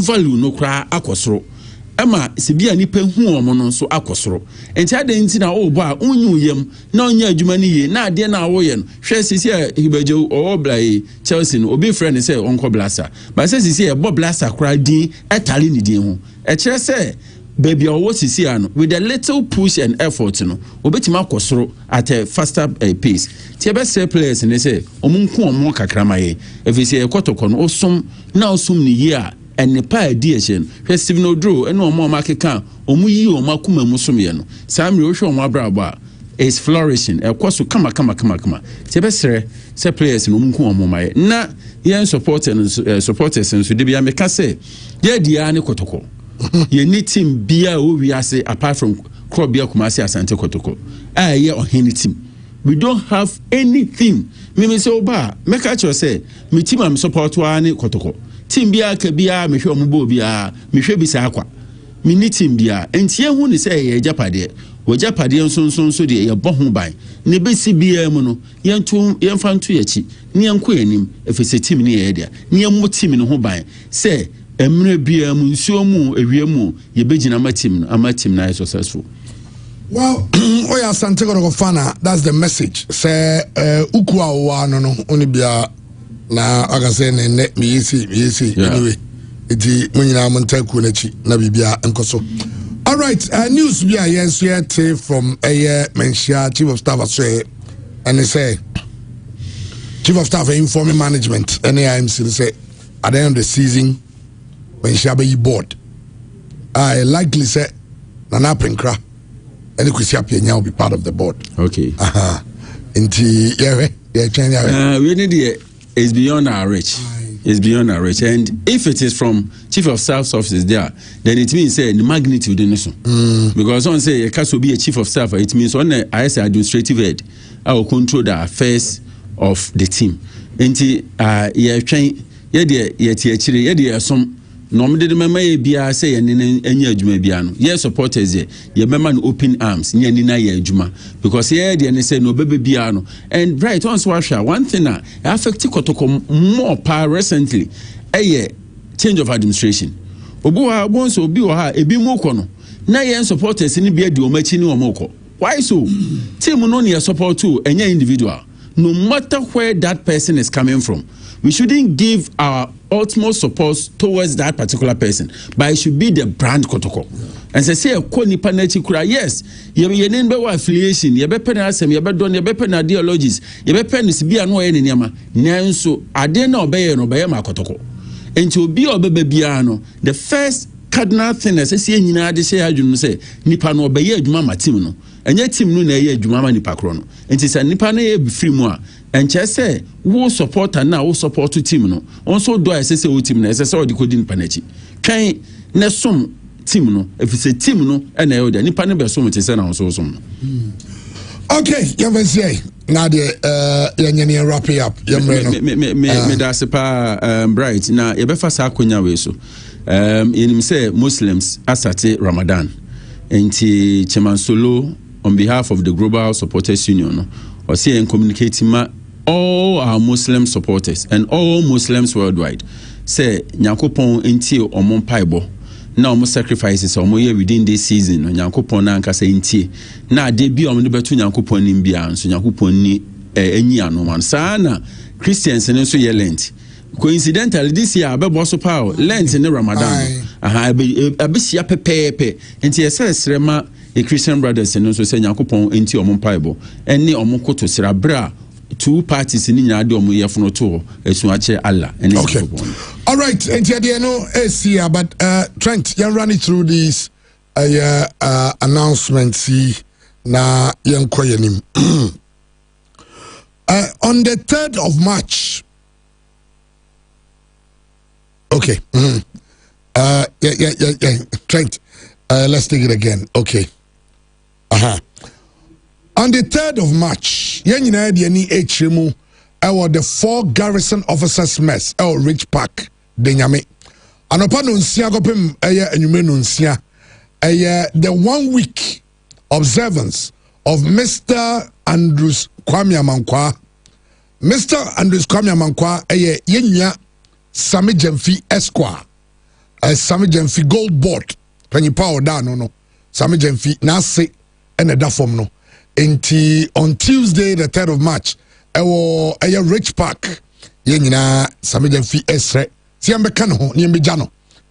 value no kra akosoro ema se bia nipa hu omo no so akosoro enti ade nti na wo bo a unyu yam na onya adwuma ni ye na ade na wo ye no hwe sisi hibaje o blai Chelsea no obi friend say onko blasa ba say sisi e bo blasa kra din etale ni din ho e kire say baby owo sisi ano with a little push and effort no obetima akosoro at a faster pace ti be say players ne say omunku omo kakramaye efisi e kotoko no osom na osom ni ye a enipa ediation hwe Steven Odro ene omo makeka omu yi omo akuma musomye no samre o hwe omo abrabo is flourishing ekoso kama ti be say players no munku omo maye na yen supporters nso de bia meka say ye dia ne kotoko ye ni team bia o wiase apart from club bia Kumasi Asante Kotoko ye ohini team we don't have anything me say oba make sure say me team am support wa ne Kotoko team bia ka bia me hwe ombo bia me hwe bisa akwa me ni team bia entie hu ni say ye japade wo japade nso de ye bohu ban ne besi bia mu no ye mfanto ye chi ne enko anim efese team ne ye dia ne emu team ne ho ban say emre bia mu nsuo mu ewiemu ye begina amatim na successful. Well, oya Asante Kotoko fana, that's the message. Say ukwa wa no oni bia na aga say ne me yesi anyway. Iti munyina montaku na chi na bibia enkoso. All right, news bia yes yet from Menshia Chief of Staff say and they say Chief of Staff informing management and AIMC say at the end of the season when Shabe board, I likely say Nana Prinkra and the Kusiapia will be part of the board. Okay. We need it's beyond our reach. It's beyond our reach. And if it is from Chief of Staff's office there, then it means the magnitude in this. Because on say a case will be a Chief of Staff, it means on I say administrative head, I will control the affairs of the team. And some normally the member bia say any adwuma bia no yes supporters ye member no open arms nya ni na ye adwuma because here they say no bebe bia no and right once one thing that affect Kotoko more power recently change of administration obu ha once obi o ha ebi mu ko no na ye supporters ni bia di o machi ni o moko why so team no ne support to enya individual no matter where that person is coming from. We shouldn't give our ultimate support towards that particular person, but it should be the brand Kotoko. And say a nipa na chikura yes, ye name be affiliation, ye be pen asem, ye be don, ye be pen ideologies, ye be pen is be anu ye nyama. Nanso ade na obeye no obeye ma Kotoko. Enti obi obebe bia no, the first cardinal thing as say nyina de say adwunu say nipa no obeye adwuma ma team no. Enye team no na ye adwuma ma nipa kro no. Enti say nipa na ye be free mu a and just say wo supporter now wo support to team no also do I say wo team na say o di kodin panachi twan na som team no if it's a team no and e the nipa ne be som te say na so som no okay you can say now the you wrap it up me da se pa bright na ye be fa sa akonya we so yenim say Muslims asate Ramadan enti Chairman Solo on behalf of the Global Supporters Union no or say and communicating all our Muslim supporters and all Muslims worldwide say Nyankopon enti omon paibo na omo sacrifices omo ye within this season Nyankopon na anka say enti na de bi omo de betu Nyankopon nim bia so Nyankopon ni enyi ano man sana Christians ne so ye Lent coincidentally this year abebo so power Lent ne Ramadan abesia pepepe enti ye srema the Christian brothers and also say Nyankopon enti omo paibo ene omo koto sra bra two parties ni nya de omo yefono to esu ache Allah and okay all right enti de no see but Trent you run it through these announcements na yenkoyenim on the 3rd of March okay yeah Trent let's take it again okay on the 3rd of March, Yanina Diani Hremu, the 4 garrison officers mess, Rich Park, Denyame. And upon Unsia Gopim, and you mean Unsia, the 1 week observance of Mr. Andrews Kwame Amankwa. Mr. Andrews Kwame Amankwa, Yenya, Sami Jemfi Esquire. Sami Jemfi Gold Board. Penny power down no. Sami Jemfi Nase and a form no. On Tuesday, the 3rd of March, a Rich Park. Yenina Sami Jemfi Esre. Siambekano, Niambijano.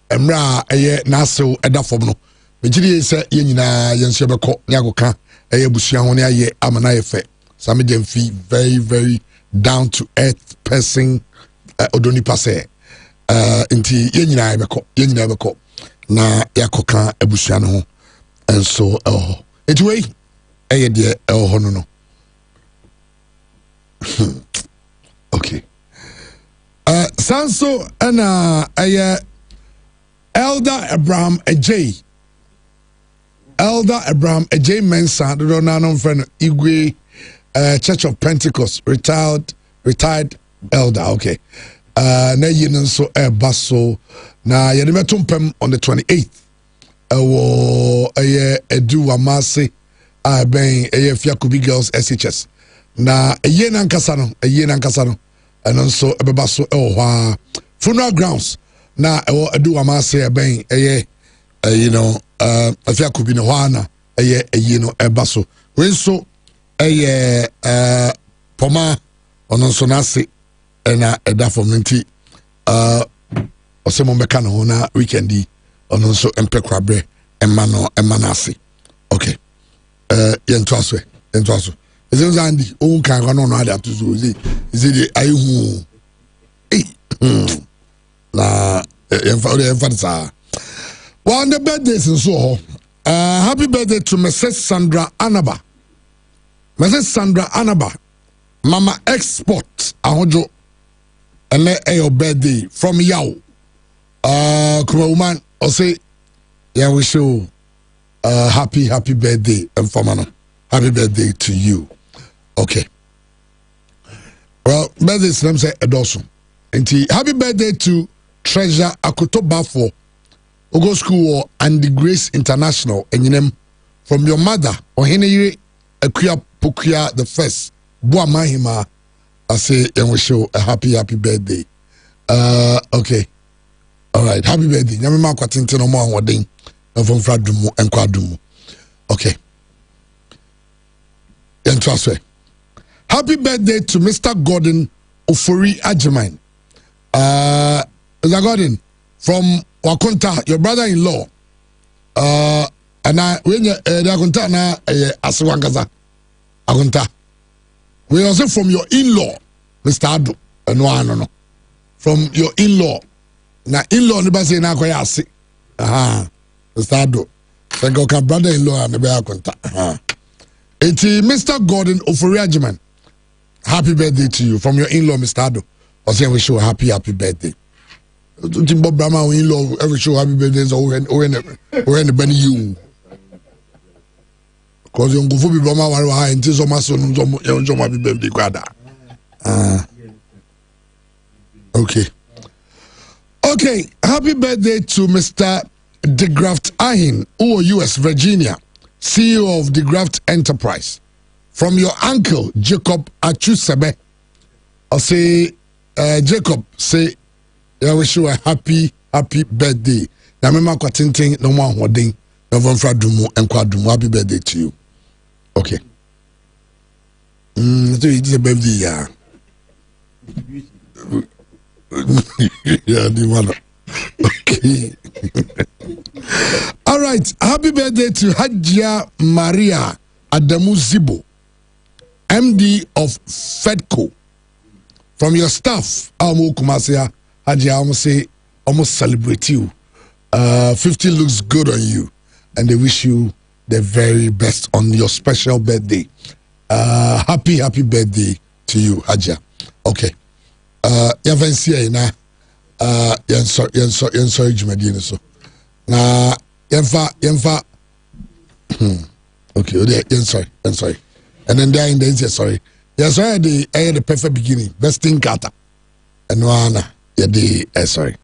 Emra Naso Eda form no. Mejiri se yenina Yensiabeko Nyagoka. Busiahone aye amana efe. Sami Jemfi very very down to earth person odoni pase inti yenyina ebeko na yakoka ebusia no ho enso anyway eye de ho no okay sanso ana Elder Abraham Ajay Mensa do na no friend Igwe Church of Pentecost retired elder. Okay. Na yin so baso na yede metumpem on the 28th. Edu Amase ben Fiakubi Girls SHS. Na eye nankasa no and so ebebaso funeral grounds. Na Edu Amase ben Fiakubi no wana no ebaso. When so Poma ononso nase na eda for minti osemo meka no na weekendi ononso empekrabre emanase okay yento aso ezenza andi o kan no no ada to so is ayihu la yemfa sa on the birthdays so happy birthday to Mrs. Sandra Anaba. Mama Export ahojo and your birthday from Yao. Kuma woman or say yeah we show happy birthday and famano. Happy birthday to you. Okay. Well, birthday slam say edoso. Happy birthday to Treasure Akoto Bafo Ogo School and the Grace International and from your mother or Henry Akuya Pukuya the first. Boa Mahima, I say, and we show a happy birthday. Okay. All right. Happy birthday. Nyamima kwa tinti no mo anwodin. From Fradumu and Kwadumu. Okay. Happy birthday to Mr. Gordon Ofori Ajiman. Mr. Gordon from Wakonta, your brother-in-law. And I when you Wakonta na Aswangaza. Wakonta. We also from your in-law, Mr. Ado. No. From your in-law. Now, in-law, never say na kwaya ase. Mr. Ado. Thank you, brother-in-law, and never contact. It's Mr. Gordon Oforiajiman. Happy birthday to you from your in-law, Mr. Ado. I say we show happy birthday. Jimbo Brahma in-law every show happy birthday. So when the Benny you. Because you go for people who until so much son so happy birthday kwada. Okay, happy birthday to Mr. DeGraft Ahin, US Virginia, CEO of DeGraft Enterprise. From your uncle Jacob Achusebe. I say Jacob say I wish you a happy birthday. Na mema kwa tintin no mo ahoden no vonfra dumu enkwadumu happy birthday to you. Okay. So it's a birthday, yeah. Yeah, the one. Okay. All right. Happy birthday to Hajia Maria Adamu Zibo, MD of Fedco. From your staff, Amo Kumasia, Hajia almost celebrate you. 50 looks good on you, and they wish you the very best on your special birthday. Happy birthday to you, Hajia. Okay. Yavansi na sorry Jumadine so. Na yemfa okay, I'm sorry. And then there in the sorry. Yeah, sorry the perfect beginning. Best thing kata. And one yeah the sorry.